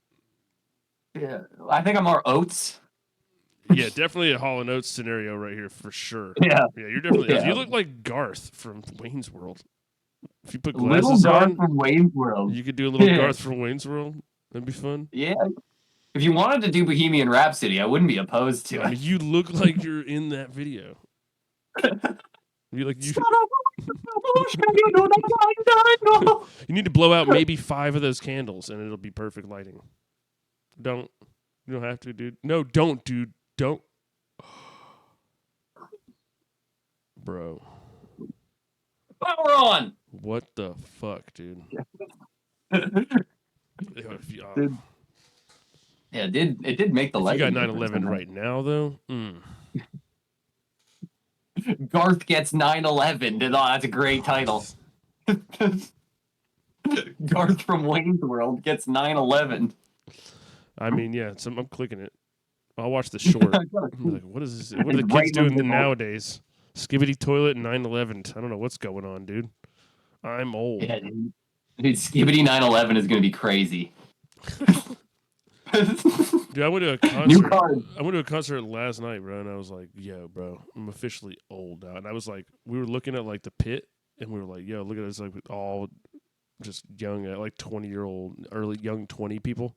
[SPEAKER 2] Yeah, I think I'm more Oates.
[SPEAKER 1] Yeah, definitely a Hall & Oates scenario right here for sure.
[SPEAKER 2] Yeah,
[SPEAKER 1] Yeah, you're definitely.
[SPEAKER 2] Yeah.
[SPEAKER 1] You look like Garth from Wayne's World. If you put
[SPEAKER 2] little
[SPEAKER 1] glasses
[SPEAKER 2] Garth
[SPEAKER 1] on,
[SPEAKER 2] from Wayne's World.
[SPEAKER 1] you could do a little
[SPEAKER 2] Yeah.
[SPEAKER 1] Garth from Wayne's World. That'd be fun.
[SPEAKER 2] Yeah. If you wanted to do Bohemian Rhapsody, I wouldn't be opposed to
[SPEAKER 1] I
[SPEAKER 2] it.
[SPEAKER 1] mean, you look like you're in that video. You like you. You need to blow out maybe 5 of those candles, and it'll be perfect lighting. You don't have to, dude. No, don't, dude. Don't. Bro.
[SPEAKER 2] Power on.
[SPEAKER 1] What the fuck, dude?
[SPEAKER 2] Dude. Yeah, it did make the
[SPEAKER 1] If
[SPEAKER 2] light.
[SPEAKER 1] you got 9/11 right now, though.
[SPEAKER 2] Garth gets 9/11. Oh, that's a great title. Garth from Wayne's World gets 9/11.
[SPEAKER 1] I mean, yeah, I'm clicking it. I'll watch the short. I'm like, what is this? What are the kids doing nowadays? Skibbity toilet and 9/11. I don't know what's going on, dude. I'm old.
[SPEAKER 2] Yeah, dude. Skibbity 9/11 is gonna be crazy.
[SPEAKER 1] Dude, I went to a concert. I went to a concert last night, bro, and I was like, "Yo, bro, I'm officially old now." And I was like, we were looking at like the pit, and we were like, "Yo, look at this, like all just young, like 20-year-old, young 20 people."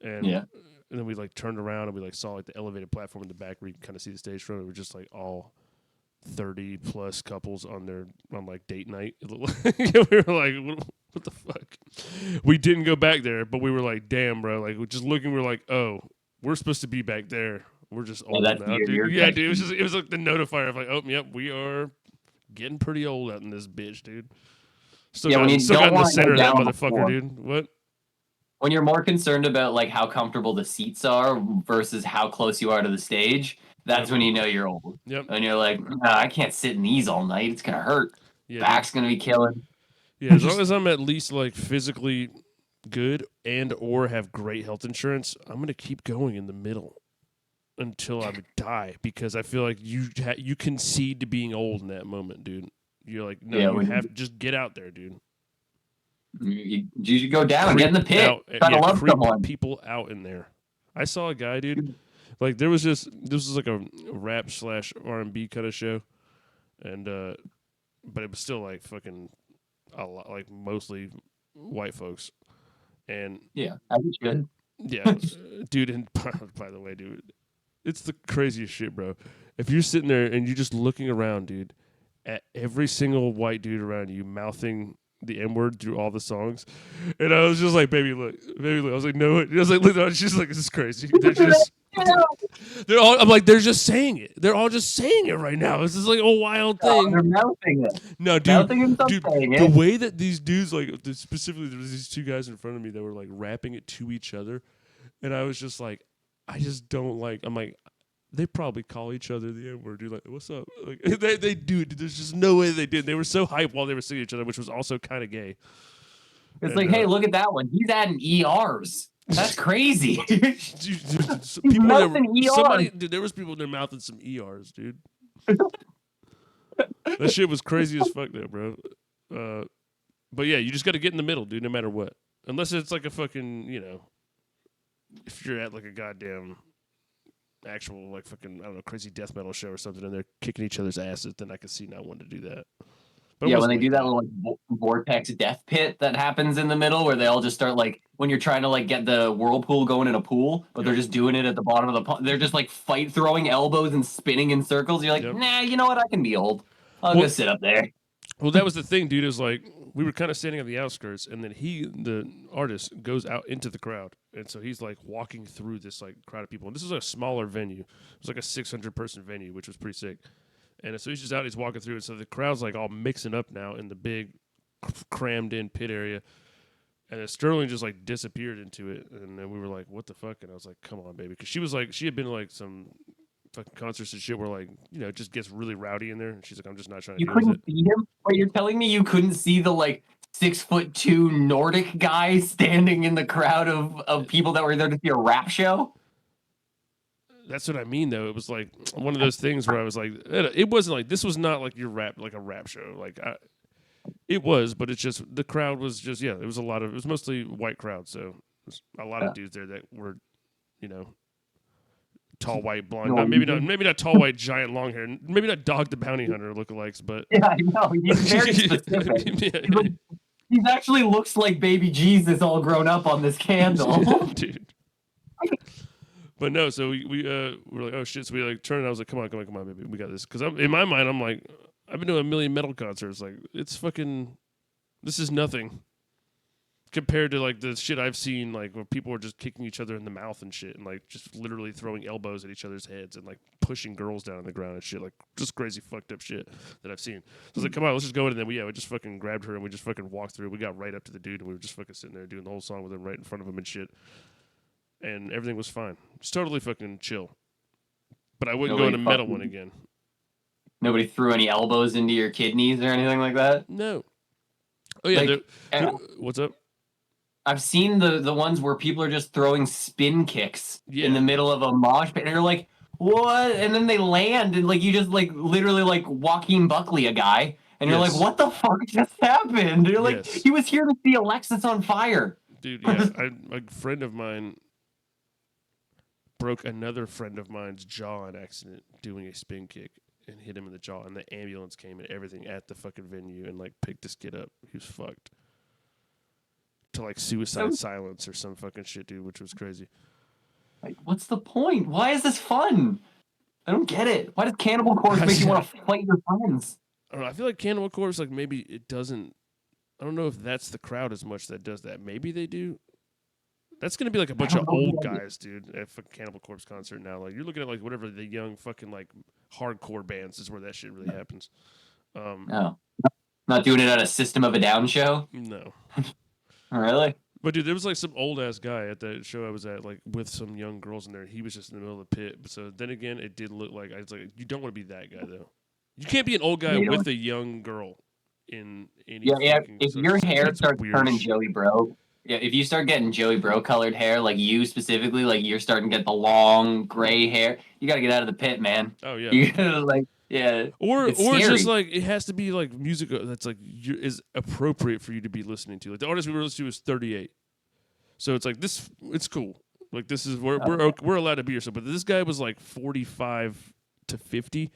[SPEAKER 1] And
[SPEAKER 2] Yeah.
[SPEAKER 1] And then we like turned around and we like saw like the elevated platform in the back where you can kind of see the stage front. It was just like all 30+ couples on like date night. We were like, what the fuck? We didn't go back there, but we were like, damn, bro. Like, we're just looking. We're like, oh, we're supposed to be back there. We're just old
[SPEAKER 2] that's
[SPEAKER 1] now, dude. Yeah, dude. It was like the notifier of like, oh, yep, we are getting pretty old out in this bitch, dude. Still got in the center of that motherfucker, dude. What?
[SPEAKER 2] When you're more concerned about like how comfortable the seats are versus how close you are to the stage, that's when you know you're old.
[SPEAKER 1] Yep.
[SPEAKER 2] And you're like, nah, I can't sit in these all night. It's gonna hurt.
[SPEAKER 1] Yeah,
[SPEAKER 2] Back's gonna be killing.
[SPEAKER 1] Yeah, as long as I'm at least like physically good and or have great health insurance, I'm gonna keep going in the middle until I die because I feel like you concede to being old in that moment, dude. You're like, no, you have to just get out there, dude.
[SPEAKER 2] You should go down, get in the pit, try to love someone.
[SPEAKER 1] People out in there. I saw a guy, dude. Like this was like a rap / R&B kind of show, and but it was still like fucking a lot, like mostly white folks. And
[SPEAKER 2] Yeah, as you should.
[SPEAKER 1] yeah, dude. And by the way, dude, it's the craziest shit, bro. If you're sitting there and you're just looking around, dude, at every single white dude around you mouthing the N word through all the songs, and I was just like, baby, look. I was like, no, I was like, look, she's like, this is crazy. They're just, they're all. I'm like, they're just saying it. They're all just saying it right now. This is like a wild thing.
[SPEAKER 2] They're mouthing it.
[SPEAKER 1] No, dude,
[SPEAKER 2] Mouthing himself saying
[SPEAKER 1] the
[SPEAKER 2] it.
[SPEAKER 1] way that these dudes, like, specifically, there was these two guys in front of me that were like rapping it to each other, and I was just like, I just don't like. I'm like, they probably call each other the N word, dude. Like, what's up? Like, they do. Dude, there's just no way they did. They were so hyped while they were singing each other, which was also kind of gay.
[SPEAKER 2] It's like, hey, look at that one. He's adding ERs. That's crazy.
[SPEAKER 1] People
[SPEAKER 2] mouthing ERs.
[SPEAKER 1] somebody, dude, there was people in their mouthing some ERs, dude. That shit was crazy as fuck, though, bro. But yeah, you just got to get in the middle, dude. No matter what, unless it's like a fucking, if you're at like a goddamn actual like fucking, I don't know, crazy death metal show or something, and they're kicking each other's asses, then I could see not wanting to do that. But
[SPEAKER 2] yeah, when they do that little like, vortex death pit that happens in the middle where they all just start like when you're trying to like get the whirlpool going in a pool, but they're just doing it at the bottom of the pond. They're just like throwing elbows and spinning in circles. You're like, nah, you know what? I can be old. I'll go sit up there.
[SPEAKER 1] Well, that was the thing, dude, is like we were kind of standing on the outskirts, and then the artist, goes out into the crowd. And so he's like walking through this like crowd of people. And this is a smaller venue. It was like a 600-person venue, which was pretty sick. And so he's just out, he's walking through. And so the crowd's like all mixing up now in the big crammed in pit area. And then Sterling just like disappeared into it. And then we were like, what the fuck? And I was like, come on, baby. Because she was like, she had been to like some fucking concerts and shit where like, it just gets really rowdy in there. And she's like, I'm just not trying to
[SPEAKER 2] You
[SPEAKER 1] deal with
[SPEAKER 2] couldn't
[SPEAKER 1] it.
[SPEAKER 2] see him? Wait, you're telling me you couldn't see the like 6'2" Nordic guy standing in the crowd of people that were there to see a rap show?
[SPEAKER 1] That's what I mean, though. It was like one of those things where I was like, it wasn't like, this was not like your rap, like a rap show. Like, it was, but it's just, the crowd was just, it was it was mostly white crowd. So there's a lot of dudes there that were, tall, white, blonde. Maybe not tall, white, giant, long hair. Maybe not Dog the Bounty Hunter lookalikes, but.
[SPEAKER 2] Yeah, I know. He's very specific. He actually looks like baby Jesus all grown up on this candle.
[SPEAKER 1] Dude. But no, so we were like, oh shit. So we like turned and I was like, come on, baby. We got this. Because in my mind, I'm like, I've been to a million metal concerts. Like, it's fucking, this is nothing compared to like the shit I've seen, like where people are just kicking each other in the mouth and shit, and like just literally throwing elbows at each other's heads and like pushing girls down on the ground and shit, like just crazy fucked up shit that I've seen. So I was like, come on, let's just go in. And then we just fucking grabbed her and we just fucking walked through. We got right up to the dude and we were just fucking sitting there doing the whole song with him right in front of him and shit. And everything was fine. It's totally fucking chill. But I wouldn't go in a metal one again.
[SPEAKER 2] Nobody threw any elbows into your kidneys or anything like that?
[SPEAKER 1] No. Oh yeah.
[SPEAKER 2] Like,
[SPEAKER 1] what's up?
[SPEAKER 2] I've seen the ones where people are just throwing spin kicks in the middle of a mosh pit, and you're like, what? And then they land, and like you just like literally like Joaquin Buckley a guy, and you're like, what the fuck just happened? And you're like, he was here to see Alexis on fire.
[SPEAKER 1] Dude, yeah. A friend of mine broke another friend of mine's jaw on accident doing a spin kick and hit him in the jaw, and the ambulance came and everything at the fucking venue and like picked this kid up. He was fucked. To like suicide silence or some fucking shit, dude, which was crazy.
[SPEAKER 2] Like, what's the point? Why is this fun? I don't get it. Why does Cannibal Corpse make you want to fight your friends?
[SPEAKER 1] I don't know. I feel like Cannibal Corpse, like maybe it doesn't. I don't know if that's the crowd as much that does that. Maybe they do. That's gonna be like a bunch of old guys, dude, at a Cannibal Corpse concert now. Like you're looking at like whatever the young fucking like hardcore bands is where that shit really happens.
[SPEAKER 2] No, not doing it at a System of a Down show.
[SPEAKER 1] No.
[SPEAKER 2] Really?
[SPEAKER 1] But dude, there was like some old ass guy at that show I was at, like with some young girls in there. He was just in the middle of the pit. So then again, it did look like I was like, you don't want to be that guy though. You can't be an old guy with a young girl in any.
[SPEAKER 2] Yeah. If your hair starts turning Joey Bro, if you start getting Joey Bro colored hair, like you specifically, like you're starting to get the long gray hair, you gotta get out of the pit, man.
[SPEAKER 1] Oh yeah.
[SPEAKER 2] You gotta like. Yeah,
[SPEAKER 1] or just like it has to be like music that's like is appropriate for you to be listening to. Like the artist we were listening to is 38, so it's like this. It's cool. Like this is we're allowed to be yourself. But this guy was like 45 to 50,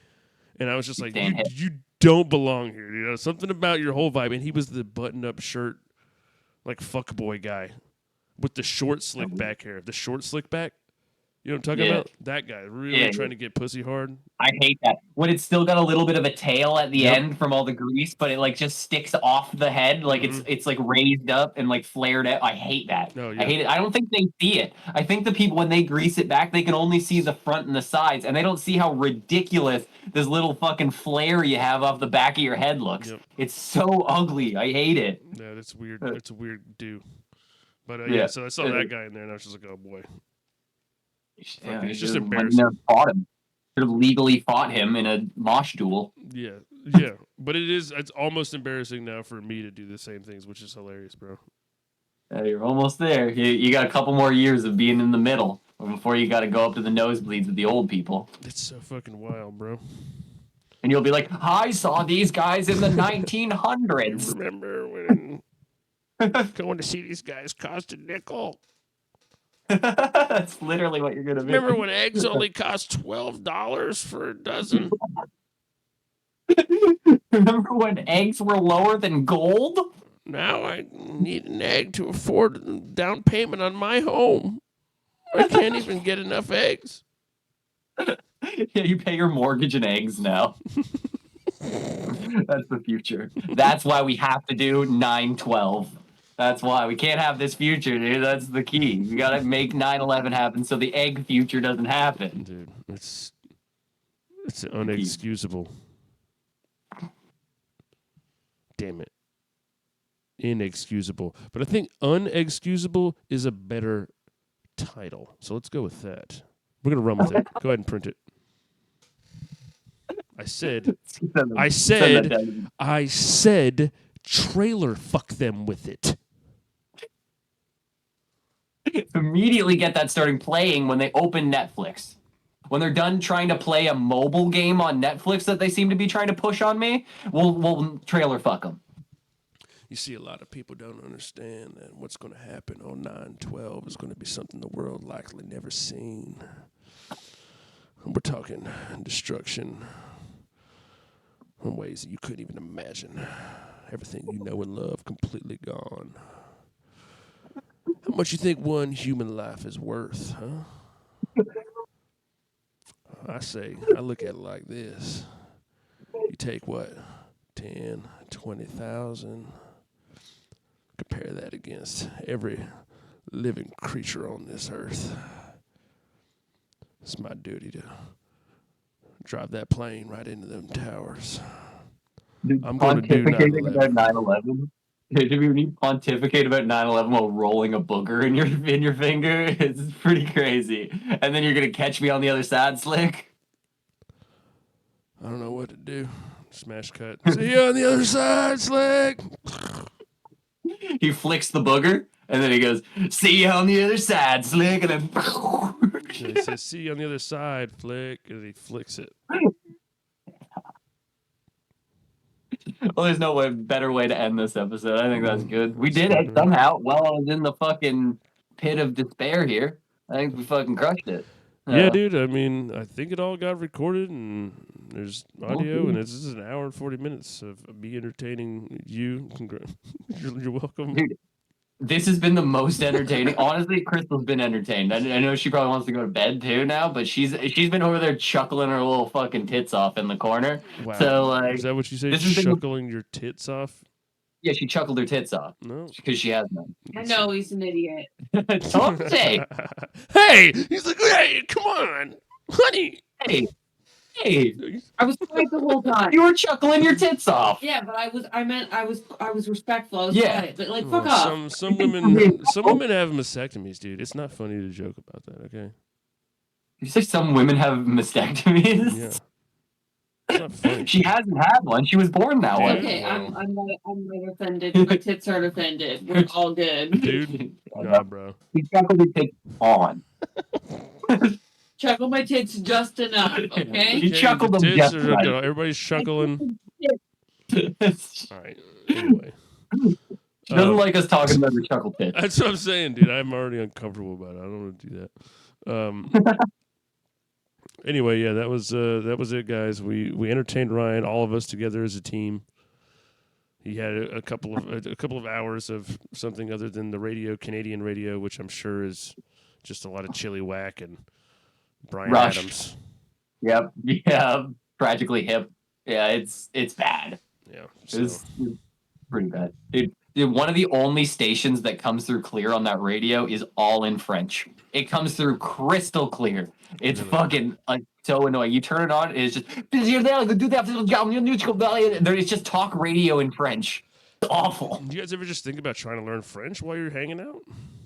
[SPEAKER 1] and I was just like, you don't belong here. Something about your whole vibe. And he was the button-up shirt, like fuckboy guy. with the short slick back hair. The short slick back. You know what I'm talking
[SPEAKER 2] Yeah.
[SPEAKER 1] about? That guy really trying to get pussy hard.
[SPEAKER 2] I hate that. When it's still got a little bit of a tail at the
[SPEAKER 1] Yep.
[SPEAKER 2] end from all the grease, but it like just sticks off the head, like it's like raised up and like flared out. I hate that.
[SPEAKER 1] Oh, yeah.
[SPEAKER 2] I hate it. I don't think they see it. I think the people when they grease it back, they can only see the front and the sides, and they don't see how ridiculous this little fucking flare you have off the back of your head looks.
[SPEAKER 1] Yep.
[SPEAKER 2] It's so ugly. I hate it.
[SPEAKER 1] Yeah, that's weird. That's a weird do. But
[SPEAKER 2] Yeah.
[SPEAKER 1] so I saw that guy in there, and I was just like, oh boy.
[SPEAKER 2] Yeah,
[SPEAKER 1] It's just
[SPEAKER 2] might
[SPEAKER 1] embarrassing.
[SPEAKER 2] have fought him. Should have legally fought him in a mosh duel.
[SPEAKER 1] Yeah. But it's almost embarrassing now for me to do the same things, which is hilarious, bro.
[SPEAKER 2] You're almost there. You got a couple more years of being in the middle before you got to go up to the nosebleeds with the old people.
[SPEAKER 1] It's so fucking wild, bro.
[SPEAKER 2] And you'll be like, I saw these guys in the 1900s.
[SPEAKER 1] Remember when going to see these guys cost a nickel?
[SPEAKER 2] That's literally what you're going to be.
[SPEAKER 1] Remember when eggs only cost $12 for a dozen?
[SPEAKER 2] Remember when eggs were lower than gold?
[SPEAKER 1] Now I need an egg to afford a down payment on my home. I can't even get enough eggs.
[SPEAKER 2] Yeah, you pay your mortgage in eggs now. That's the future. That's why we have to do 9/12. That's why we can't have this future, dude. That's the key. We gotta make 9/11 happen so the egg future doesn't happen.
[SPEAKER 1] Dude, it's unexcusable. Damn it. Inexcusable. But I think unexcusable is a better title. So let's go with that. We're going to run with it. Go ahead and print it. I said, trailer fuck them with it.
[SPEAKER 2] Immediately get that starting playing when they open Netflix. When they're done trying to play a mobile game on Netflix that they seem to be trying to push on me, we'll trailer fuck them.
[SPEAKER 1] You see, a lot of people don't understand that what's going to happen on 9/12 is going to be something the world likely never seen. We're talking destruction in ways that you couldn't even imagine. Everything you know and love completely gone. How much you think one human life is worth, huh? I look at it like this. You take what? 10, 20,000. Compare that against every living creature on this earth. It's my duty to drive that plane right into them towers. I'm going to do 9/11.
[SPEAKER 2] About 9/11. Did you pontificate about 9/11 while rolling a booger in your finger? It's pretty crazy. And then you're gonna catch me on the other side, Slick.
[SPEAKER 1] I don't know what to do. Smash cut. See you on the other side, Slick.
[SPEAKER 2] He flicks the booger, and then he goes, "See you on the other side, Slick," and then.
[SPEAKER 1] He says, "See you on the other side, Flick," and he flicks it.
[SPEAKER 2] Well, there's no better way to end this episode. I think that's good. We did it somehow while I was in the fucking pit of despair here. I think we fucking crushed it.
[SPEAKER 1] Yeah, dude. I mean, I think it all got recorded, and there's audio, and this is an hour and 40 minutes of me entertaining you. You're welcome.
[SPEAKER 2] Dude, this has been the most entertaining. Honestly, Crystal's been entertained. I know she probably wants to go to bed too now, but she's been over there chuckling her little fucking tits off in the corner.
[SPEAKER 1] Wow.
[SPEAKER 2] So like,
[SPEAKER 1] is that what you say?
[SPEAKER 2] this has been-
[SPEAKER 1] Chuckling your tits off?
[SPEAKER 2] yeah, she chuckled her tits off
[SPEAKER 1] No.
[SPEAKER 2] because she has none.
[SPEAKER 3] I know he's an idiot.
[SPEAKER 2] Don't say,
[SPEAKER 1] Hey, he's like, hey, come on, honey.
[SPEAKER 2] hey,
[SPEAKER 3] I was quiet the whole time.
[SPEAKER 2] you were chuckling your tits off.
[SPEAKER 3] Yeah, but I was respectful. I was
[SPEAKER 2] Yeah.
[SPEAKER 3] quiet. But like, fuck off.
[SPEAKER 1] Some women have mastectomies, dude. It's not funny to joke about that, okay?
[SPEAKER 2] You say some women have mastectomies?
[SPEAKER 1] Yeah. It's not funny.
[SPEAKER 2] She hasn't had one. She was born that way.
[SPEAKER 3] Okay, I'm not offended. My tits aren't offended. We're all good.
[SPEAKER 1] Dude, nah, bro.
[SPEAKER 2] He chuckled her tits on.
[SPEAKER 3] Chuckle my tits just enough, okay?
[SPEAKER 2] You chuckled
[SPEAKER 1] the
[SPEAKER 2] them
[SPEAKER 1] tits
[SPEAKER 2] just
[SPEAKER 1] are-
[SPEAKER 2] right.
[SPEAKER 1] Everybody's chuckling.
[SPEAKER 2] She
[SPEAKER 1] All right. Anyway.
[SPEAKER 2] doesn't like us talking about her chuckle tits.
[SPEAKER 1] That's what I'm saying, dude. I'm already uncomfortable about it. I don't want to do that. Anyway, yeah, that was it, guys. We entertained Ryan, all of us together as a team. he had a couple of hours of something other than the radio, Canadian radio, which I'm sure is just a lot of chili whack and Brian
[SPEAKER 2] Rush.
[SPEAKER 1] Adams.
[SPEAKER 2] Yep. Yeah. Tragically hip. Yeah, it's bad.
[SPEAKER 1] Yeah,
[SPEAKER 2] It's pretty bad. Dude, one of the only stations that comes through clear on that radio is all in French. It comes through crystal clear. It's
[SPEAKER 1] Really?
[SPEAKER 2] fucking so annoying. You turn it on, it's just it's just talk radio in French. It's awful.
[SPEAKER 1] Do you guys ever just think about trying to learn French while you're hanging out?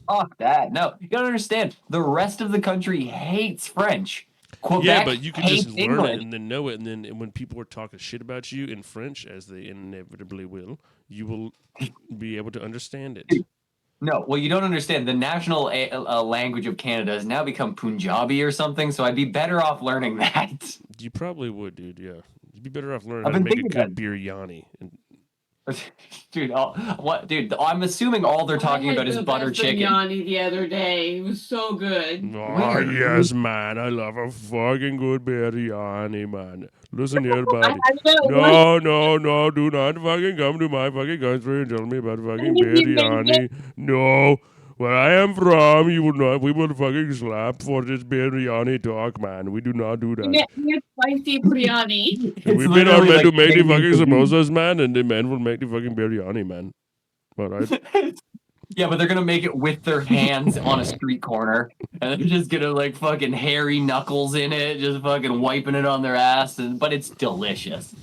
[SPEAKER 2] Fuck that. No, you gotta understand. The rest of the country hates French. Quebec
[SPEAKER 1] Yeah, but you can just learn
[SPEAKER 2] English.
[SPEAKER 1] it and then know it, and then when people are talking shit about you in French, as they inevitably will, you will be able to understand it.
[SPEAKER 2] No, well, you don't understand. The national language of Canada has now become Punjabi or something, so I'd be better off learning that.
[SPEAKER 1] You probably would, dude. Yeah, you'd be better off learning
[SPEAKER 2] I've
[SPEAKER 1] how to
[SPEAKER 2] been
[SPEAKER 1] make a
[SPEAKER 2] thinking
[SPEAKER 1] good biryani. And
[SPEAKER 2] Dude, what? Dude, I'm assuming all they're talking about is butter chicken.
[SPEAKER 3] Biryani the other day. It was so good.
[SPEAKER 1] oh yes, man, I love a fucking good biryani, man. Listen here, buddy. No, do not fucking come to my fucking country and tell me about fucking biryani. No. Where I am from, we will fucking slap for this biryani talk, man. We do not do that.
[SPEAKER 3] It's spicy biryani.
[SPEAKER 1] We've been on men to make the fucking samosas, man, and the men will make the fucking biryani, man. All right.
[SPEAKER 2] Yeah, but they're gonna make it with their hands on a street corner, and they're just gonna like fucking hairy knuckles in it, just fucking wiping it on their ass, but it's delicious,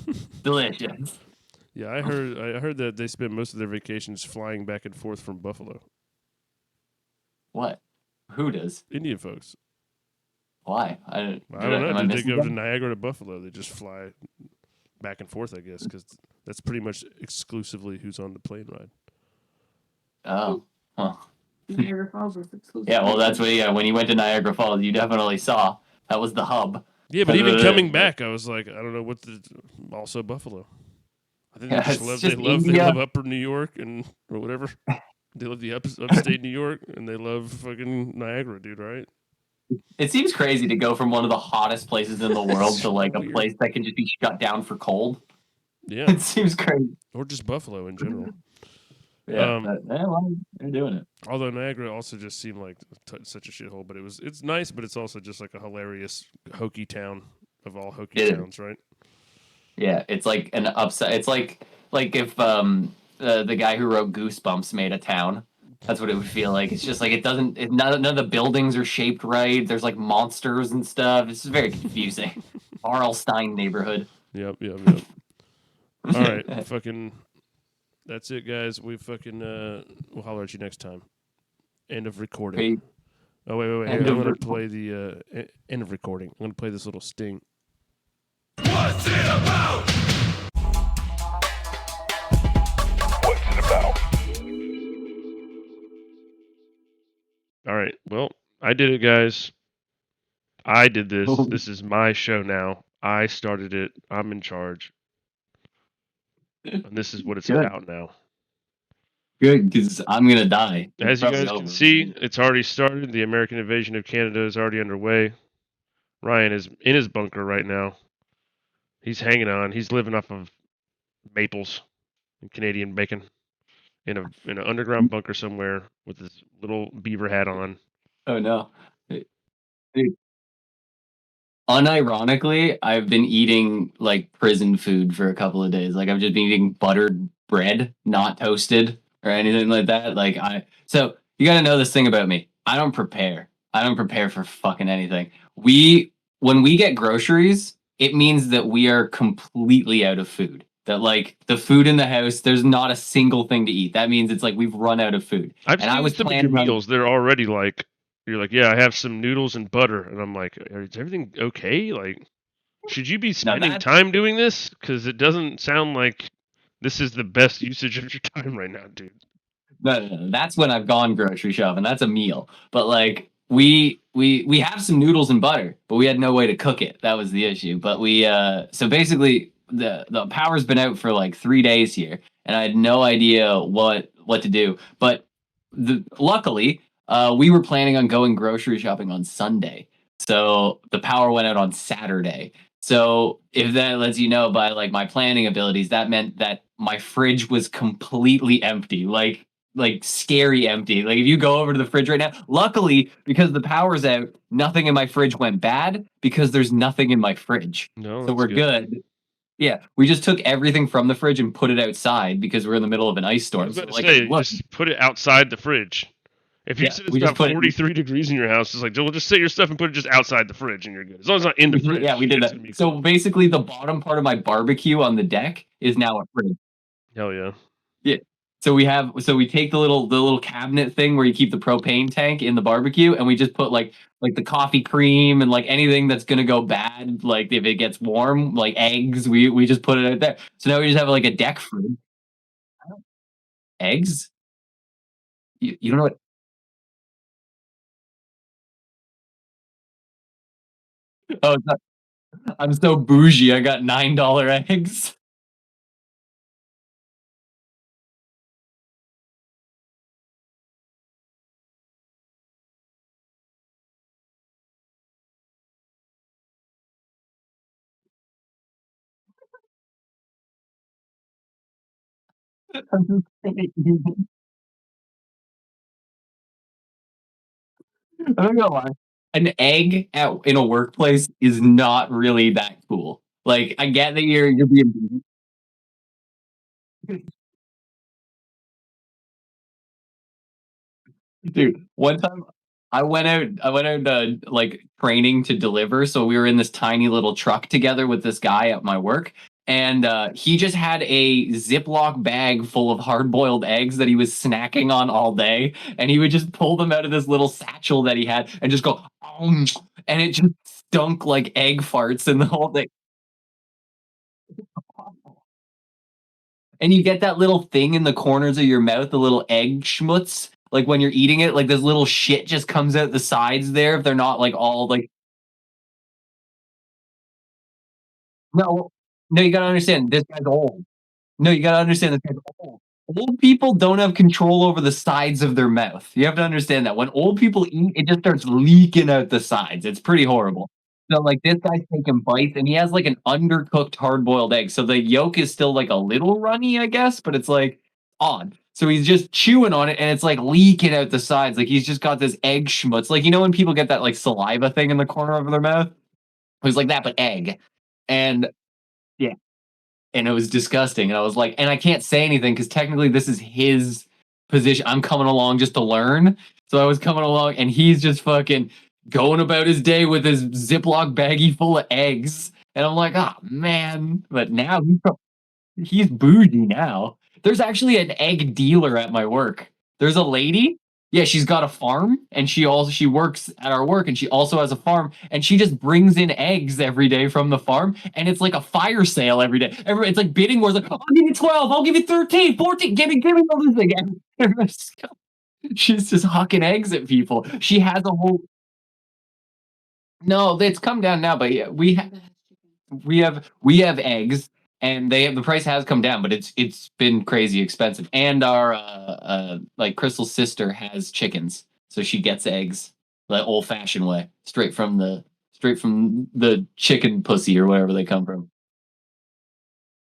[SPEAKER 2] delicious.
[SPEAKER 1] Yeah, I heard that they spend most of their vacations flying back and forth from Buffalo.
[SPEAKER 2] What? Who does?
[SPEAKER 1] Indian folks.
[SPEAKER 2] Why?
[SPEAKER 1] I don't know. Did they go to Niagara to Buffalo? They just fly back and forth, I guess, because that's pretty much exclusively who's on the plane ride.
[SPEAKER 2] Oh, huh.
[SPEAKER 3] Niagara Falls was exclusive.
[SPEAKER 2] Yeah, well, that's what. Yeah, when you went to Niagara Falls, you definitely saw that was the hub.
[SPEAKER 1] Yeah, but even coming back, I was like, I don't know what the. Also Buffalo. I think they love Upper New York and or whatever. They love the upstate New York, and they love fucking Niagara, dude, right?
[SPEAKER 2] It seems crazy to go from one of the hottest places in the world to like
[SPEAKER 1] weird.
[SPEAKER 2] a place that can just be shut down for cold.
[SPEAKER 1] Yeah.
[SPEAKER 2] It seems crazy.
[SPEAKER 1] Or just Buffalo in general.
[SPEAKER 2] Yeah, well, they're doing it.
[SPEAKER 1] Although Niagara also just seemed like such a shithole, but it's nice, but it's also just like a hilarious hokey town of all hokey towns, right?
[SPEAKER 2] Yeah, it's like an upside. It's like if the guy who wrote Goosebumps made a town. That's what it would feel like. It's just like none of the buildings are shaped right. There's like monsters and stuff. It's very confusing. Arlstein neighborhood.
[SPEAKER 1] Yep. All right, fucking. That's it, guys. We fucking we'll holler at you next time. End of recording.
[SPEAKER 2] Wait.
[SPEAKER 1] Oh wait. Here, I'm gonna play the end of recording. I'm gonna play this little sting.
[SPEAKER 5] What's it about?
[SPEAKER 1] All right. Well, I did it, guys. I did this. This is my show now. I started it. I'm in charge. And this is what it's about now.
[SPEAKER 2] Good, because I'm going to die.
[SPEAKER 1] As you guys can see, it's already started. The American invasion of Canada is already underway. Ryan is in his bunker right now. He's hanging on. He's living off of maples and Canadian bacon in an underground bunker somewhere with his little beaver hat on.
[SPEAKER 2] Oh, no. Dude. Unironically, I've been eating like prison food for a couple of days. Like I've just been eating buttered bread, not toasted or anything like that. So you got to know this thing about me. I don't prepare. I don't prepare for fucking anything. When we get groceries, it means that we are completely out of food. That like the food in the house, there's not a single thing to eat. That means it's like we've run out of food.
[SPEAKER 1] I've seen some of your meals. They're already like. You're like, yeah, I have some noodles and butter. And I'm like, is everything okay? Like, should you be spending time doing this? Because it doesn't sound like this is the best usage of your time right now, dude.
[SPEAKER 2] No. That's when I've gone grocery shopping. That's a meal. But like, we have some noodles and butter, but we had no way to cook it. That was the issue. But so basically, the power's been out for like 3 days here, and I had no idea what to do. But luckily, we were planning on going grocery shopping on Sunday. So the power went out on Saturday. So if that lets you know by like my planning abilities, that meant that my fridge was completely empty, like scary empty. Like if you go over to the fridge right now, luckily because the power's out, nothing in my fridge went bad because there's nothing in my fridge.
[SPEAKER 1] No,
[SPEAKER 2] So
[SPEAKER 1] that's
[SPEAKER 2] we're good. Yeah, we just took everything from the fridge and put it outside because we're in the middle of an ice
[SPEAKER 1] I
[SPEAKER 2] storm.
[SPEAKER 1] was
[SPEAKER 2] So
[SPEAKER 1] about to
[SPEAKER 2] like,
[SPEAKER 1] say,
[SPEAKER 2] look,
[SPEAKER 1] just put it outside the fridge. If you
[SPEAKER 2] yeah,
[SPEAKER 1] said it's
[SPEAKER 2] we just
[SPEAKER 1] about
[SPEAKER 2] put it.
[SPEAKER 1] 43 degrees in your house, it's like, well, just sit your stuff and put it just outside the fridge, and you're good. As long as it's not in the fridge,
[SPEAKER 2] Yeah, we did
[SPEAKER 1] it's
[SPEAKER 2] that.
[SPEAKER 1] gonna be
[SPEAKER 2] So
[SPEAKER 1] cool.
[SPEAKER 2] basically, the bottom part of my barbecue on the deck is now a fridge.
[SPEAKER 1] Hell yeah.
[SPEAKER 2] Yeah. So we take the little cabinet thing where you keep the propane tank in the barbecue, and we just put like the coffee cream and like anything that's gonna go bad, like if it gets warm, like eggs, we just put it out there. So now we just have like a deck fridge. Eggs? You don't know what? Oh, it's not, I'm so bougie. I got $9 eggs. I'm not gonna lie. An egg in a workplace is not really that cool. Like I get that you're being dude. One time I went out like training to deliver. So we were in this tiny little truck together with this guy at my work. And he just had a Ziploc bag full of hard boiled eggs that he was snacking on all day. And he would just pull them out of this little satchel that he had and just go, and it just stunk like egg farts and the whole thing. And you get that little thing in the corners of your mouth, the little egg schmutz. Like when you're eating it, like this little shit just comes out the sides there if they're not like all like no, no, you gotta understand this guy's old. No, you gotta understand this guy's old. Old people don't have control over the sides of their mouth. You have to understand that. When old people eat, it just starts leaking out the sides. It's pretty horrible. So like this guy's taking bites and he has like an undercooked hard-boiled egg. So the yolk is still like a little runny, I guess, but it's like odd. So he's just chewing on it and it's like leaking out the sides. Like he's just got this egg schmutz. Like you know when people get that like saliva thing in the corner of their mouth? It was like that, but egg. And yeah, and it was disgusting. And I was like, and I can't say anything because technically this is his position. I'm coming along just to learn. So I was coming along, and he's just fucking going about his day with his Ziploc baggie full of eggs. And I'm like, oh man. But now he's bougie now. There's actually an egg dealer at my work. There's a lady. Yeah, she's got a farm and she works at our work and she also has a farm and she just brings in eggs every day from the farm and it's like a fire sale every day. It's like bidding wars like, oh, I'll give you 12, I'll give you 13, 14, give me all this again. She's just hucking eggs at people. She has a whole no, it's come down now, but yeah, we have eggs and the price has come down but it's been crazy expensive and our like Crystal's sister has chickens so she gets eggs the old fashioned way straight from the chicken pussy or wherever they come from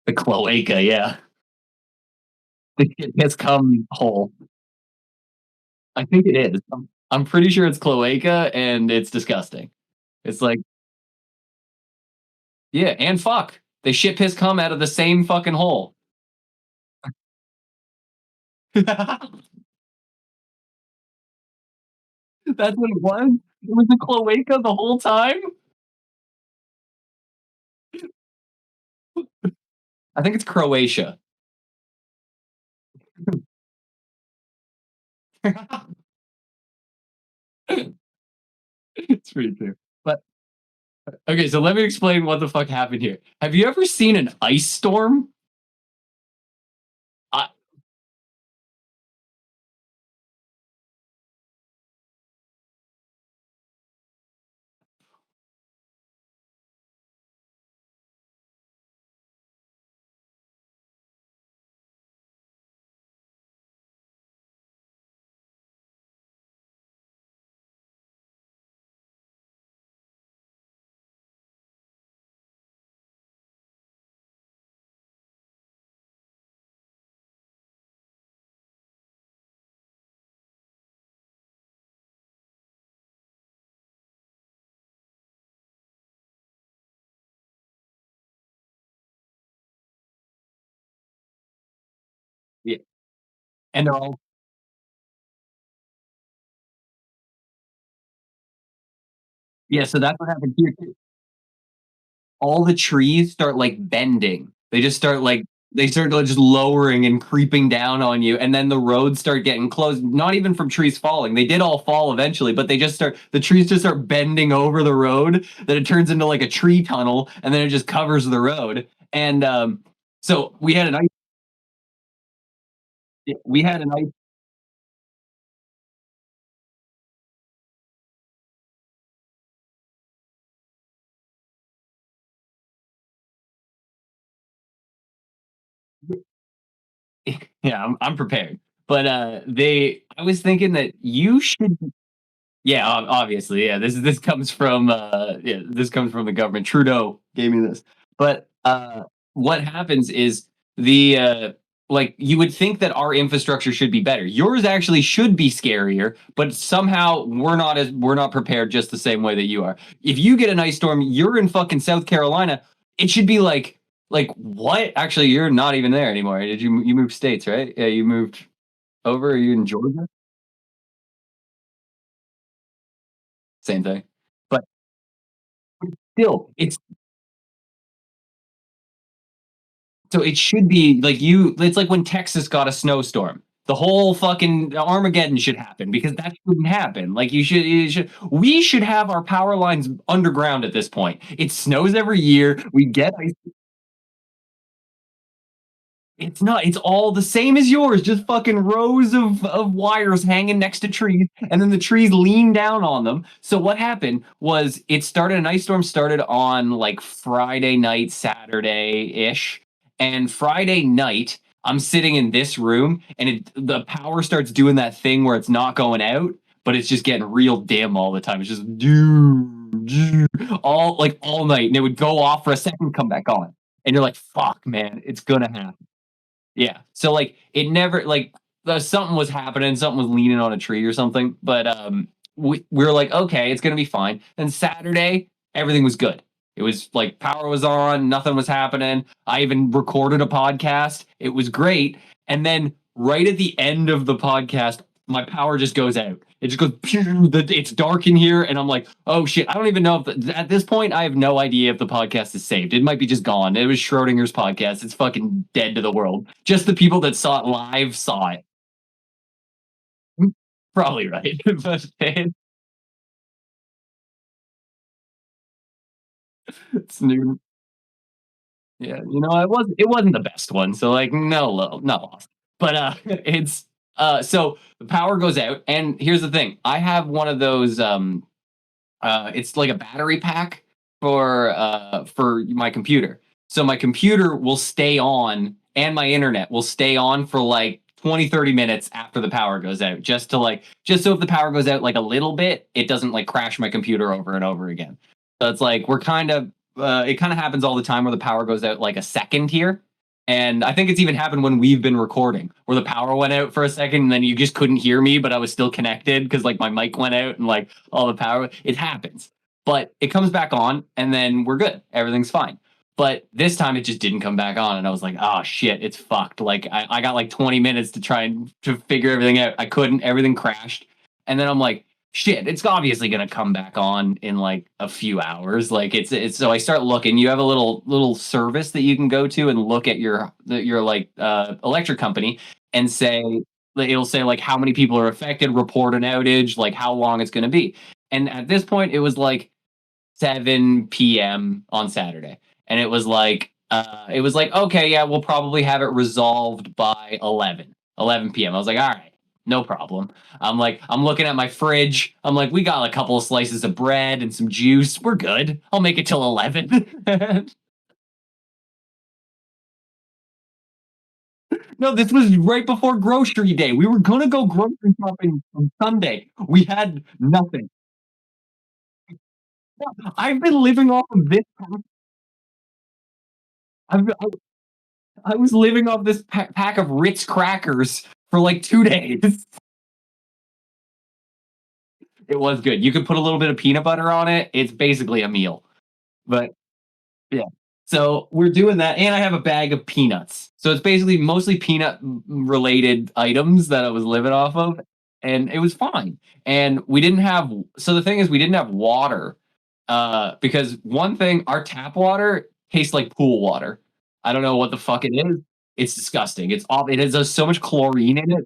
[SPEAKER 2] the cloaca, yeah, the shit gets come whole. I think it is. I'm pretty sure it's cloaca and it's disgusting. It's like yeah, and fuck, they shit piss cum out of the same fucking hole. That's what it was? It was a cloaca the whole time? I think it's Croatia. It's pretty true. But okay, so let me explain what the fuck happened here. Have you ever seen an ice storm? I, and they're all yeah. So that's what happened here too. All the trees start like bending. They just start like they start just lowering and creeping down on you, and then the roads start getting closed. Not even from trees falling; they did all fall eventually, but they just start the trees just start bending over the road. That it turns into like a tree tunnel, and then it just covers the road. And so we had an ice. Yeah, I'm prepared. But they I was thinking that you should yeah, obviously, yeah. This comes from yeah, this comes from the government. Trudeau gave me this. But what happens is the like you would think that our infrastructure should be better. Yours actually should be scarier, but somehow we're not prepared just the same way that you are. If you get an ice storm, you're in fucking South Carolina. It should be like what? Actually, you're not even there anymore. Did you move states, right? Yeah, you moved over. Are you in Georgia? Same thing. But still, so it should be like it's like when Texas got a snowstorm. The whole fucking Armageddon should happen because that shouldn't happen. Like we should have our power lines underground at this point. It snows every year. We get it's not. It's all the same as yours. Just fucking rows of wires hanging next to trees, and then the trees lean down on them. So what happened was it started. An ice storm started on like Friday night, Saturday ish, and Friday night. I'm sitting in this room, and the power starts doing that thing where it's not going out, but it's just getting real dim all the time. It's just all like all night, and it would go off for a second, come back on, and you're like, "Fuck, man, it's gonna happen." Yeah. So like it never like something was happening, something was leaning on a tree or something. But we were like, okay, it's gonna be fine. Then Saturday, everything was good. It was like power was on, nothing was happening. I even recorded a podcast. It was great. And then right at the end of the podcast, my power just goes out. It just goes, pew, it's dark in here. And I'm like, oh shit. I don't even know if at this point, I have no idea if the podcast is saved. It might be just gone. It was Schrodinger's podcast. It's fucking dead to the world. Just the people that saw it live saw it. Probably right. But it's new. Yeah, it wasn't the best one. So like no loss. But it's so the power goes out, and here's the thing. I have one of those it's like a battery pack for my computer. So my computer will stay on and my internet will stay on for like 20-30 minutes after the power goes out, just so if the power goes out like a little bit, it doesn't like crash my computer over and over again. So it's like we're kind of it kind of happens all the time where the power goes out like a second here. And I think it's even happened when we've been recording where the power went out for a second and then you just couldn't hear me, but I was still connected because like my mic went out and like all the power. It happens, but it comes back on and then we're good. Everything's fine. But this time it just didn't come back on. And I was like, oh shit, it's fucked. Like I got like 20 minutes to try and to figure everything out. I couldn't, everything crashed. And then I'm like, shit, it's obviously gonna come back on in like a few hours. Like it's so I start looking. You have a little service that you can go to and look at your like electric company and say like, it'll say like how many people are affected, report an outage, like how long it's gonna be. And at this point, it was like 7 p.m. on Saturday, and it was like okay, yeah, we'll probably have it resolved by 11 p.m. I was like, all right, no problem. I'm looking at my fridge. I'm like, we got a couple of slices of bread and some juice. We're good. I'll make it till 11. No, this was right before grocery day. We were gonna go grocery shopping on Sunday. We had nothing. I've been living off of this. I've, I, I was living off this pack of Ritz crackers for like 2 days. It was good. You could put a little bit of peanut butter on it. It's basically a meal. But yeah. So we're doing that. And I have a bag of peanuts. So it's basically mostly peanut related items that I was living off of, and it was fine. And we didn't have. So the thing is, we didn't have water, because one thing, our tap water tastes like pool water. I don't know what the fuck it is. It's disgusting. It's off. It has so much chlorine in it.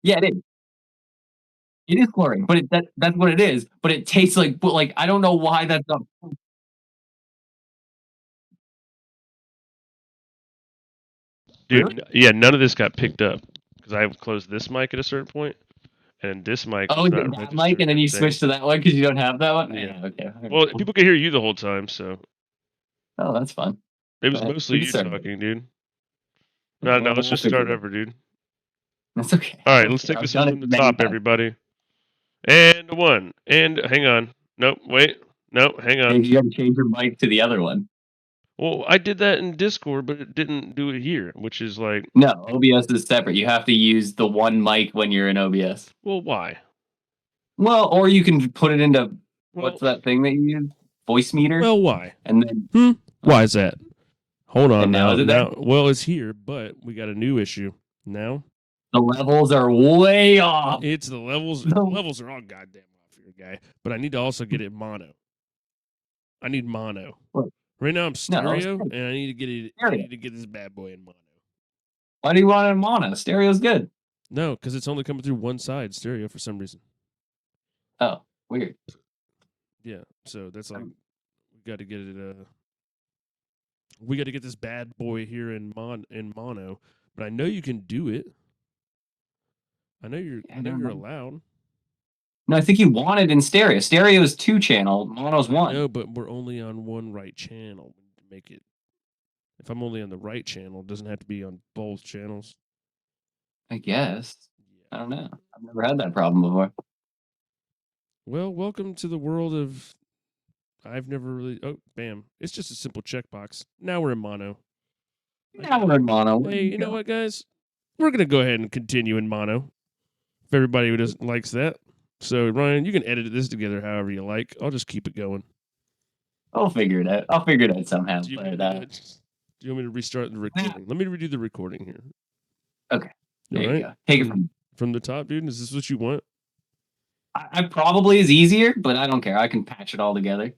[SPEAKER 2] Yeah, it is. It is chlorine, but that's what it is. But it tastes like, but like I don't know why that's not.
[SPEAKER 1] Dude,
[SPEAKER 2] Really?
[SPEAKER 1] yeah, none of this got picked up because I closed this mic at a certain point, and this mic
[SPEAKER 2] Oh,
[SPEAKER 1] was
[SPEAKER 2] is it
[SPEAKER 1] not
[SPEAKER 2] that
[SPEAKER 1] registering
[SPEAKER 2] mic, and then you
[SPEAKER 1] anything.
[SPEAKER 2] switch to that one because you don't have that one.
[SPEAKER 1] Yeah.
[SPEAKER 2] Okay.
[SPEAKER 1] Well, people could hear you the whole time, so
[SPEAKER 2] Oh, that's fun.
[SPEAKER 1] it was
[SPEAKER 2] But
[SPEAKER 1] mostly
[SPEAKER 2] we can
[SPEAKER 1] you
[SPEAKER 2] start.
[SPEAKER 1] talking, dude.
[SPEAKER 2] Yeah,
[SPEAKER 1] No,
[SPEAKER 2] well,
[SPEAKER 1] let's
[SPEAKER 2] we'll
[SPEAKER 1] just
[SPEAKER 2] figure
[SPEAKER 1] start
[SPEAKER 2] it out.
[SPEAKER 1] over, dude.
[SPEAKER 2] That's okay.
[SPEAKER 1] All
[SPEAKER 2] I
[SPEAKER 1] right,
[SPEAKER 2] don't
[SPEAKER 1] let's
[SPEAKER 2] care.
[SPEAKER 1] take
[SPEAKER 2] I've
[SPEAKER 1] this one
[SPEAKER 2] done
[SPEAKER 1] from
[SPEAKER 2] it
[SPEAKER 1] the
[SPEAKER 2] many
[SPEAKER 1] top,
[SPEAKER 2] times.
[SPEAKER 1] everybody. And one. And hang on. Nope, wait. Nope, hang
[SPEAKER 2] Hey,
[SPEAKER 1] on.
[SPEAKER 2] you got to change your mic to the other one.
[SPEAKER 1] Well, I did that in Discord, but it didn't do it here, which is like,
[SPEAKER 2] No, OBS is separate. You have to use the one mic when you're in OBS.
[SPEAKER 1] well, why?
[SPEAKER 2] Well, or you can put it into
[SPEAKER 1] Well,
[SPEAKER 2] what's that thing that you use? Voice meter.
[SPEAKER 1] well, why?
[SPEAKER 2] And then
[SPEAKER 1] Why is that? Hold on
[SPEAKER 2] And now
[SPEAKER 1] now.
[SPEAKER 2] is it there?
[SPEAKER 1] Now, well, it's here, but we got a new issue now.
[SPEAKER 2] the levels are way off.
[SPEAKER 1] It's the levels.
[SPEAKER 2] No.
[SPEAKER 1] The levels are all goddamn off here, guy. But I need to also get it mono. I need mono.
[SPEAKER 2] What?
[SPEAKER 1] Right now I'm stereo,
[SPEAKER 2] stereo.
[SPEAKER 1] and I need to get it. I
[SPEAKER 2] Stereo.
[SPEAKER 1] need to get this bad boy in mono.
[SPEAKER 2] Why do you want it in mono? Stereo's good.
[SPEAKER 1] No, because it's only coming through one side stereo for some reason.
[SPEAKER 2] Oh, weird.
[SPEAKER 1] Yeah, so that's like we got to get it. We got to get this bad boy here in mono. But I know you can do it. I know you're.
[SPEAKER 2] Yeah,
[SPEAKER 1] I know
[SPEAKER 2] never
[SPEAKER 1] you're
[SPEAKER 2] mind.
[SPEAKER 1] allowed.
[SPEAKER 2] No, I think you want it in stereo. Stereo is 2-channel. Mono's 1.
[SPEAKER 1] No, but we're only on one right channel. To make it. If I'm only on the right channel, it doesn't have to be on both channels.
[SPEAKER 2] I guess. I don't know. I've never had that problem before.
[SPEAKER 1] Well, welcome to the world of. I've never really. Oh, bam! It's just a simple checkbox. Now we're in mono.
[SPEAKER 2] Now we're in mono.
[SPEAKER 1] Hey, you know what, guys? We're gonna go ahead and continue in mono. If everybody who doesn't likes that, so Ryan, you can edit this together however you like. I'll just keep it going.
[SPEAKER 2] I'll figure it out. I'll figure it out somehow.
[SPEAKER 1] Do you,
[SPEAKER 2] But,
[SPEAKER 1] want me to, do you want me to restart the recording? Let me redo the recording here.
[SPEAKER 2] Okay. There
[SPEAKER 1] All
[SPEAKER 2] you go. Take it
[SPEAKER 1] from the top, dude. Is this what you want?
[SPEAKER 2] I probably is easier, but I don't care. I can patch it all together.